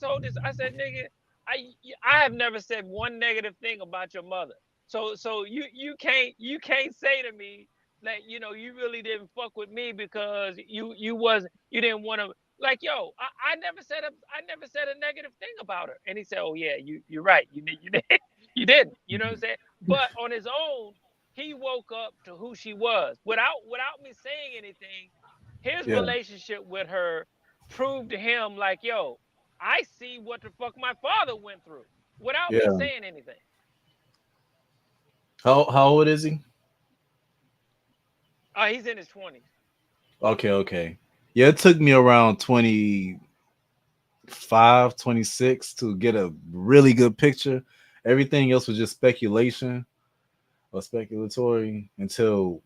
said, nigga, I have never said one negative thing about your mother. So you can't say to me that, you really didn't fuck with me because you didn't want to, like, yo, I never said a negative thing about her. And he said, oh yeah, you're right. You didn't, you know what I'm saying? But on his own, he woke up to who she was without me saying anything. His relationship with her proved to him, like, yo, I see what the fuck my father went through without me saying anything. How old is he? He's in his 20s. Okay. Yeah, it took me around 25, 26 to get a really good picture. Everything else was just speculation or speculatory until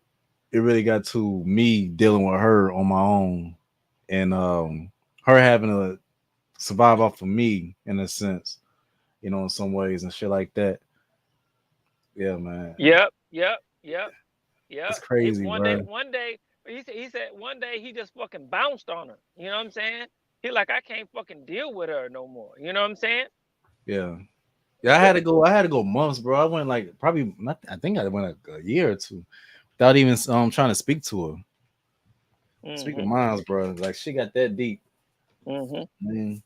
it really got to me dealing with her on my own, and her having to survive off of me in a sense, in some ways and shit like that. Yeah, man. Yep. It's crazy, One day, he said one day he just fucking bounced on her. You know what I'm saying? He like, I can't fucking deal with her no more. You know what I'm saying? Yeah. I had to go months, bro. I went like probably not. I think I went like a year or two without even trying to speak to her. Speak of minds, bro. Like, she got that deep. Man.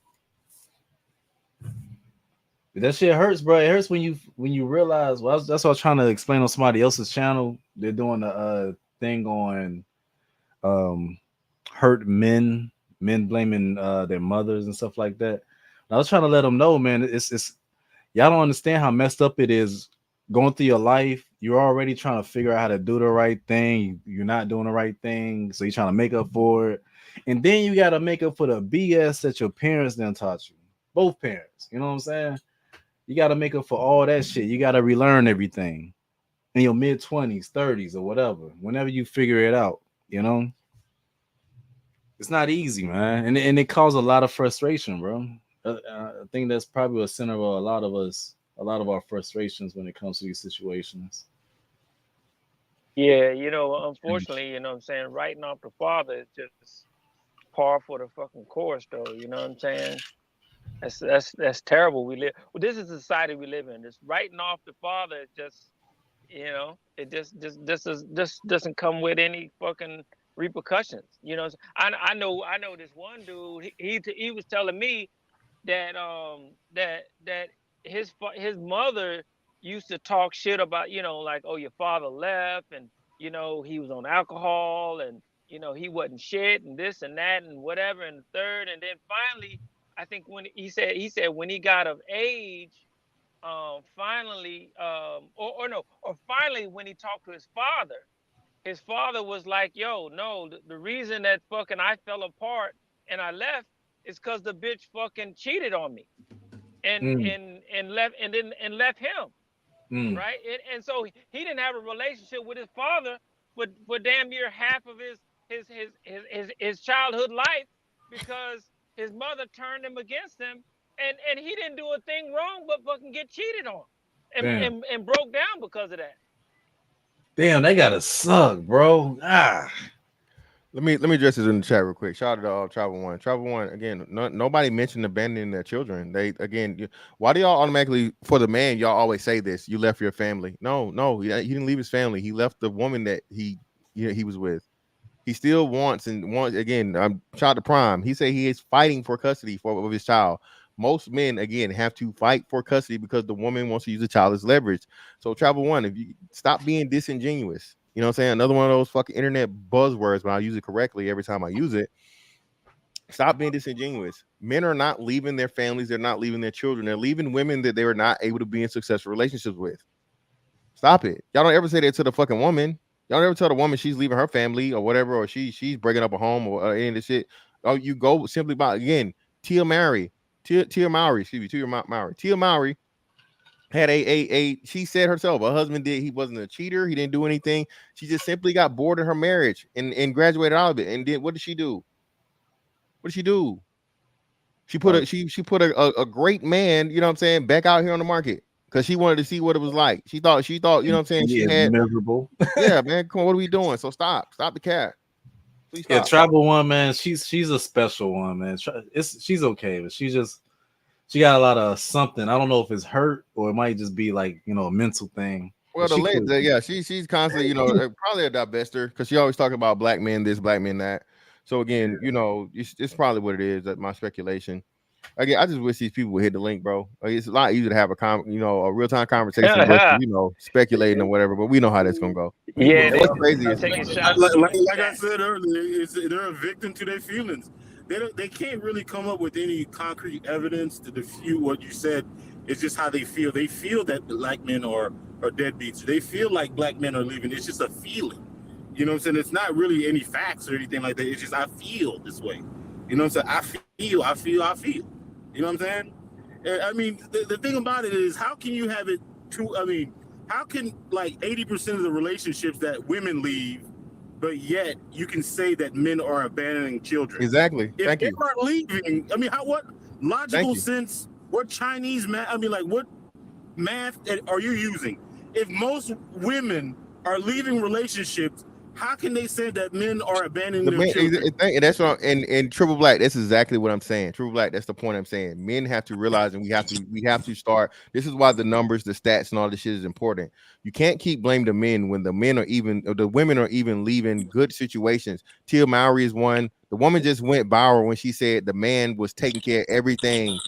That shit hurts, bro. It hurts when you realize. Well, that's what I was trying to explain on somebody else's channel. They're doing a thing on hurt men blaming their mothers and stuff like that. And I was trying to let them know, man. It's y'all don't understand how messed up it is going through your life. You're already trying to figure out how to do the right thing. You're not doing the right thing, so you're trying to make up for it. And then you got to make up for the BS that your parents done taught you. Both parents, you know what I'm saying? You got to make up for all that shit. You got to relearn everything in your mid-20s, 30s, or whatever. Whenever you figure it out, it's not easy, man. And it caused a lot of frustration, bro. I think that's probably a center of a lot of our frustrations when it comes to these situations. Yeah, unfortunately, you know what I'm saying, writing off the father is just, par for the fucking course, though. You know what I'm saying? That's terrible. Well, this is the society we live in. This writing off the father is just, it just doesn't come with any fucking repercussions. I know this one dude. He was telling me that that his mother used to talk shit about, like, oh, your father left, and he was on alcohol, and he wasn't shit, and this and that and whatever and the third. And then finally, I think when he said when he got of age, finally, finally when he talked to his father was like, yo, no, the reason that fucking I fell apart and I left is because the bitch fucking cheated on me and left him. Right. And so he didn't have a relationship with his father for damn near half of his childhood life, because his mother turned him against him, and he didn't do a thing wrong but fucking get cheated on and broke down because of that. Damn, they gotta suck, bro. Let me address this in the chat real quick. Shout out to Travel One again. Nobody mentioned abandoning their children. Why do y'all automatically, for the man, y'all always say this? You left your family. No, he didn't leave his family. He left the woman that he was with. He still wants again. I'm child to prime. He said he is fighting for custody of his child. Most men, again, have to fight for custody because the woman wants to use the child as leverage. So Travel One, if you stop being disingenuous, you know what I'm saying? Another one of those fucking internet buzzwords, but I'll use it correctly every time I use it. Stop being disingenuous. Men are not leaving their families. They're not leaving their children. They're leaving women that they were not able to be in successful relationships with. Stop it. Y'all don't ever say that to the fucking woman. Y'all don't ever tell the woman she's leaving her family or whatever, or she's breaking up a home or any of this shit. Oh, you go simply by, again, Tia Mowry had she said herself, her husband he wasn't a cheater, he didn't do anything. She just simply got bored in her marriage and graduated out of it. And then what did she do? She put a great man, you know what I'm saying, back out here on the market because she wanted to see what it was like. She thought, you know what I'm saying, she had miserable. Yeah, man, come on, what are we doing? So stop the cat. Please stop. Yeah, Travel One, man, she's a special one, man. She's okay, but she got a lot of something. I don't know if it's hurt or it might just be like, a mental thing. Well, she's constantly, probably a divester because she always talking about black men this, black men that. So again, it's probably what it is. That's my speculation. Again, I just wish these people would hit the link, bro. It's a lot easier to have a real time conversation versus, speculating or whatever. But we know how that's gonna go. Yeah, what's crazy is like I said earlier, they're a victim to their feelings. They can't really come up with any concrete evidence to refute what you said. It's just how they feel. They feel that black men are deadbeats. They feel like black men are leaving. It's just a feeling. You know what I'm saying? It's not really any facts or anything like that. It's just I feel this way. You know what I'm saying? I feel. You know what I'm saying? I mean, the thing about it is, how can you have it how can like 80% of the relationships that women leave, but yet you can say that men are abandoning children? Exactly. If Thank they you. aren't leaving, what logical sense, what Chinese math, what math are you using? If most women are leaving relationships, how can they say that men are abandoning their children? And that's what and Triple Black, that's exactly what I'm saying. Triple Black, that's the point I'm saying. Men have to realize, and we have to start. This is why the numbers, the stats, and all this shit is important. You can't keep blaming the men when the women are even leaving good situations. Tia Mowry is one. The woman just went viral when she said the man was taking care of everything,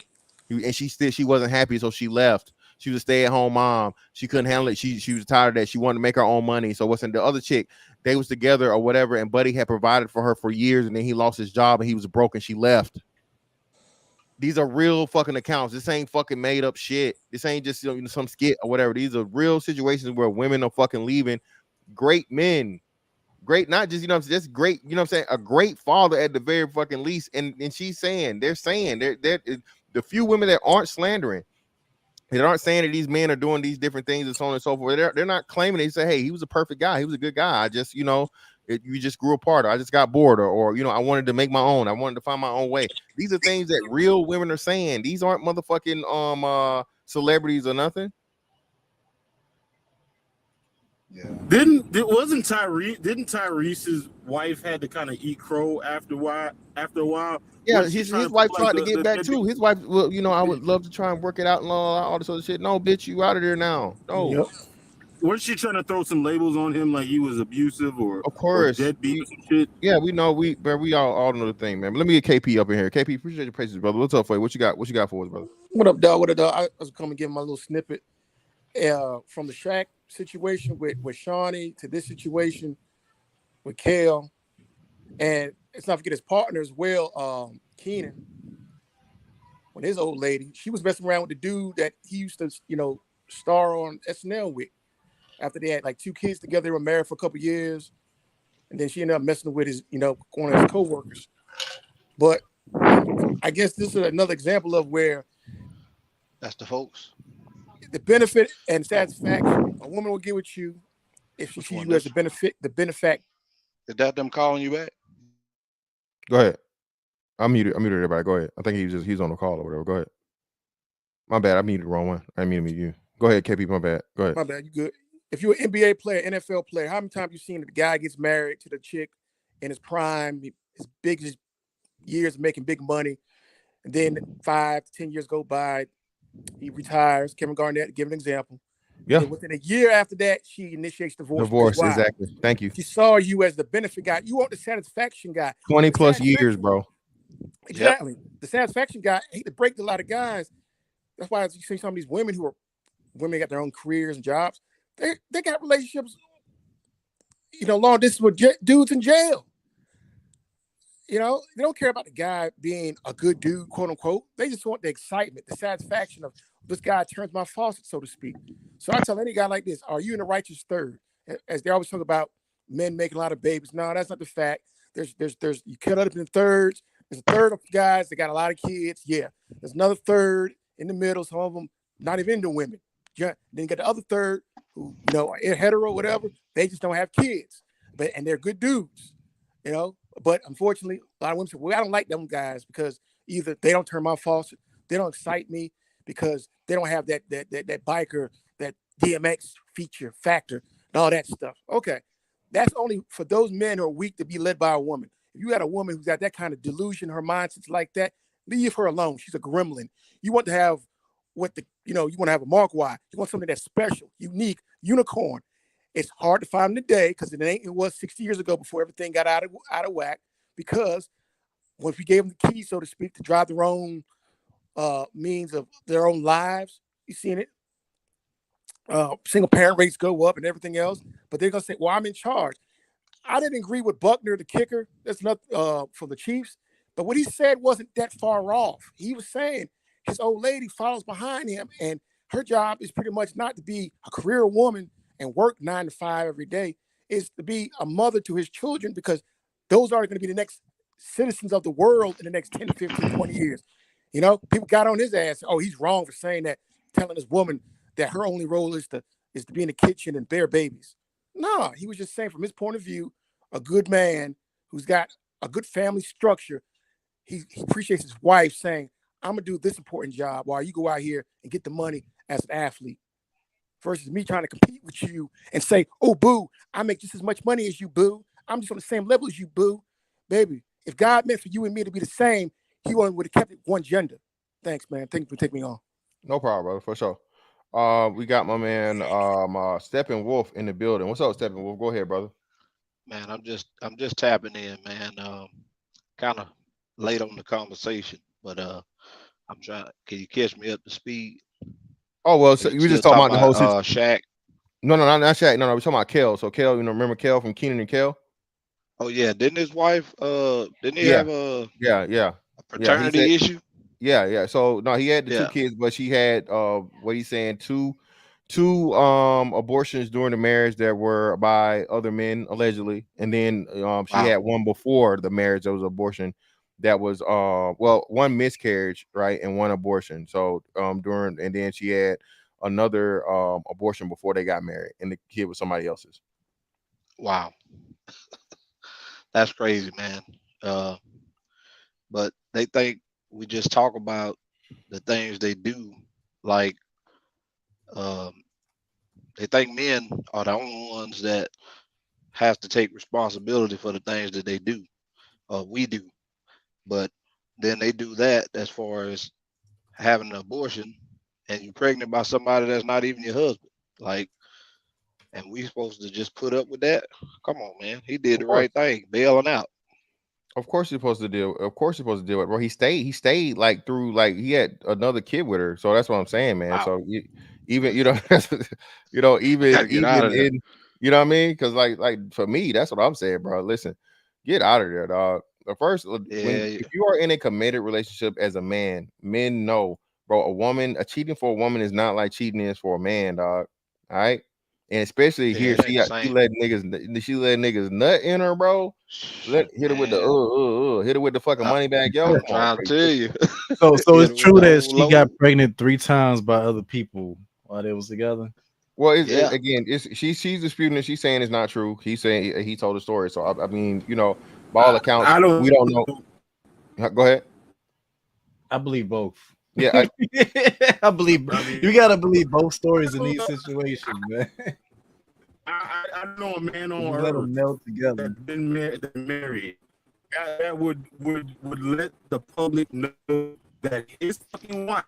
and she wasn't happy, so she left. She was a stay-at-home mom. She couldn't handle it. She was tired of that. She wanted to make her own money. So what's in the other chick? They was together or whatever, and Buddy had provided for her for years, and then he lost his job and he was broke and she left. These are real fucking accounts. This ain't fucking made up shit. This ain't just some skit or whatever. These are real situations where women are fucking leaving great men. Great, not just, just great, a great father at the very fucking least. And they're saying the few women that aren't slandering, they aren't saying that these men are doing these different things and so on and so forth. They're not claiming. They say, hey, he was a perfect guy. He was a good guy. I just, you just grew apart. Or I just got bored. Or I wanted to make my own. I wanted to find my own way. These are things that real women are saying. These aren't motherfucking celebrities or nothing. Didn't Tyrese's wife had to kind of eat crow after a while? Yeah, Was she his to wife put, like, tried to get back the too. His wife, well, I would love to try and work it out and all this other shit. No, bitch, you out of there now. No. Yep. Was she trying to throw some labels on him like he was abusive or deadbeat or some shit? Yeah, we know we all know the thing, man. But let me get KP up in here. KP, appreciate your patience, brother. What's up for you? What you got? What you got for us, brother? What up, dog? What up, dog? I was coming to give my little snippet from the Shaq situation with Shawnee to this situation with Kel, and let's not forget his partner as well, Keenan. When his old lady, she was messing around with the dude that he used to, star on SNL with. After they had like 2 kids together, they were married for a couple years, and then she ended up messing with his, one of his coworkers. But I guess this is another example of where that's the folks. The benefit and satisfaction a woman will get with you if she sees you as the benefactor. Is that them calling you back? Go ahead. I muted everybody. Go ahead. I think he's on the call or whatever. Go ahead. My bad. I muted the wrong one. I muted you. Go ahead, KP. My bad. Go ahead. My bad. You good? If you're an NBA player, NFL player, how many times you seen the guy gets married to the chick in his prime, his biggest years making big money, and then 5 to 10 years go by, he retires. Kevin Garnett, to give an example. Yeah. And within a year after that, she initiates divorce. Exactly. Thank you. She saw you as the benefit guy. You want the satisfaction guy. 20 plus years, bro. Exactly. Yep. The satisfaction guy, I hate to break a lot of guys. That's why you see some of these women got their own careers and jobs. They got relationships, long distance with dudes in jail. They don't care about the guy being a good dude, quote unquote. They just want the excitement, the satisfaction of this guy turns my faucet, so to speak. So I tell any guy like this, are you in the righteous third? As they always talk about men making a lot of babies. No, that's not the fact. There's you cut it up in thirds. There's a third of guys that got a lot of kids. Yeah. There's another third in the middle. Some of them not even into women. Yeah. Then you got the other third who, are hetero, whatever. They just don't have kids. And they're good dudes, But unfortunately, a lot of women say, well, I don't like them guys because either they don't turn my faucet, they don't excite me because they don't have that biker, that DMX feature factor, and all that stuff. Okay. That's only for those men who are weak to be led by a woman. If you got a woman who's got that kind of delusion, her mindset's like that, leave her alone. She's a gremlin. You want to have you want to have a Marquardt. You want something that's special, unique, unicorn. It's hard to find today because it was 60 years ago before everything got out of whack. Because once we gave them the keys, so to speak, to drive their own means of their own lives, you seen it. Single parent rates go up and everything else, but they're gonna say, "Well, I'm in charge." I didn't agree with Buckner, the kicker. That's not for the Chiefs, but what he said wasn't that far off. He was saying his old lady follows behind him, and her job is pretty much not to be a career woman and work 9 to 5 every day. Is to be a mother to his children because those are going to be the next citizens of the world in the next 10 to 15, 20 years. People got on his ass. Oh, he's wrong for saying that, telling this woman that her only role is to be in the kitchen and bear babies. No, he was just saying from his point of view, a good man who's got a good family structure, he appreciates his wife saying, I'm going to do this important job while you go out here and get the money as an athlete. Versus me trying to compete with you and say, oh, boo, I make just as much money as you, boo. I'm just on the same level as you, boo. Baby, if God meant for you and me to be the same, he would have kept it one gender. Thanks, man. Thank you for taking me on. No problem, brother, for sure. We got my man Steppenwolf in the building. What's up, Steppenwolf? Go ahead, brother. Man, I'm just tapping in, man. Kind of late on the conversation, but I'm trying. Can you catch me up to speed? Oh well, so you were just talking about the whole Shaq. No, not Shaq. No, we're talking about Kel. So Kel, remember Kel from Keenan and Kel? Oh yeah, didn't his wife? Didn't he have a paternity issue? Yeah. So no, he had the 2 kids, but she had what he's saying two abortions during the marriage that were by other men allegedly, and then she had one before the marriage that was abortion. That was one miscarriage, right, and one abortion. So and then she had another abortion before they got married, and the kid was somebody else's. Wow, that's crazy, man. But they think we just talk about the things they do, like they think men are the only ones that have to take responsibility for the things that they do, or we do. But then they do that as far as having an abortion, and you're pregnant by somebody that's not even your husband. Like, and we supposed to just put up with that? Come on, man. He did the right thing, bailing out. Of course you're supposed to deal. Of course you're supposed to deal with it, bro. He stayed like through, like he had another kid with her. So that's what I'm saying, man. Wow. So even you know, even in, you know what I mean? Because like for me, that's what I'm saying, bro. Listen, get out of there, dog. The first, if you are in a committed relationship as a man, men know, bro. Cheating for a woman is not like cheating is for a man, dog. All right. And especially here, she let niggas nut in her, bro. Hit her with the hit her with the fucking money bag, yo. I'm trying to tell you. So it's true that she got pregnant 3 times by other people while they was together. Well, she's disputing it. She's saying it's not true. He's saying he told the story. So I mean, you know, by all accounts, we don't know. Go ahead. I believe both. Yeah, I believe you gotta believe both stories in these situations, man. I know a man on Let them earth melt together. that's been married that would let the public know that his fucking wife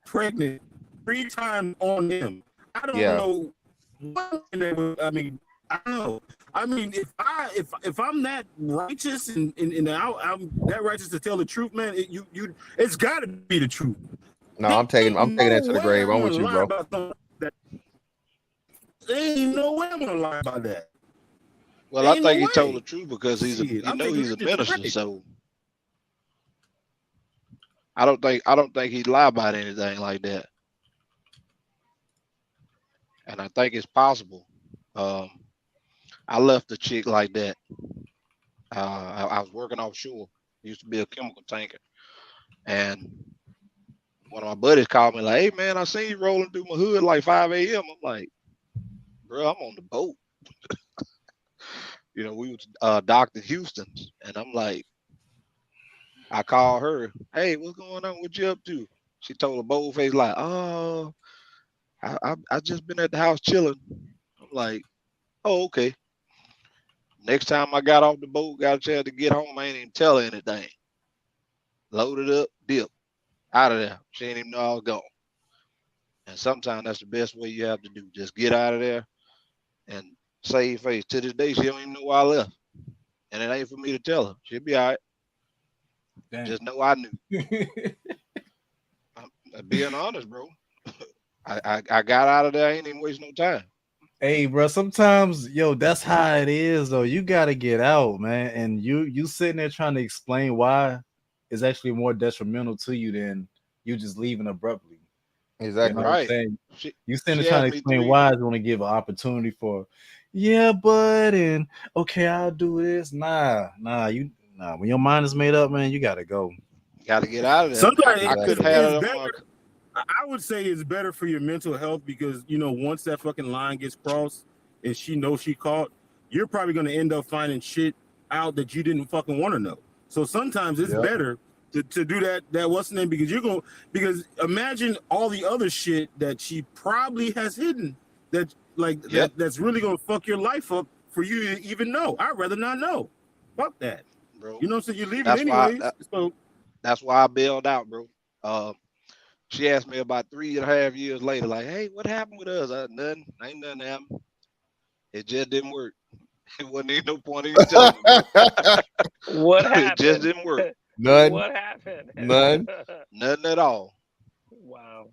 pregnant 3 times on him. I don't know what I mean. I don't know. I mean, if I'm that righteous and I'm that righteous to tell the truth, man, it's got to be the truth. No, I'm taking that to the grave. I'm with you, bro. There ain't no way I'm gonna lie about that. Well, I think he told the truth because he's he's a minister, so I don't think he'd lie about anything like that. And I think it's possible. I left a chick like that. I was working offshore. Used to be a chemical tanker. And one of my buddies called me like, "Hey man, I seen you rolling through my hood like 5 a.m." I'm like, "Bro, I'm on the boat." You know, we was docked in Houston, and I'm like, I called her, "Hey, what's going on? What you up to?" She told a bold face like, "Oh, I just been at the house chilling." I'm like, "Oh, okay." Next time I got off the boat, got a chance to get home, I ain't even tell her anything. Loaded up, dip, out of there. She ain't even know I was gone. And sometimes that's the best way you have to do. Just get out of there and save face. To this day, she don't even know why I left. And it ain't for me to tell her. She'll be all right. Damn. Just know I knew. I'm being honest, bro. I got out of there. I ain't even waste no time. Hey, bro, sometimes, that's how it is, though. You got to get out, man. And you sitting there trying to explain why is actually more detrimental to you than you just leaving abruptly. Exactly. You know what I'm saying? You sitting there trying to explain why is want to give an opportunity for, but and okay, I'll do this. Nah. When your mind is made up, man, you got to go. Got to get out of there. Sometimes I couldn't have it on my... I would say it's better for your mental health because, once that fucking line gets crossed and she knows she caught, you're probably going to end up finding shit out that you didn't fucking want to know. So sometimes it's better to do that what's the name, because imagine all the other shit that she probably has hidden that's really going to fuck your life up for you to even know. I'd rather not know. Fuck that. Bro. So you leave it anyways. That's why I bailed out, bro. She asked me about 3.5 years later, like, "Hey, what happened with us?" Nothing. Ain't nothing happened. It just didn't work. It wasn't even no point in you telling me. What happened? It just didn't work. None. What happened? None. Nothing at all. Wow.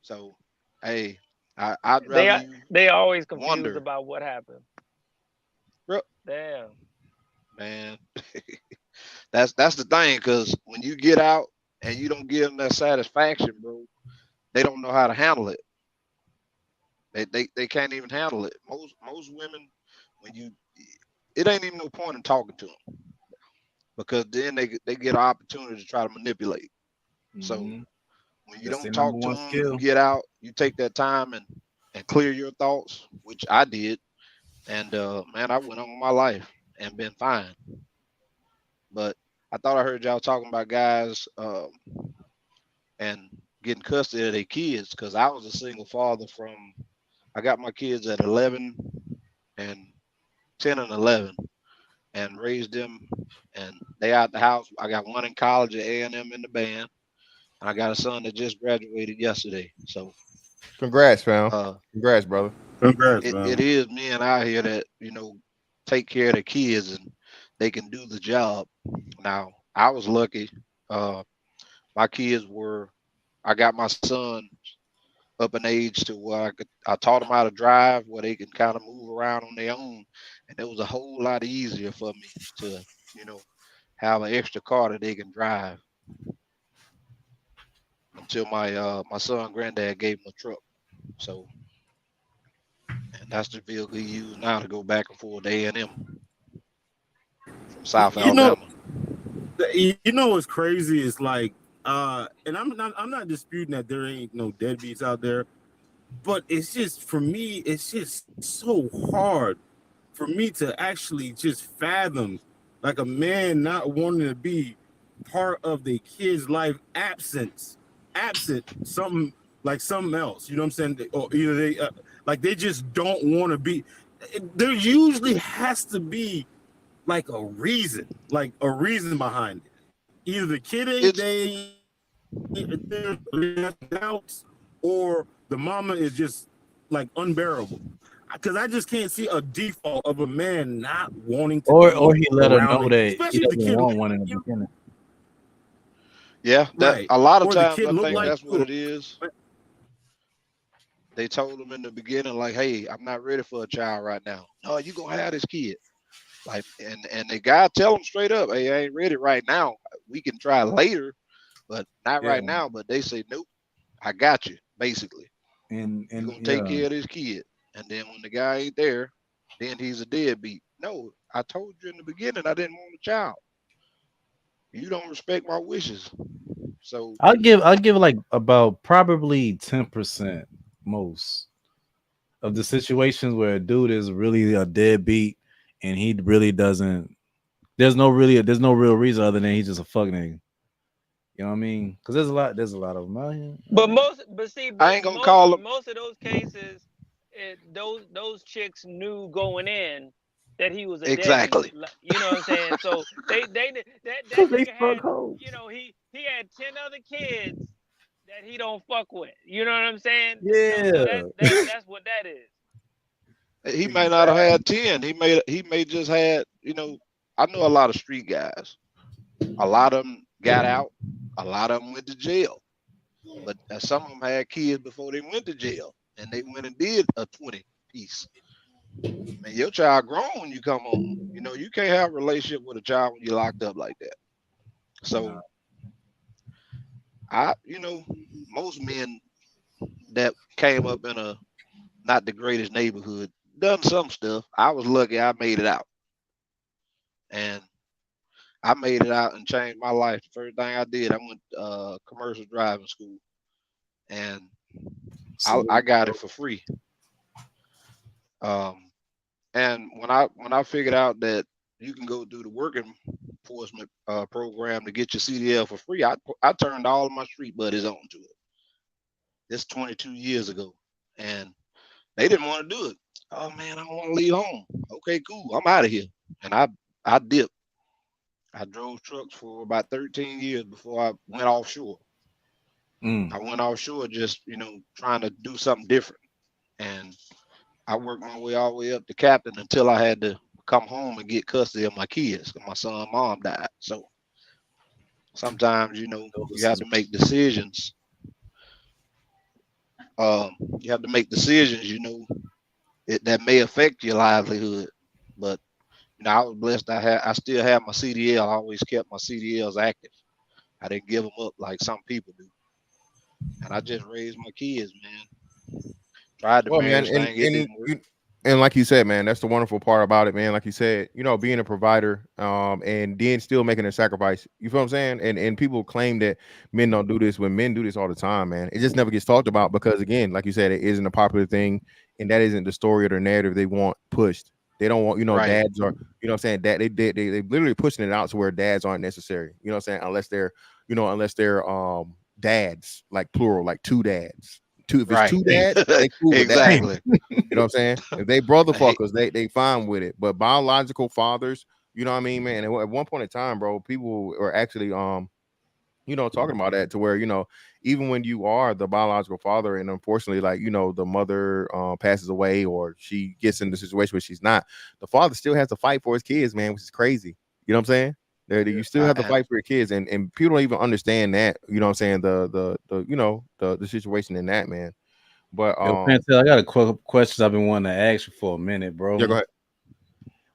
So, hey, I'd rather they always confused wonder about what happened. Bro. Damn. Man, that's the thing, because when you get out and you don't give them that satisfaction, bro, they don't know how to handle it. They can't even handle it. Most women, it ain't even no point in talking to them, because then they get an opportunity to try to manipulate. Mm-hmm. So when you don't talk to them, you get out, you take that time and clear your thoughts, which I did, and man, I went on with my life and been fine. But I thought I heard y'all talking about guys and getting custody of their kids, because I was a single father from I got my kids at 11 and 10 and 11 and raised them, and they out the house. I got one in college at A&M in the band, and I got a son that just graduated yesterday. So congrats, fam. Congrats, brother. Congrats, it is men out here that, you know, take care of the kids and they can do the job. Now, I was lucky. My kids were, I got my son up in age to where I taught them how to drive, where they can kind of move around on their own. And it was a whole lot easier for me to, you know, have an extra car that they can drive until my my son granddad gave him a truck. So, and that's the vehicle he used now to go back and forth to A&M from South Alabama. You know what's crazy is like, and I'm not disputing that there ain't no deadbeats out there, but it's just, for me, it's just so hard for me to actually just fathom like a man not wanting to be part of the kid's life absent something else. You know what I'm saying? Or either they like they just don't want to be. There usually has to be like a reason behind it. Either the kid ain't doubts, or the mama is just like unbearable. Because I just can't see a default of a man not wanting to, or he let her around know it, that he especially the doesn't kid. want one in the beginning. Yeah, that Right. a lot of Or the times kid I look think like that's what you. it is. They told him in the beginning, like, hey, I'm not ready for a child right now. No, you gonna have this kid. Like, and the guy tell him straight up, hey, I ain't ready right now. We can try later, but not right now. But they say, nope, I got you, basically. And You're gonna take care of this kid. And then when the guy ain't there, then he's a deadbeat. No, I told you in the beginning I didn't want a child. You don't respect my wishes. So I'll give like about probably 10% most of the situations where a dude is really a deadbeat and he really doesn't. There's no real reason other than he's just a fuck nigga. You know what I mean? Because there's a lot of them out here. I ain't gonna call him. Most of those cases, those chicks knew going in that he was a Exactly. deadbeat. You know what I'm saying? So that nigga had, you know, he had 10 other kids that he don't fuck with. You know what I'm saying? Yeah. So that's what that is. He may not have had 10. He may just had, you know, I know a lot of street guys. A lot of them got out. A lot of them went to jail. But some of them had kids before they went to jail, and they went and did a 20 piece. Man, your child grown when you come home. You know, you can't have a relationship with a child when you're locked up like that. So, you know, most men that came up in a not the greatest neighborhood done some stuff. I was lucky I made it out. And I made it out and changed my life. The first thing I did, I went commercial driving school, and I got it for free. And when I figured out that you can go through the working enforcement program to get your CDL for free, I turned all of my street buddies onto it. This 22 years ago, and they didn't want to do it. Oh man, I don't want to leave home. Okay, cool. I'm out of here. And I dipped. I drove trucks for about 13 years before I went offshore. I went offshore just, you know, trying to do something different. And I worked my way all the way up to captain until I had to come home and get custody of my kids. My son and mom died. So sometimes, you know, you have to make decisions. You have to make decisions, you know, that may affect your livelihood. But you know, I was blessed. I still have my CDL. I always kept my CDLs active. I didn't give them up like some people do. And I just raised my kids, man. Tried the marriage thing, it didn't work. And like you said, man, that's the wonderful part about it, man. Like you said, you know, being a provider, and then still making a sacrifice. You feel what I'm saying? And people claim that men don't do this when men do this all the time, man. It just never gets talked about because, again, like you said, it isn't a popular thing, and that isn't the story or the narrative they want pushed. They don't want, you know, dads are, you know what I'm saying, that they literally pushing it out to where dads aren't necessary. You know what I'm saying? Unless they're dads, like plural, like two dads. if it's two dads, they cool with Exactly. that. You know what I'm saying? If they brother fuckers, they fine with it. But biological fathers, you know what I mean, man. And at one point in time, bro, people are actually talking about that to where, even when you are the biological father and unfortunately, like, the mother passes away or she gets in the situation where she's not, the father still has to fight for his kids, man, which is crazy. You know what I'm saying? You still have to fight for your kids, and people don't even understand that. You know what I'm saying? The situation in that, man. But Parental, I got a question I've been wanting to ask you for a minute, bro. Yeah, go ahead.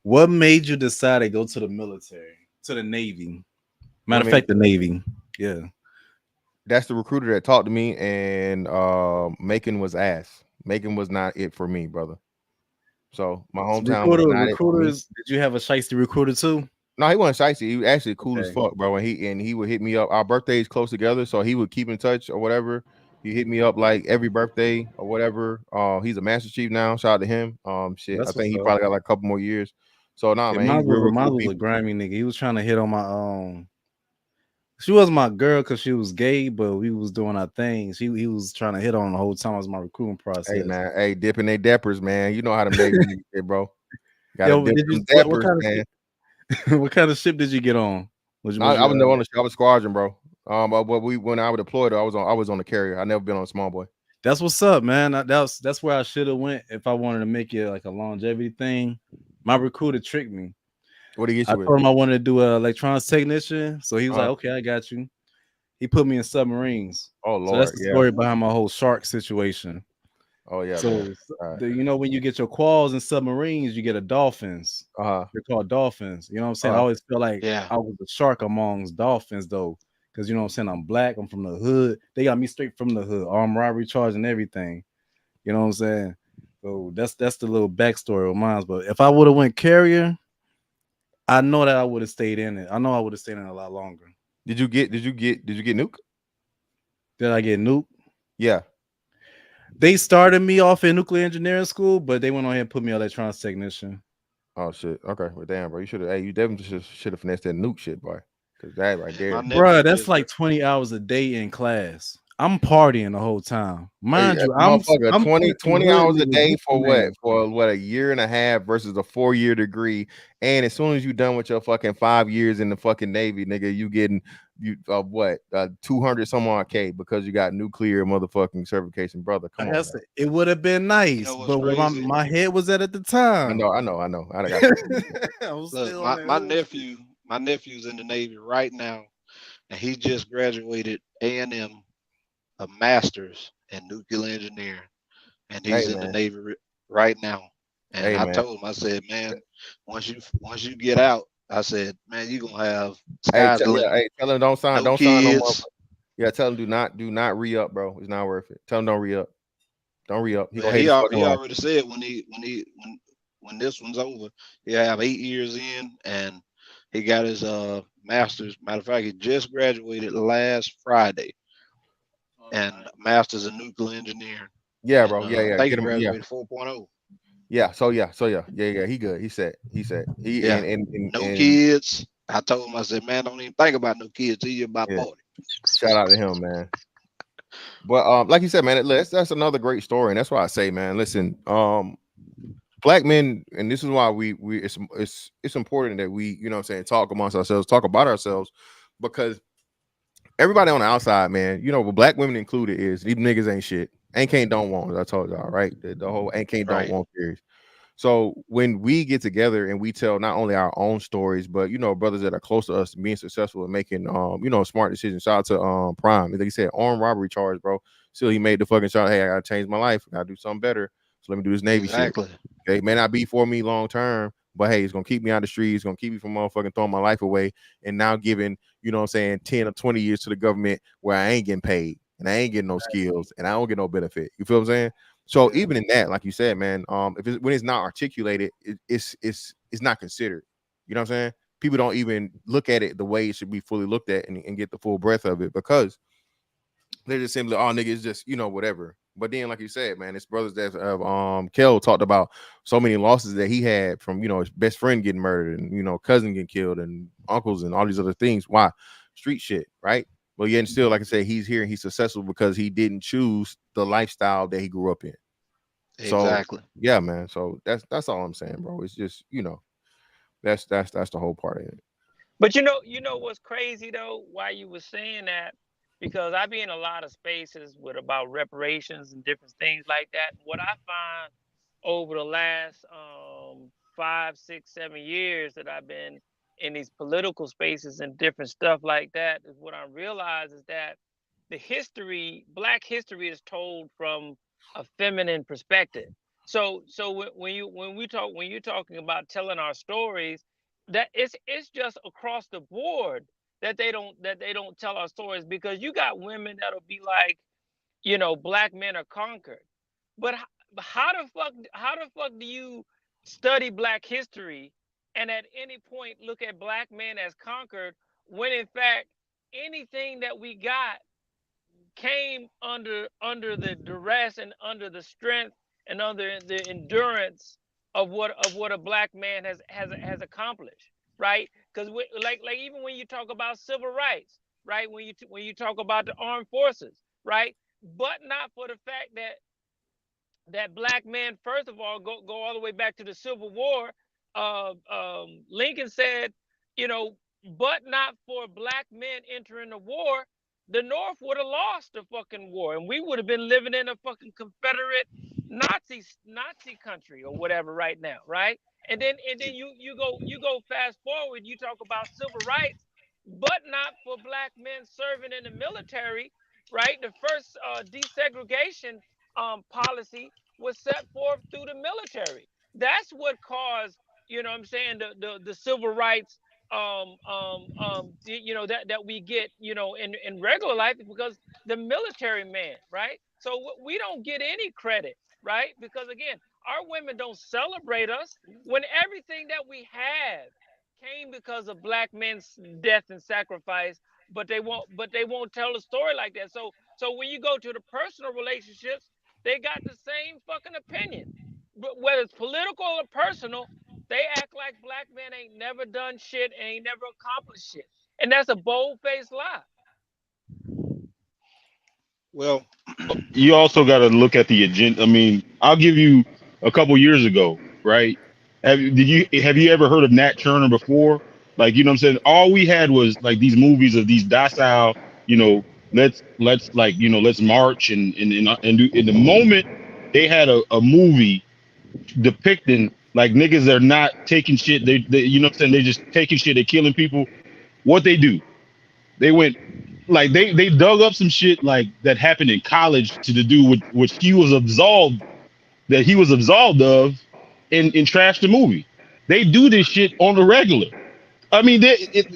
What made you decide to go to the military, to the Navy? Matter of fact, the Navy. Yeah. That's the recruiter that talked to me, and Macon was ass. Macon was not it for me, brother. So my hometown was not it for me. Did you have a shiesty recruiter too? No, he wasn't shiesty. He was actually cool as fuck, bro. And he would hit me up. Our birthdays close together, so he would keep in touch or whatever. He hit me up like every birthday or whatever. He's a Master Chief now. Shout out to him. Shit, I think he probably got like a couple more years. So nah, man. Mine was a grimy nigga. He was trying to hit on my She wasn't my girl because she was gay, but we was doing our things. He was trying to hit on the whole time as my recruiting process. Hey man, dipping they deppers, man. You know how to make it, bro. Gotta dip them deppers, man. What kind of ship did you get on? I was never on I was squadron, bro. But when I was deployed, I was on the carrier. I never been on a small boy. That's what's up, man. That's where I should have went if I wanted to make it like a longevity thing. My recruiter tricked me. What did he get you I with? told him I wanted to do an electronics technician, so he was like, "Okay, I got you." He put me in submarines. Oh Lord, so that's the story behind my whole shark situation. Oh yeah. So when you get your quals in submarines, you get a dolphins. They're called dolphins. You know what I'm saying? I always feel like I was a shark amongst dolphins though, because you know what I'm saying. I'm black. I'm from the hood. They got me straight from the hood. Armed robbery charge and everything. You know what I'm saying? So that's the little backstory of mine. But if I would have went carrier, I know that I would have stayed in it. I know I would have stayed in it a lot longer. Did you get nuke? Did I get nuke? Yeah. They started me off in nuclear engineering school, but they went on ahead and put me electronics technician. Oh shit. Okay. Well, damn, bro. You definitely should have finessed that nuke shit, boy. Because that right there, bro, that's like 20 hours a day in class. I'm partying the whole time. Mind you, I'm 20 hours a day for what? For what, a year and a half versus a 4-year degree. And as soon as you're done with your fucking 5 years in the fucking Navy, nigga, you getting 200 some odd K because you got nuclear motherfucking certification, brother. Come on. It would have been nice, but where my head was at the time. I know. I got Look, my nephew's in the Navy right now, and he just graduated A&M. A master's in nuclear engineering, and he's in the Navy right now. And I told him, I said, man, once you get out, I said, man, you gonna have sky's the limit. Tell him don't sign no more. Yeah, tell him do not re-up, bro. It's not worth it. Tell him don't re-up. Don't re-up. He already said when this one's over, he'll have 8 years in, and he got his master's. Matter of fact, he just graduated last Friday. And master's in nuclear engineering. Yeah, bro. Yeah. I think he graduated 4.0. Yeah. So yeah. He good. He said. No kids. I told him. I said, man, don't even think about no kids till you're about 40. Shout out to him, man. But like you said, man, that's another great story, and that's why I say, man, listen, black men, and this is why it's important that we, you know what I'm saying, talk amongst ourselves, talk about ourselves, because everybody on the outside, man, you know, but black women included, is these niggas ain't shit. Ain't can't don't want, as I told y'all, right? The whole ain't can't don't want series. So when we get together and we tell not only our own stories, but you know, brothers that are close to us being successful and making you know, smart decisions. Shout out to Prime. Like he said, armed robbery charge, bro. Still he made the fucking shot. Hey, I gotta change my life. I gotta do something better. So let me do this Navy shit. Okay, it may not be for me long term, but hey, it's gonna keep me out of the streets, it's gonna keep me from motherfucking throwing my life away and now giving, you know what I'm saying, 10 or 20 years to the government where I ain't getting paid and I ain't getting no skills and I don't get no benefit. You feel what I'm saying? So even in that, like you said, man, when it's not articulated, it's not considered. You know what I'm saying? People don't even look at it the way it should be fully looked at and get the full breadth of it, because they're just simply, oh, nigga, it's just, you know, whatever. But then, like you said, man, it's brothers that have Kel talked about so many losses that he had from, you know, his best friend getting murdered and, you know, cousin getting killed and uncles and all these other things. Why? Street shit, right? But yet still, like I said, he's here and he's successful because he didn't choose the lifestyle that he grew up in. Exactly. So yeah, man. So that's all I'm saying, bro. It's just, you know, that's the whole part of it. But you know what's crazy though? Why you was saying that? Because I be in a lot of spaces with about reparations and different things like that. What I find over the last 5, 6, 7 years that I've been in these political spaces and different stuff like that is what I realize is that the history, Black history, is told from a feminine perspective. So when you're talking about telling our stories, that it's just across the board that they don't tell our stories, because you got women that'll be like, you know, Black men are conquered, but how the fuck do you study Black history and at any point look at Black men as conquered when in fact anything that we got came under the duress and under the strength and under the endurance of what a Black man has accomplished, right? Because like even when you talk about civil rights, right? When you talk about the armed forces, right? But not for the fact that Black men, first of all, go all the way back to the Civil War. Lincoln said, you know, but not for Black men entering the war, the North would have lost the fucking war, and we would have been living in a fucking Confederate Nazi country or whatever right now, right? And then you go fast forward, you talk about civil rights, but not for Black men serving in the military, right? The first desegregation policy was set forth through the military. That's what caused, you know what I'm saying, the civil rights you know, that we get, you know, in regular life, because the military man, right? So we don't get any credit, right? Because again, our women don't celebrate us when everything that we have came because of Black men's death and sacrifice, but they won't tell a story like that. So when you go to the personal relationships, they got the same fucking opinion, but whether it's political or personal, they act like Black men ain't never done shit and ain't never accomplished shit. And that's a bold-faced lie. Well, you also got to look at the agenda. I mean, I'll give you a couple years ago, right? Have you ever heard of Nat Turner before? Like, you know what I'm saying? All we had was like these movies of these docile, you know, let's like, you know, let's march and do. In the moment they had a movie depicting like niggas are not taking shit. They you know what I'm saying? They just taking shit. They killing people. What they do? They went like they dug up some shit like that happened in college to do with which he was absolved of, and trashed the movie. They do this shit on the regular. I mean,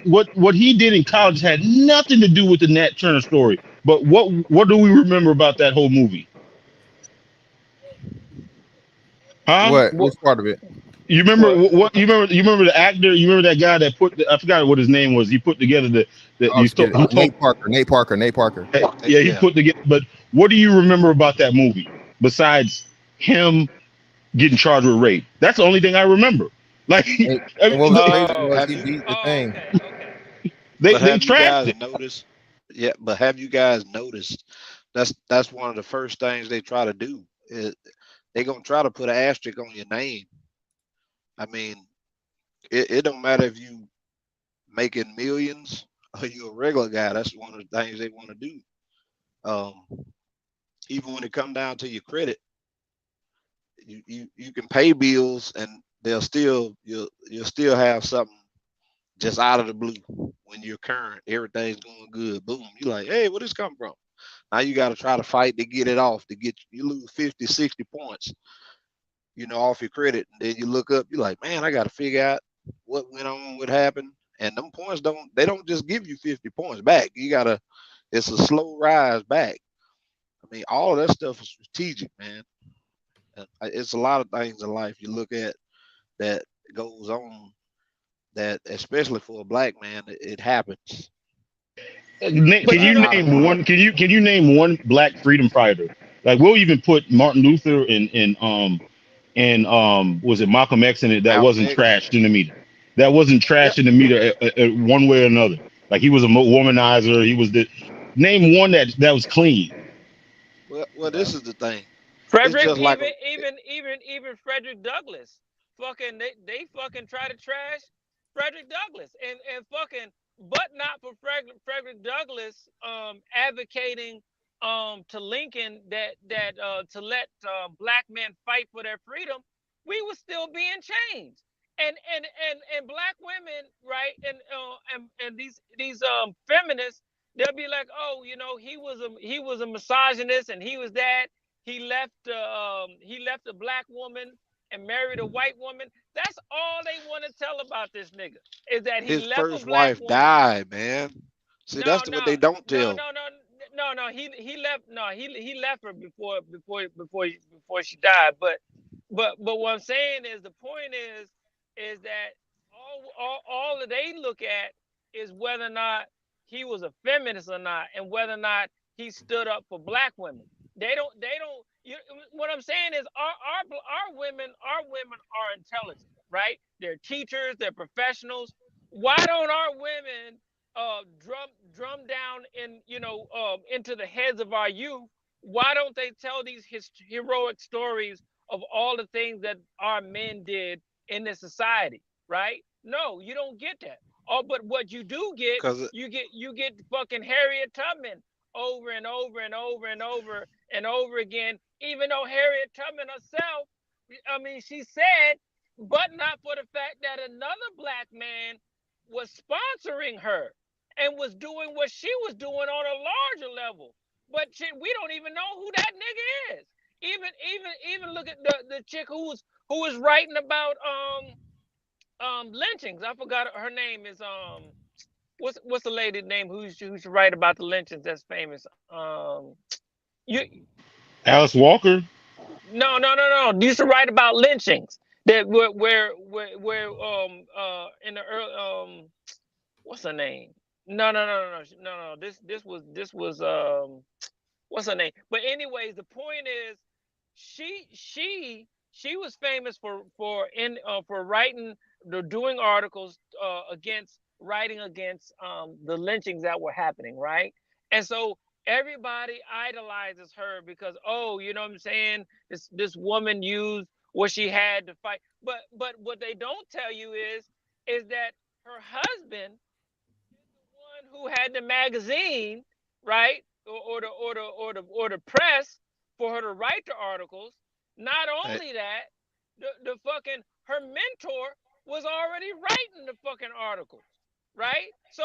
what he did in college had nothing to do with the Nat Turner story. But what do we remember about that whole movie? Huh? What's part of it? You remember what? You remember the actor? You remember that guy that I forgot what his name was. He put together Nate Parker. Yeah, he put together. But what do you remember about that movie besides him getting charged with rape? That's the only thing I remember. Like, he beat the thing. They trashed it. Noticed? Yeah, but have you guys noticed? That's one of the first things they try to do. They're gonna try to put an asterisk on your name. I mean, it don't matter if you making millions or you're a regular guy. That's one of the things they want to do. Even when it come down to your credit, you can pay bills and you'll still have something just out of the blue when you're current. Everything's going good. Boom. You're like, hey, where this come from? Now you got to try to fight to get it off, you lose 50, 60 points, you know, off your credit. And then you look up, you're like, man, I got to figure out what went on, what happened. And them points they don't just give you 50 points back. It's a slow rise back. I mean, all of that stuff is strategic, man. It's a lot of things in life you look at that goes on that, especially for a Black man, it happens. Can you name one Black freedom fighter? Like, we'll even put Martin Luther and was it Malcolm X in it? That wasn't trashed in the media. That wasn't trashed in the media one way or another. Like he was a womanizer. He was the name one that was clean. Well, this is the thing. It's Frederick, just like even Frederick Douglass, fucking they fucking try to trash Frederick Douglass and fucking, but not for Frederick Douglass advocating to Lincoln that to let black men fight for their freedom, we were still being changed. And black women, right? And these feminists, they'll be like, oh, you know, he was a misogynist and he was that. He left a black woman and married a white woman. That's all they want to tell about this nigga, is that he his left a first black wife woman. died, man. See, that's what they don't tell. No. He left. No, he left her before she died. But what I'm saying is, the point is that all that they look at is whether or not he was a feminist or not, and whether or not he stood up for black women. They don't. What I'm saying is, our women are intelligent, right? They're teachers, they're professionals. Why don't our women drum down into the heads of our youth? Why don't they tell these heroic stories of all the things that our men did in this society, right? No, you don't get that. Oh, but what you do get, you get fucking Harriet Tubman over and over and over and over and over again. Even though Harriet Tubman herself, I mean, she said, but not for the fact that another black man was sponsoring her and was doing what she was doing on a larger level. But we don't even know who that nigga is. Even look at the chick who was writing about lynchings. I forgot her name is what's the lady name who should write about the lynchings that's famous? Alice Walker? No. Used to write about lynchings that where in the early what's her name? No. This was what's her name? But anyways, the point is, she was famous for writing, doing articles writing against the lynchings that were happening, right? And so everybody idolizes her because, oh, you know what I'm saying, this woman used what she had to fight. But what they don't tell you is that her husband is the one who had the magazine, right, or the press for her to write the articles. Not only that, the fucking her mentor was already writing the fucking articles, right? So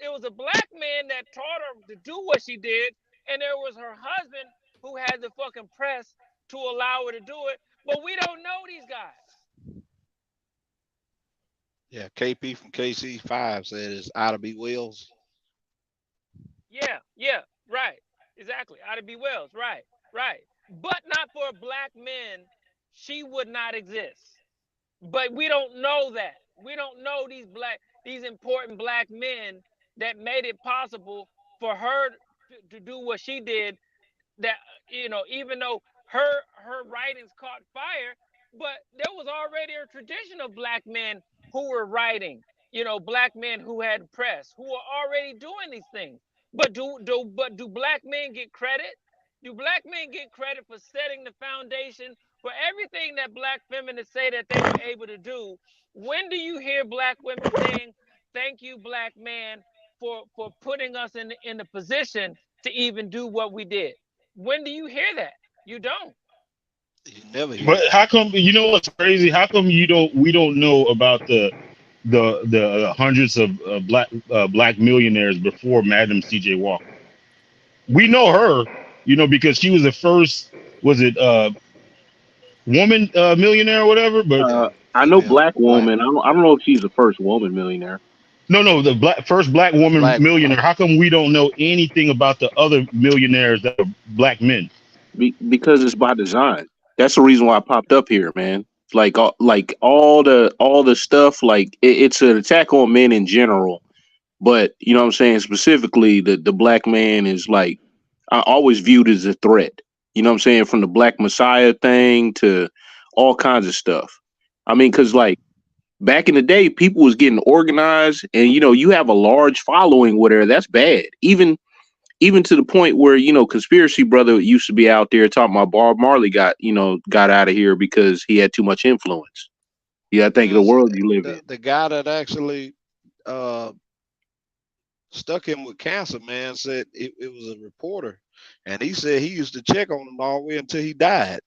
it was a black man that taught her to do what she did, and there was her husband who had the fucking press to allow her to do it. But we don't know these guys. Yeah, KP from KC5 said it's Ida B. Wells. Yeah, right. Exactly. Ida B. Wells, right. But not for black men, she would not exist. But we don't know that. We don't know these important black men that made it possible for her to do what she did. That, you know, even though her writings caught fire, but there was already a tradition of black men who were writing, you know, black men who had press, who were already doing these things. But do black men get credit? Do black men get credit for setting the foundation for everything that black feminists say that they were able to do? When do you hear black women saying, thank you, black man, for putting us in the position to even do what we did? When do you hear that? You don't. You never hear. But how come, you know what's crazy? How come we don't know about the hundreds of black millionaires before Madam C.J. Walker? We know her, you know, because she was the first, was it woman millionaire or whatever? But I know black woman. I don't know if she's the first woman millionaire. No, the first black woman millionaire. How come we don't know anything about the other millionaires that are black men? Because it's by design. That's the reason why I popped up here, man. Like all the stuff, like it's an attack on men in general. But you know what I'm saying? Specifically, the black man is like, I always viewed as a threat. You know what I'm saying? From the Black Messiah thing to all kinds of stuff. I mean, because like back in the day, people was getting organized, and you have a large following where that's bad. Even to the point where Conspiracy Brother used to be out there talking about Bob Marley got out of here because he had too much influence. You gotta think of the world you live in. The guy that actually stuck him with cancer, man, said it was a reporter, and he said he used to check on him all the way until he died.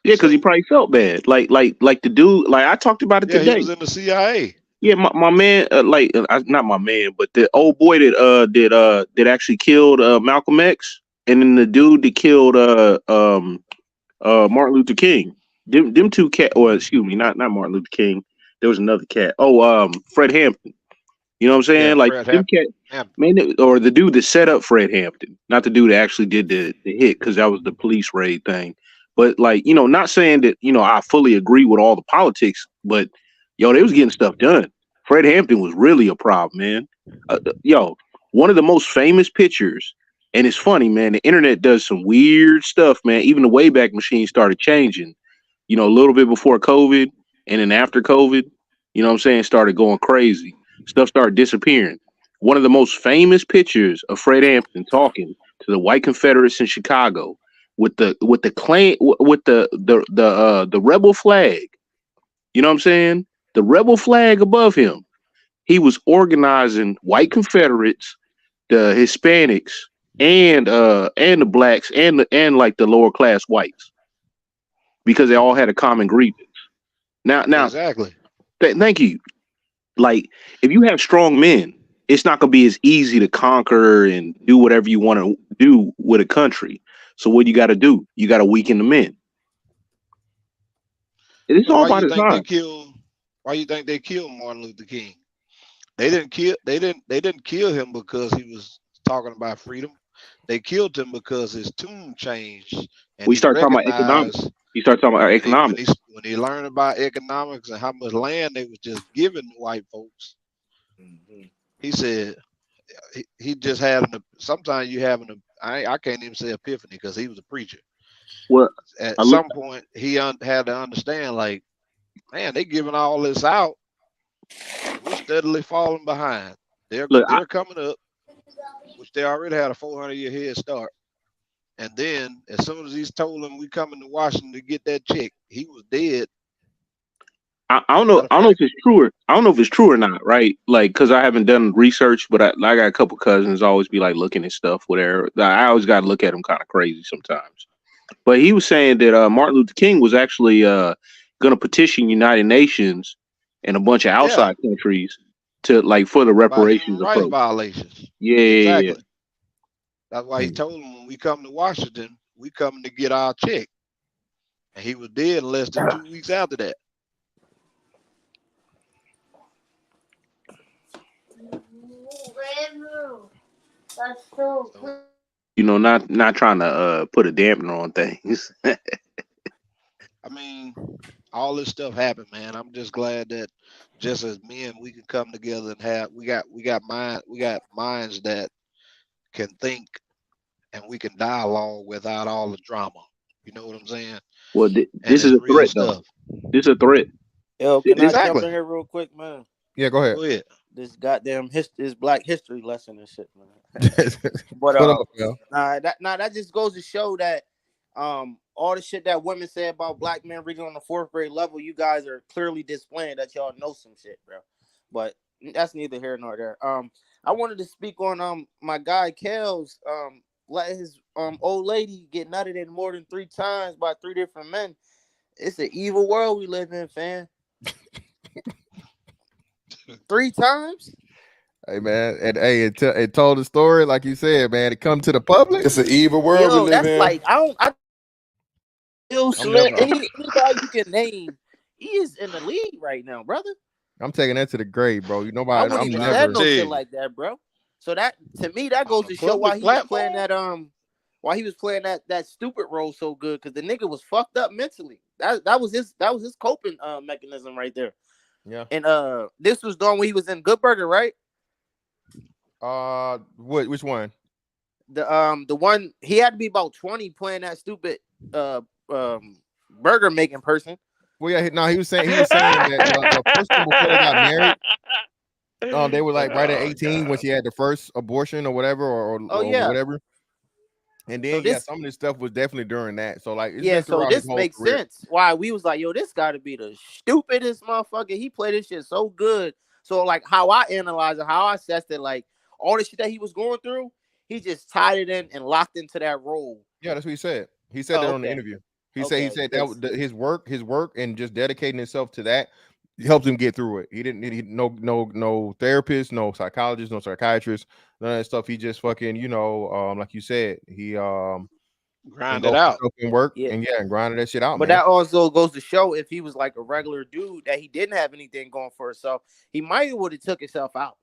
Yeah, because he probably felt bad. Like the dude, like I talked about it Yeah, today. he was in the CIA. Yeah, my man, not my man, but the old boy that actually killed Malcolm X, and then the dude that killed Martin Luther King. Them two cat, or excuse me, not Martin Luther King. There was another cat. Oh, Fred Hampton. You know what I'm saying? Yeah, like Fred them cat, man, or the dude that set up Fred Hampton, not the dude that actually did the hit, because that was the police raid thing. But not saying that I fully agree with all the politics, but they was getting stuff done. Fred Hampton was really a problem, man. One of the most famous pictures, and it's funny, man. The internet does some weird stuff, man. Even the Wayback Machine started changing, a little bit before COVID, and then after COVID, what I'm saying, started going crazy. Stuff started disappearing. One of the most famous pictures of Fred Hampton talking to the white Confederates in Chicago with the clan, with the rebel flag. You know what I'm saying? The rebel flag above him. He was organizing white Confederates, the Hispanics, and the blacks, and like the lower class whites, because they all had a common grievance. Now, exactly. Thank you. Like, if you have strong men, it's not going to be as easy to conquer and do whatever you want to do with a country. So what you got to do? You got to weaken the men. It's all about design. Why you think they killed Martin Luther King? They didn't kill him because he was talking about freedom. They killed him because his tune changed. And we start talking about economics. You start talking about economics. When he learned about economics and how much land they was just giving to white folks, he said he just had sometimes you have I can't even say epiphany because he was a preacher. Well, at some point he had to understand, like, man, they giving all this out. We're steadily falling behind. They're coming up, which they already had a 400-year head start. And then, as soon as he's told them we coming to Washington to get that check, he was dead. I don't know if it's true or I don't know if it's true or not, right? Like, because I haven't done research, but I got a couple cousins always be like looking at stuff, whatever. I always got to look at them kind of crazy sometimes. But he was saying that Martin Luther King was actually going to petition United Nations and a bunch of outside countries to for the reparations rights violations. Yeah, exactly. Yeah. That's why he told them when we come to Washington, we coming to get our check. And he was dead in less than 2 weeks after that. Not trying to put a dampener on things. I mean, all this stuff happened, man. I'm just glad that just as men we can come together and we got minds that can think and we can dialogue without all the drama. You know what I'm saying? Well, this is a threat, though. This is a threat. Yo, can I jump in here real quick, man? Yeah, go ahead. Go ahead. This goddamn this Black History lesson and shit, man. But that just goes to show that all the shit that women say about black men reading on the 4th grade level, you guys are clearly displaying that y'all know some shit, bro. But that's neither here nor there. I wanted to speak on my guy Kel's let his old lady get nutted in more than 3 times by 3 different men. It's an evil world we live in, fam. 3 times? Hey, man, and it told the story like you said, man. It come to the public. It's an evil world we live in. Like I anybody you can name, he is in the league right now, brother. I'm taking that to the grave, bro. Nobody. I wouldn't have no shit like that, bro. So that to me that goes to show why he was playing that stupid role so good, because the nigga was fucked up mentally. That was his coping mechanism right there. Yeah. And this was done when he was in Good Burger, right? Which one? The one he had to be about 20 playing that stupid burger making person. Well, yeah, no, he was saying that the person before they got married, they were like right at 18 when she had the first abortion or whatever, or whatever. And then some of this stuff was definitely during that. So like, it's been so throughout his this whole makes career. sense. Why we was like, yo, this got to be the stupidest motherfucker. He played this shit so good. So like, how I analyze it, how I assessed it, like all the shit that he was going through, he just tied it in and locked into that role. Yeah, that's what he said. He said that on the interview. He said that his work and just dedicating himself to that helped him get through it. He didn't need no therapist, no psychologist, no psychiatrist, none of that stuff. He just fucking, like you said, he grind it out and work and grinded that shit out. But man. that also goes to show if he was like a regular dude that he didn't have anything going for himself, he might would have took himself out.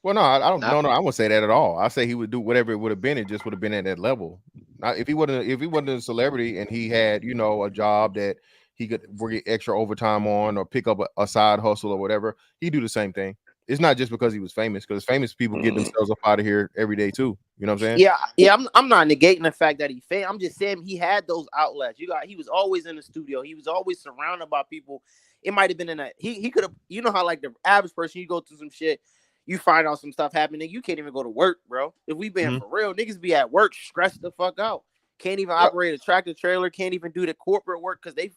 Well, no, I don't. No, I wouldn't say that at all. I say he would do whatever it would have been. It just would have been at that level. If he wasn't a celebrity and he had, a job that he could work extra overtime on or pick up a side hustle or whatever, he'd do the same thing. It's not just because he was famous, because famous people get themselves up out of here every day too. You know what I'm saying? Yeah. I'm not negating the fact that he famous. I'm just saying he had those outlets. He was always in the studio. He was always surrounded by people. It might have been in a he could have, how like the average person, you go through some shit. You find out some stuff happening, you can't even go to work, bro. If we been for real, niggas be at work stressed the fuck out. Can't even operate a tractor trailer, can't even do the corporate work because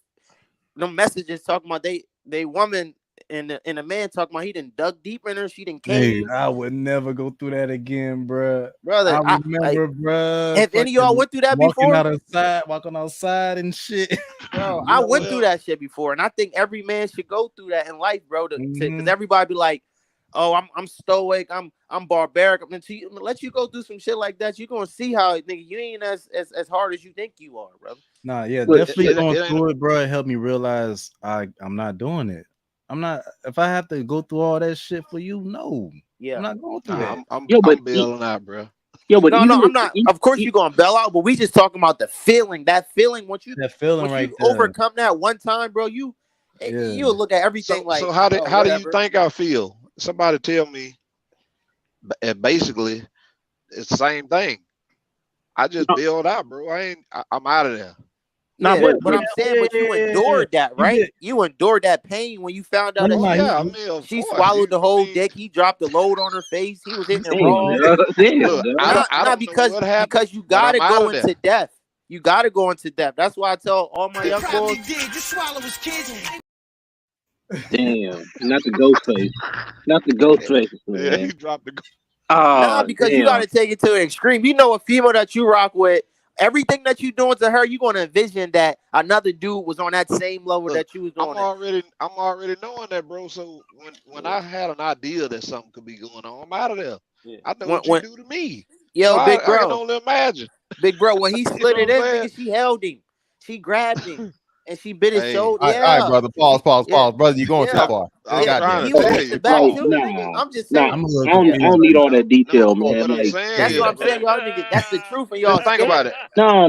no messages talking about they woman and a man talking about he done dug deep in her, she done came. Hey, I would never go through that again, bro. Brother, I remember, bro. If any of y'all went through that before, walking outside and shit. Bro, I went through that shit before, and I think every man should go through that in life, bro. Because everybody be like, oh, I'm stoic, I'm barbaric. Until let you go through some shit like that, you're gonna see how nigga you ain't as hard as you think you are, bro. Nah, yeah, definitely going through it, bro. It helped me realize I'm not doing it. I'm not. If I have to go through all that shit for you, no. I'm not going through that. I'm bailing out, bro. Yo, but no, I'm not. Of course, you're gonna bail out, but we just talking about the feeling. That feeling, once you overcome that one time, bro, you'll look at everything like. So how do you think I feel? Somebody tell me. And basically, it's the same thing. I just bailed out, bro. I'm out of there. But I'm saying, but you endured that, right? You endured that pain when you found out that she swallowed the whole dick. He dropped the load on her face. He was hitting it raw. Not because you gotta go into death. You gotta go into death. That's why I tell all my young boys. Just swallow his kids. Damn, not the ghost face. Not the ghost face, man. Yeah, he dropped the because you gotta take it to an extreme. You know a female that you rock with. Everything that you doing to her, you're gonna envision that another dude was on that same level that you was on. I'm already knowing that, bro. So when I had an idea that something could be going on, I'm out of there. Yeah. I know what you do to me. Yo, so big bro. I can only imagine. Big bro, when he slid it in, nigga, she held him. She grabbed him. And she bit his shoulder. All right, brother. Pause. Brother, you're going too far. He was hitting the back too, nigga. I'm just saying. I don't need all that detail, man. That's what I'm saying, y'all niggas. That's the truth, and y'all think about it. No,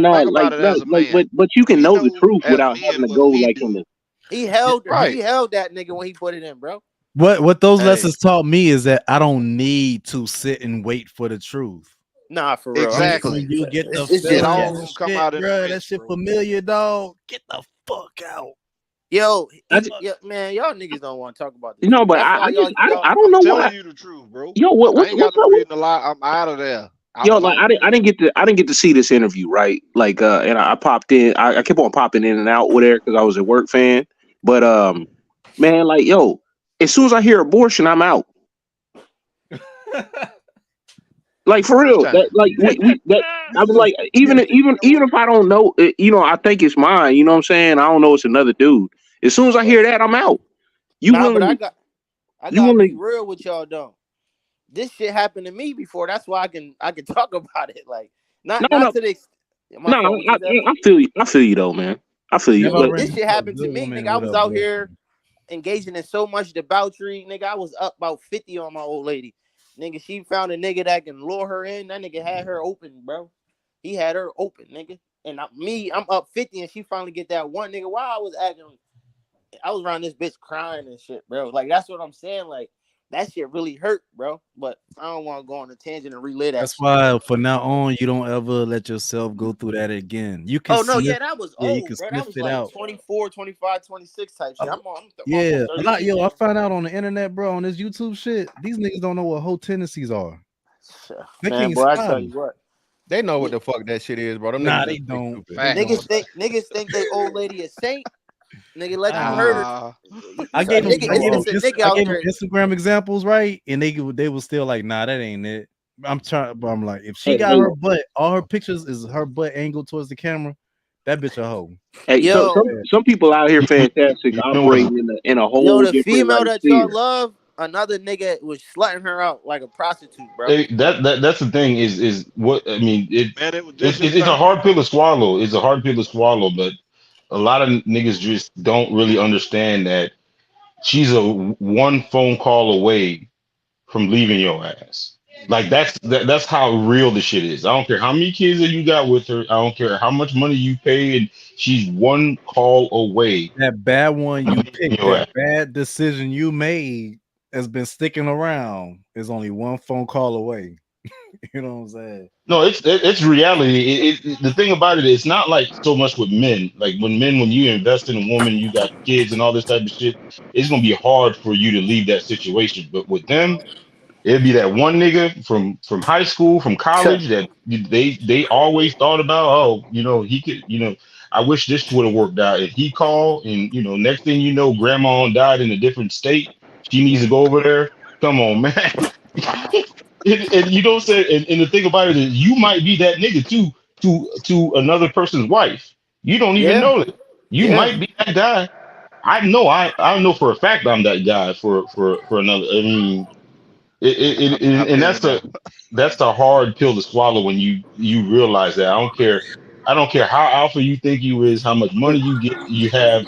but you can know the truth without having to go like in the. He held her. He held that nigga when he put it in, bro. What those lessons taught me is that I don't need to sit and wait for the truth. Nah, for real. Exactly. You get the it all gonna come out in bro. That shit familiar, dog. Get the fuck out. Yo, man, y'all niggas don't want to talk about this. No, but I don't know I'm what. Telling you the truth, bro. Yo, what's up? A lot. I'm out of there. I didn't get to see this interview, right? Like, and I popped in. I kept on popping in and out with her because I was a work fan. But man, like, yo, as soon as I hear abortion, I'm out. Like for real, I was like, even if I don't know, I think it's mine. You know what I'm saying? I don't know it's another dude. As soon as I hear that, I'm out. But I gotta be real with y'all, though. This shit happened to me before. That's why I can talk about it. Like not to the extent. I feel you. I feel you though, man. I feel you. This shit happened to me, nigga. I was out here engaging in so much debauchery, nigga. I was up about 50 on my old lady. Nigga, she found a nigga that can lure her in. That nigga had her open, bro. He had her open, nigga. And I'm up 50 and she finally get that one nigga. While I was around this bitch crying and shit, bro. Like, that's what I'm saying. Like, that shit really hurt, bro. But I don't want to go on a tangent and relive that. That's shit. why from now on you don't ever let yourself go through that again. You can Oh no, sniff, that was yeah, you old, can bro. That sniff was it like out. 24, 25, 26 type shit. I'm almost Yeah, 36. yo, I found out on the internet, bro, on this YouTube shit. These niggas don't know what whole tendencies are. They Man, can't boy, I stop. tell you what. They know what the fuck that shit is, bro. Them Nah, niggas they just don't. stupid. Niggas think they old lady a saint. Nigga, let you hurt her. I gave them, It's a nigga out there. Instagram examples, right? And they was still like, nah, that ain't it. I'm trying, but I'm like, if she Hey, got hey, her butt, all her pictures is her butt angled towards the camera, that bitch a hoe. hey, so some people out here fantastic You know what's operating in a whole Yo, the different female like that y'all sphere. love, another nigga was slutting her out like a prostitute, bro. that's the thing is what I mean. Man, it was just It's a hard pill to swallow. It's a hard pill to swallow, but a lot of niggas just don't really understand that she's a one phone call away from leaving your ass. Like that's how real the shit is. I don't care how many kids that you got with her. I don't care how much money you pay, and she's one call away. That bad one you from leaving picked, your that ass. bad decision you made has been sticking around. Is only one phone call away. You know what I'm saying? No, it's reality. The thing about it, it's not like so much with men. Like when you invest in a woman, you got kids and all this type of shit. It's gonna be hard for you to leave that situation. But with them, it'd be that one nigga from high school, from college that they always thought about. Oh, he could. I wish this would have worked out. If he called and next thing you know, grandma died in a different state. She needs to go over there. Come on, man. And you don't say, and the thing about it is, you might be that nigga too to another person's wife. You don't even Yeah, know it. You yeah, might be that guy. I know for a fact I'm that guy for another. I mean, I've and been in there. that's the hard pill to swallow when you realize that. I don't care how alpha you think you is, how much money you have.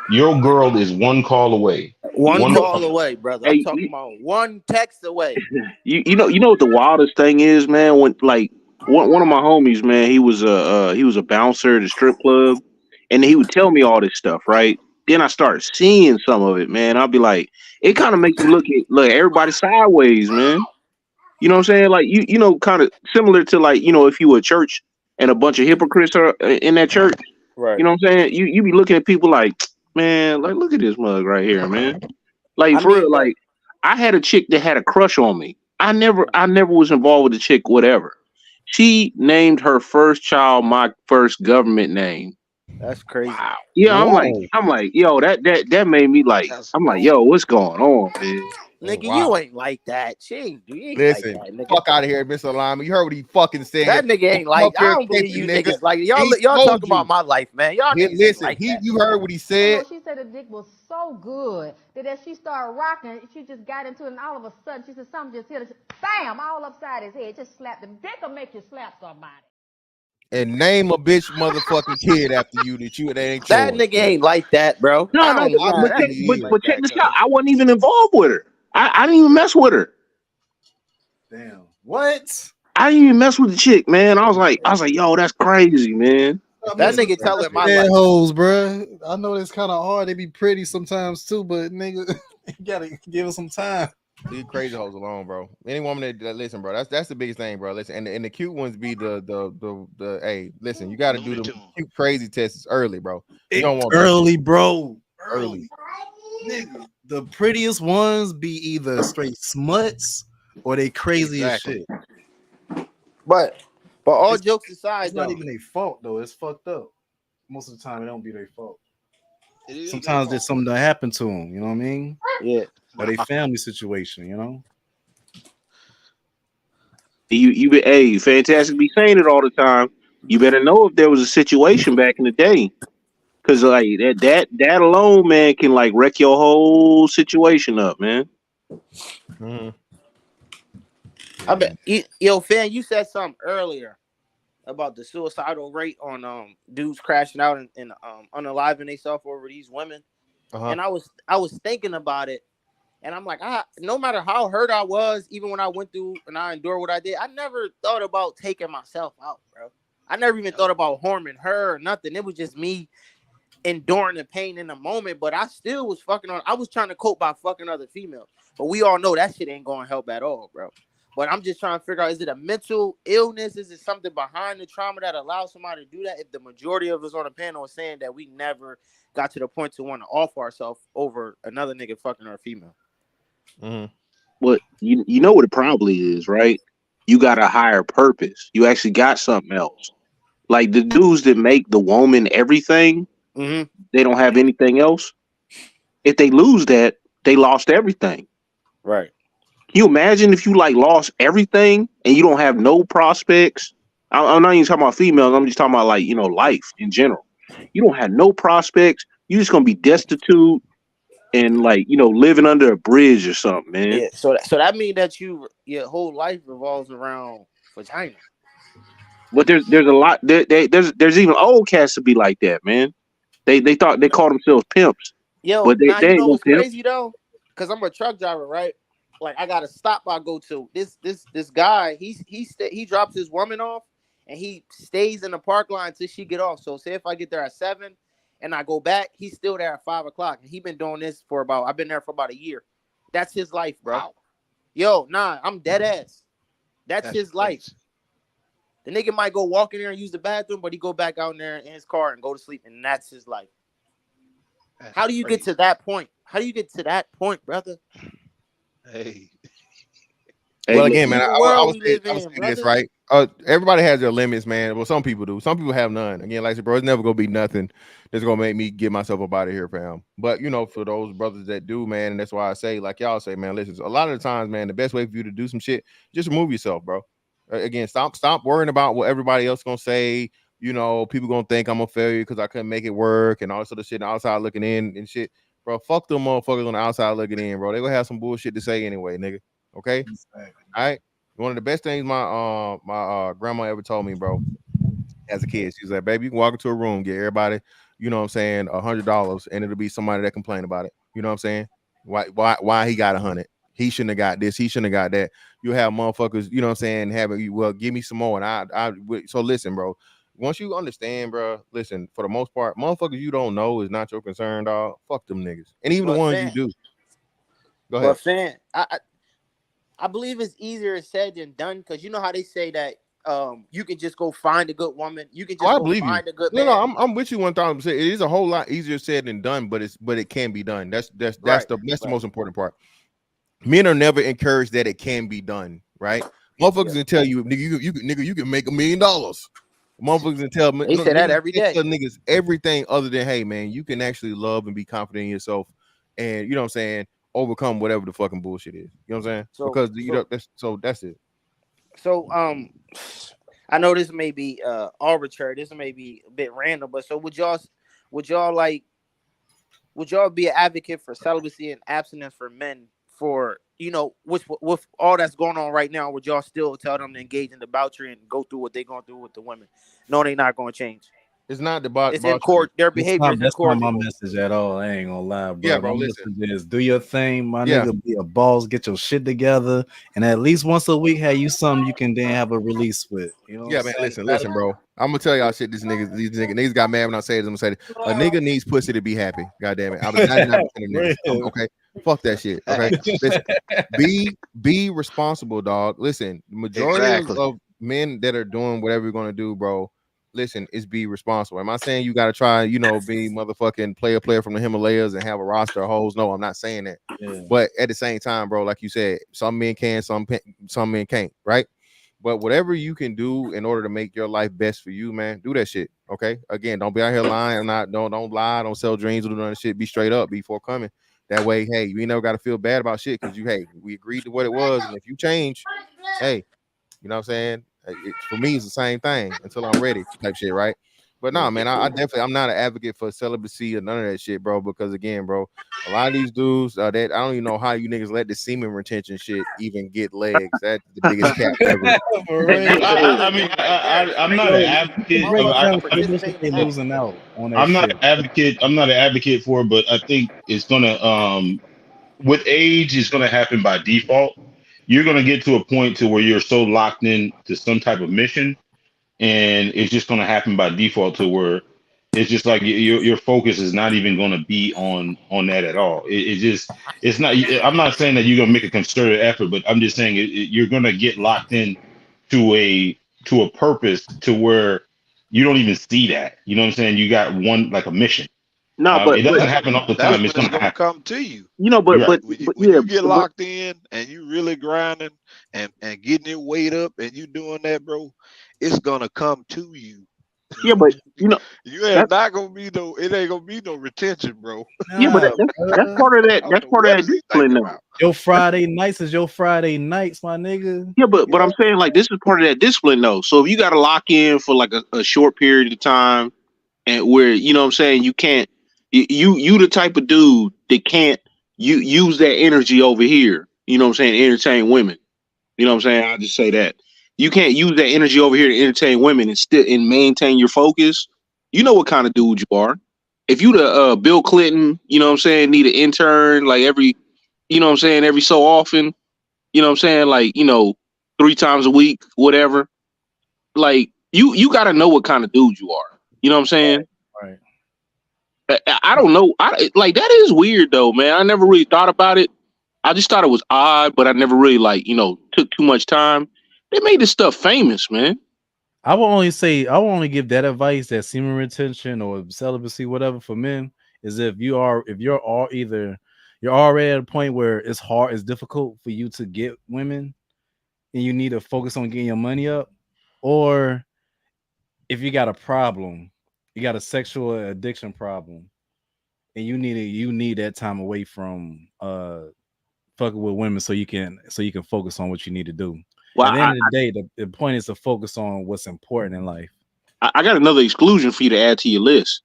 Your girl is one call away. one One call phone. away, brother. I'm Hey, talking about one text away. you know what the wildest thing is, man? When like one of my homies, man, he was a bouncer at a strip club, and he would tell me all this stuff, right? Then I started seeing some of it, man. I'll be like, it kind of make you look at everybody sideways, man. You know what I'm saying? Like you know, kind of similar to like if you were a church and a bunch of hypocrites are in that church. Right. You know what I'm saying? You be looking at people like, man, like look at this mug right here, man. Like I for real, mean, but like I had a chick that had a crush on me. I never was involved with the chick, whatever. She named her first child my first government name. that's crazy. Yeah, Whoa. I'm like, yo, that made me like, That's I'm like, yo, bold. what's going on, man? That's Nigga, you wild. ain't like that. You ain't like Listen, that, nigga. fuck out of here, Mr. Lima. You heard what he fucking That said. nigga Don't ain't come up like. here I and don't catch believe the you nigga. niggas like He y'all told talking about you. my life, man. Y'all niggas ain't Listen, like that. you heard what he said. She said the dick was so good that as she started rocking, she just got into it, and all of a sudden she said something just hit her, bam, all upside his head, just slapped him. Dick will make you slap somebody. And name a bitch motherfucking kid after you that ain't That yours. nigga ain't like that, bro. No, I no, don't. Nah, that, Obviously, he is. but check this out. I wasn't even involved with her. I didn't even mess with her. Damn. What? I didn't even mess with the chick, man. I was like, yo, that's crazy, man. that nigga telling my Bad life. hoes, bro. I know it's kind of hard. They be pretty sometimes too, but nigga, you gotta give it some time. Leave crazy hoes alone, bro. Any woman that listen, bro, that's the biggest thing, bro. Listen, and the cute ones be the hey, listen, you got to do the cute crazy tests early, bro. You don't want Early, bro. early. Nigga, the prettiest ones be either straight smuts or they crazy Exactly. as shit. But all jokes aside, It's not though, even their fault though. It's fucked up. Most of the time, it don't be their fault. It is Sometimes their there's fault. something that happened to them. You know what I mean? Yeah. Or they family situation. You know. Hey, fantastic be saying it all the time. You better know if there was a situation back in the day. Cause like that alone, man, can like wreck your whole situation up, man. Mm-hmm. I bet. Yo, fan, you said something earlier about the suicidal rate on dudes crashing out and unaliving themselves over these women, and I was thinking about it, and I'm like, no matter how hurt I was, even when I went through and I endured what I did, I never thought about taking myself out, bro. I never even thought about harming her or nothing. It was just me enduring the pain in the moment, but I still was fucking on. I was trying to cope by fucking other females, but we all know that shit ain't going to help at all, bro. But I'm just trying to figure out, is it a mental illness? Is it something behind the trauma that allows somebody to do that? If the majority of us on the panel is saying that we never got to the point to want to offer ourselves over another nigga fucking our female. But you know what it probably is, right? You got a higher purpose. You actually got something else. Like the dudes that make the woman everything, they don't have anything else. If they lose that, they lost everything. Right. Can you imagine if you like lost everything and you don't have no prospects? I'm not even talking about females. I'm just talking about like, you know, life in general. You don't have no prospects. You're just gonna be destitute and like, you know, living under a bridge or something, man. Yeah. So that means that your whole life revolves around vagina. But there's a lot. There's even old cats to be like that, man. They thought they call themselves pimps. Yo, but they now you ain't know no what's pimp. crazy though? Because I'm a truck driver, right? Like I got a stop I go to. This guy, he drops his woman off and he stays in the park line until she get off. So say if I get there at 7 and I go back, he's still there at 5 o'clock. And he been doing this I've been there for about a year. That's his life, bro. Wow. Yo, nah, I'm dead ass. That's his life. The nigga might go walk in there and use the bathroom, but he go back out in there in his car and go to sleep, and that's his life. How do you get to that point? How do you get to that point, brother? Hey. Well, again, man, I was saying this, right? Everybody has their limits, man. Well, some people do. Some people have none. Again, like I said, bro, it's never gonna be nothing that's gonna make me get myself up out of here, fam. But you know, for those brothers that do, man, and that's why I say, like y'all say, man, listen, a lot of the times, man, the best way for you to do some shit, just remove yourself, bro. Again, stop worrying about what everybody else gonna say. You know, people gonna think I'm a failure because I couldn't make it work and all this other shit. And outside looking in and shit, bro. Fuck them motherfuckers on the outside looking in, bro. They gonna have some bullshit to say anyway, nigga. Okay, all right. One of the best things my grandma ever told me, bro, as a kid, she was like, baby, you can walk into a room, get everybody, you know what I'm saying, $100, and it'll be somebody that complain about it. You know what I'm saying? Why he got 100? He shouldn't have got this. He shouldn't have got that. You have motherfuckers, you know what I'm saying, well, give me some more. And so listen, bro. Once you understand, bro, listen, for the most part, motherfuckers you don't know is not your concern, dog. Fuck them niggas. And even the ones you do. Go ahead. But fan, I believe it's easier said than done, because you know how they say that you can just go find a good woman. You can just go find a good man. No, I'm with you 1,000%. It is a whole lot easier said than done, but it can be done. That's the most important part. Men are never encouraged that it can be done, right? Motherfuckers can tell you, nigga, you can make $1 million. Motherfuckers can tell me they say that every day. Tell niggas everything other than, hey man, you can actually love and be confident in yourself, and you know what I'm saying, overcome whatever the fucking bullshit is. You know what I'm saying? That's it. So I know this may be arbitrary, this may be a bit random, but so would y'all be an advocate for celibacy and abstinence for men, for, you know, with all that's going on right now? Would y'all still tell them to engage in debauchery and go through what they're going through with the women? No, they're not going to change. It's not the it's in court. Their behavior is that's not my message at all. I ain't gonna lie, bro. Yeah, bro. Listen, do your thing, my nigga. Be a boss. Get your shit together, and at least once a week, have you something you can then have a release with. You know? Yeah, man. Listen, bro. I'm gonna tell y'all shit. These niggas got mad when I say this. I'm gonna say this. A nigga needs pussy to be happy. God damn it. I was 99% of niggas. Okay. Fuck that shit. Okay. Listen, be responsible, dog. Listen, the majority of men that are doing whatever you're gonna do, bro. Listen, is be responsible. Am I saying you got to try, you know, be motherfucking player from the Himalayas and have a roster of hoes? No, I'm not saying that. Yeah. But at the same time, bro, like you said, some men can, some men can't, right? But whatever you can do in order to make your life best for you, man, do that shit. Okay. Again, don't be out here lying. Don't lie. Don't sell dreams or do none of shit. Be straight up. Be forthcoming. That way, hey, you ain't never got to feel bad about shit because we agreed to what it was, and if you change, hey, you know what I'm saying? For me, it's the same thing until I'm ready, type shit, right? But no, man, I definitely, I'm not an advocate for celibacy or none of that shit, bro. Because again, bro, a lot of these dudes, that I don't even know how you niggas let the semen retention shit even get legs. That's the biggest cap ever. I'm not an advocate. They're losing out on that. I'm not an advocate. I'm not an advocate for it, but I think it's gonna, with age, it's gonna happen by default. You're going to get to a point to where you're so locked in to some type of mission, and it's just going to happen by default to where It's just like your focus is not even going to be on that at all. It's not. I'm not saying that you're going to make a concerted effort, but I'm just saying you're going to get locked in to a purpose to where you don't even see that. You know what I'm saying? You got one like a mission. No, It doesn't happen all the That's time. when It's going it's to gonna happen. come to you. You know, You're right. When yeah, you get locked in and you really grinding and getting your weight up and you doing that, bro, it's gonna come to you. yeah, but you know You ain't that. not gonna be no. It ain't gonna be no retention, bro. Yeah, but that's part of that. I don't That's know part of what that is he discipline, thinking though. about. Your Friday nights is your Friday nights, my nigga. Yeah, but I'm saying like this is part of that discipline, though. So if you got to lock in for like a short period of time, and where you know what I'm saying you can't, you the type of dude that can't you use that energy over here. You know what I'm saying? Entertain women. You know what I'm saying? I'll just say that. You can't use that energy over here to entertain women and still and maintain your focus. You know what kind of dude you are. If you the Bill Clinton, you know what I'm saying, need an intern like every, you know what I'm saying, every so often, you know what I'm saying, like, 3 times a week, whatever. Like you got to know what kind of dude you are. You know what I'm saying? Right. I don't know. Like that is weird though, man. I never really thought about it. I just thought it was odd, but I never really took too much time. They made this stuff famous, man. I will only give that advice that semen retention or celibacy, whatever, for men is if you're already at a point where it's difficult for you to get women and you need to focus on getting your money up, or if you got a problem, you got a sexual addiction problem, and you need that time away from fucking with women so you can focus on what you need to do. Well, at the end of the day, the point is to focus on what's important in life. I got another exclusion for you to add to your list.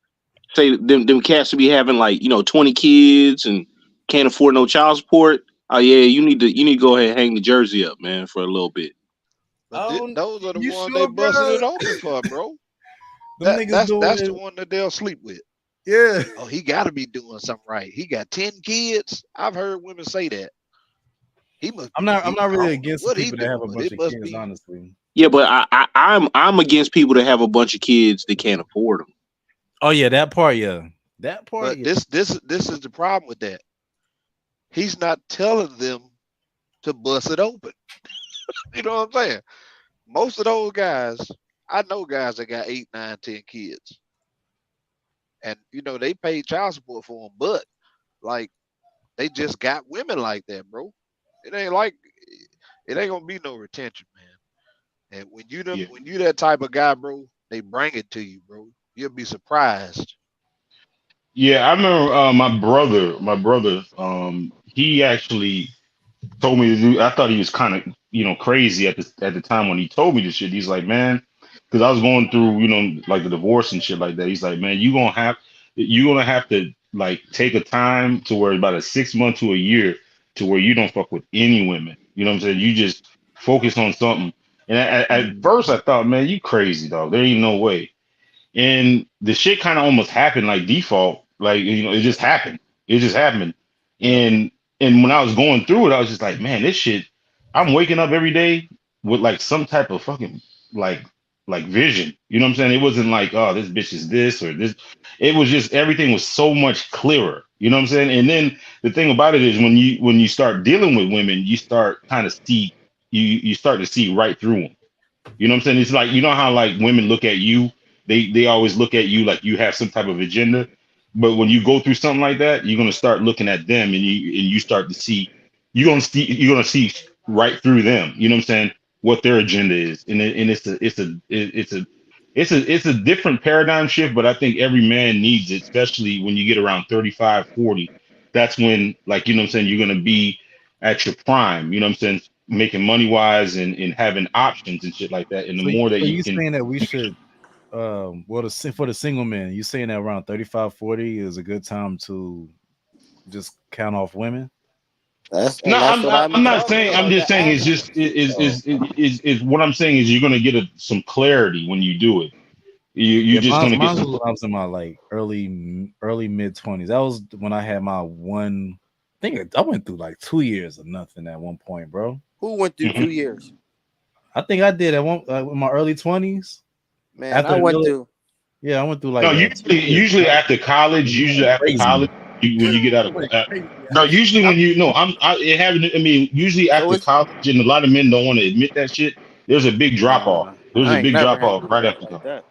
Say them cats to be having 20 kids and can't afford no child support. Oh yeah, you need to go ahead and hang the jersey up, man, for a little bit. But those are the you ones sure, they busted bro? it open for, bro. Them niggas doing That's it. the one that they'll sleep with. Yeah. Oh, he got to be doing something right. He got 10 kids. I've heard women say that. He must. I'm not really against what people he that have a doing, bunch it of must kids, be. honestly. Yeah, but I'm against people that have a bunch of kids that can't afford them. Oh yeah, that part, yeah. That part. But Yeah. this is the problem with that. He's not telling them to bust it open. You know what I'm saying? Most of those guys, I know guys that got 8, 9, 10 kids, and they pay child support for them, but like they just got women like that, bro. It ain't gonna be no retention, man. And when you that type of guy, bro, they bring it to you, bro. You'll be surprised. Yeah, I remember my brother, he actually told me to do. I thought he was kind of, crazy at the time when he told me this shit. He's like, man, because I was going through, like the divorce and shit like that. He's like, man, you're gonna have to like take a time to where about a 6 month to a year to where you don't fuck with any women. You know what I'm saying? You just focus on something. And at first I thought, man, you crazy, dog. There ain't no way. And the shit kind of almost happened like default, like it just happened. It just happened. And when I was going through it, I was just like, man, this shit. I'm waking up every day with like some type of fucking like vision. You know what I'm saying? It wasn't like, oh, this bitch is this or this. It was just everything was so much clearer. You know what I'm saying? And then the thing about it is when you start dealing with women, you start kind of you start to see right through them. You know what I'm saying? It's like, how like women look at you, they always look at you like you have some type of agenda. But when you go through something like that, you're gonna start looking at them and you start to see you're gonna see right through them. You know what I'm saying? What their agenda is. And it's a different paradigm shift, but I think every man needs it, especially when you get around 35, 40. That's when, like, you know what I'm saying, you're gonna be at your prime, you know what I'm saying, making money wise and having options and shit like that. And the more that So you you can, saying that we should for the single man, you saying that around 35, 40 is a good time to just count off women? That's no, what I'm I'm not talking saying. I'm about. just saying it's just is what I'm saying is you're gonna get some clarity when you do it. You're just gonna get mine was some. when I was in my like early mid 20s. That was when I had my one. I think I went through like 2 years of nothing at one point, bro. Who went through 2 years? I think I did at one in my early 20s. Man, I went through Yeah, I went through No, like 2 years. usually after college, Crazy. when you get out of no, usually when you no, it happened. I mean, usually So after it's college, and a lot of men don't want to admit that shit. There's a big drop off. There's a I ain't big never drop had off no right shit after like college. that.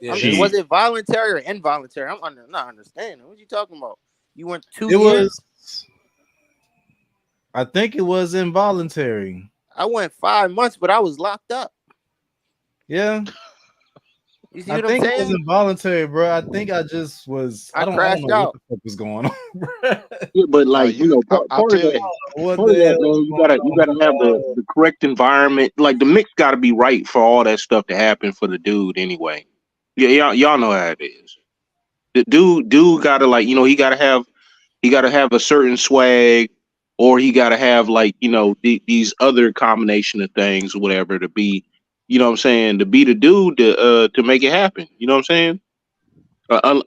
Yeah, I mean, was Shit. it voluntary or involuntary? not understanding. What you talking about? You went 2 It years? was. I think it was involuntary. I went 5 months, but I was locked up. Yeah. You see I what I'm think it was saying? involuntary, bro. I think I just was. I don't know crashed what out. the fuck was going on. Yeah, but No, like part I'll of tell that, you. What part of the that, hell man, was you going gotta have on? the correct environment. Like the mix got to be right for all that stuff to happen for the dude anyway. Yeah, y'all know how it is. The dude gotta like he gotta have a certain swag, or he gotta have like these other combination of things or whatever to be, what I'm saying, to be the dude to make it happen. You know what I'm saying?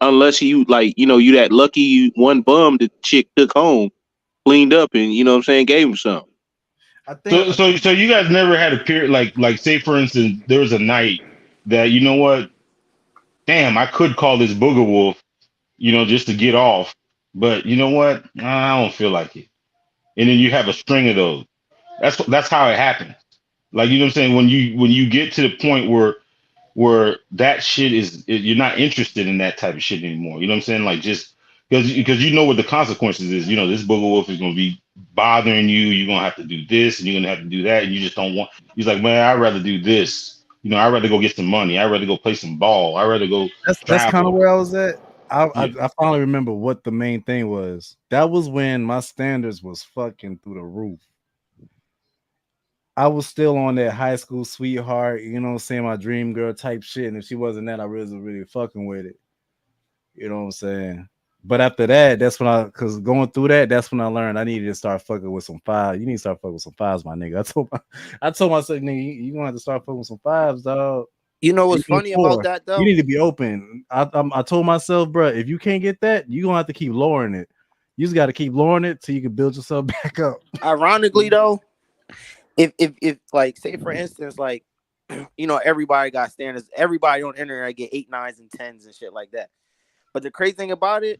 Unless you like you that lucky one bum the chick took home, cleaned up, and what I'm saying, gave him some. I think. So you guys never had a period like say for instance there was a night that you know what, damn, I could call this booger wolf, just to get off, but you know what, I don't feel like it, and then you have a string of those. That's how it happens. Like you know what I'm saying, when you get to the point where that shit you're not interested in that type of shit anymore. You know what I'm saying? Like just because you know what the consequences is. This booger wolf is gonna be bothering you. You're gonna have to do this and you're gonna have to do that, and you just don't want. He's like, man, I'd rather do this. I'd rather go get some money. I'd rather go play some ball. I'd rather go That's kind of travel. where I was at. I Yeah. finally remember what the main thing was. That was when my standards was fucking through the roof. I was still on that high school sweetheart, saying, my dream girl type shit. And if she wasn't that, I wasn't really fucking with it. You know what I'm saying? But after that, that's when because going through that's when I learned I needed to start fucking with some fives. You need to start fucking with some fives, my nigga. I told myself, nigga, you gonna have to start fucking with some fives, dog. You know what's Even funny four. about that though? You need to be open. I told myself, bro, if you can't get that, you gonna have to keep lowering it. You just got to keep lowering it till you can build yourself back up. Ironically though, if like say for instance, like everybody got standards. Everybody on the internet get 8, 9s, and 10s and shit like that. But the crazy thing about it,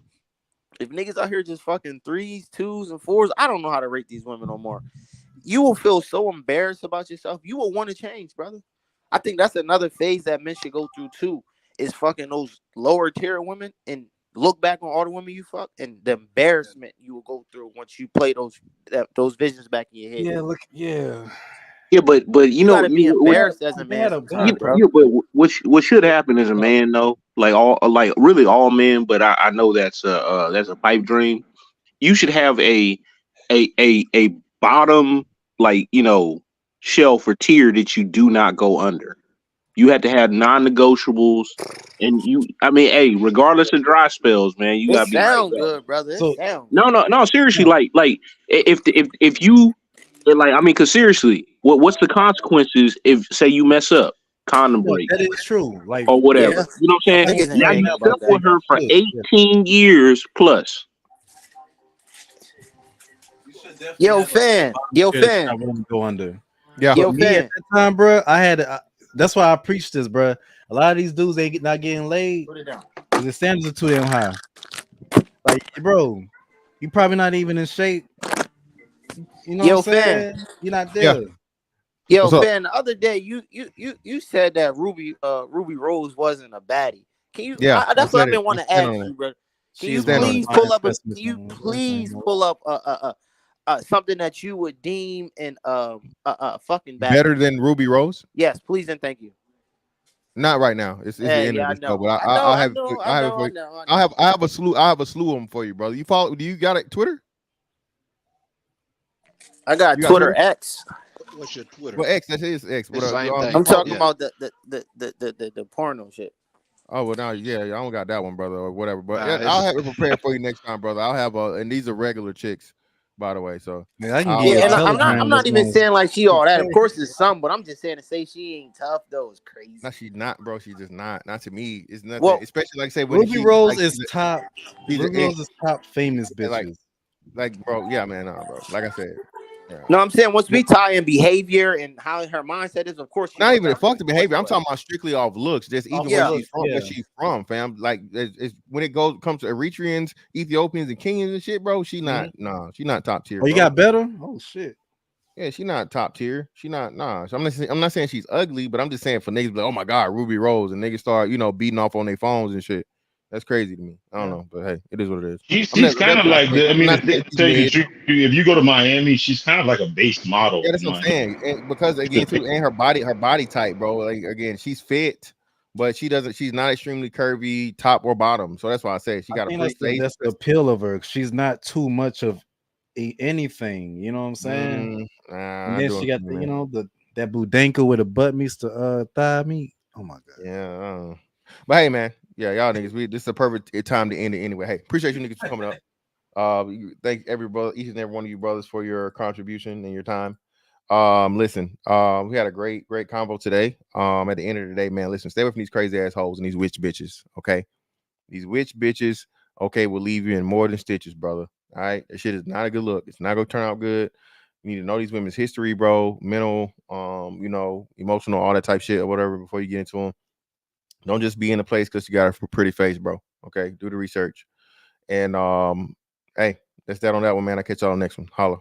if niggas out here just fucking 3s, 2s, and 4s, I don't know how to rate these women no more. You will feel so embarrassed about yourself. You will want to change, brother. I think that's another phase that men should go through too, is fucking those lower tier women and look back on all the women you fuck and the embarrassment you will go through once you play those visions back in your head. Yeah, but you gotta be embarrassed as a man sometimes, bro. Yeah, but what should happen as a man though, like really all men, but I know that's a pipe dream. You should have a bottom, like shelf or tier that you do not go under. You have to have non-negotiables, and hey, regardless of dry spells, man, you It gotta be like sound that. good, brother. It sound No, seriously, like if you because seriously, what's the consequences if say you mess up, condom break That is true. Like or whatever, you know what I'm saying? Niggas ain't Now you thinking about stuck with that. her for 18 years plus. Yo, fan. I wouldn't go under. Yeah. Yo, Me at fan. that time, bro, I had that's why I preach this, bro. A lot of these dudes ain't not getting laid because the standards are too damn high. Like, bro, you probably not even in shape. You know Yo, what I'm saying? fan. You're not there. Yo, What's up? fan. The other day, you said that Ruby Rose wasn't a baddie. Can you? Yeah, I That's what said I've been it. wanting to I stand ask on you, it. bro. Can She you is one of please the pull up? finest Can you specimens. please pull up something that you would deem in fucking baddie? Better than Ruby Rose? Yes, please and thank you. Not right now. It's the end Yeah, of I the show, know. but I have know. I have it for you. I have a slew. I have a slew of them for you, brother. You follow? Do you got it? Twitter? I got You got Twitter Twitter? X. What's your Twitter? Well, X. That is X. It's But the same you thing. I'm follow? talking about the porno shit. Oh well, now I don't got that one, brother, or whatever. But Nah, yeah, it's I'll the have it prepared for you next time, brother. I'll have and these are regular chicks, by the way. So Man, I can I'll, get Yeah, and I'll, I'm not even saying like she all that. Of course, it's some, but I'm just saying to say she ain't tough though is crazy. no, she's not, bro. She's just not. Not to me. It's nothing. Well, Especially like I say when Ruby she Rose like, is top. she's Ruby an Rose is top famous bitches. like bro. Yeah, man, bro. Like I said, No, I'm saying once we tie in behavior and how her mindset is, of course, she not even the fuck fuck the behavior. I'm talking about strictly off looks. Just even where she's from, where she's from, fam. Like it's when it comes to Eritreans, Ethiopians, and Kenyans and shit, bro. She not, she not top tier. Oh, you bro. got better? Oh shit. Yeah, she not top tier. She not, nah. So I'm not saying she's ugly, but I'm just saying for niggas, like, oh my god, Ruby Rose, and niggas start, beating off on their phones and shit. That's crazy to me. I don't know, but hey, it is what it is. She's kind of like I mean, to tell you the truth, if you go to Miami, she's kind of like a base model. Yeah, that's what I'm saying. And because again, too, and her body type, bro. Like again, she's fit, but she's not extremely curvy, top or bottom. So that's why I say she got a pretty face. That's the appeal of her. She's not too much of anything. You know what I'm saying? And then she got the that budanka with a butt meets the thigh meat. Oh my god. Yeah. But hey, man. Yeah, y'all niggas. This is a perfect time to end it anyway. Hey, appreciate you niggas for coming up. Thank each and every one of you brothers for your contribution and your time. Listen, we had a great convo today. At the end of the day, man, listen, stay away from these crazy assholes and these witch bitches. Okay, these witch bitches, okay, will leave you in more than stitches, brother. All right, that shit is not a good look. It's not gonna turn out good. You need to know these women's history, bro, mental, emotional, all that type shit or whatever before you get into them. Don't just be in a place because you got a pretty face, bro. Okay, do the research. And hey, that's that on that one, man. I'll catch y'all on the next one. Holla.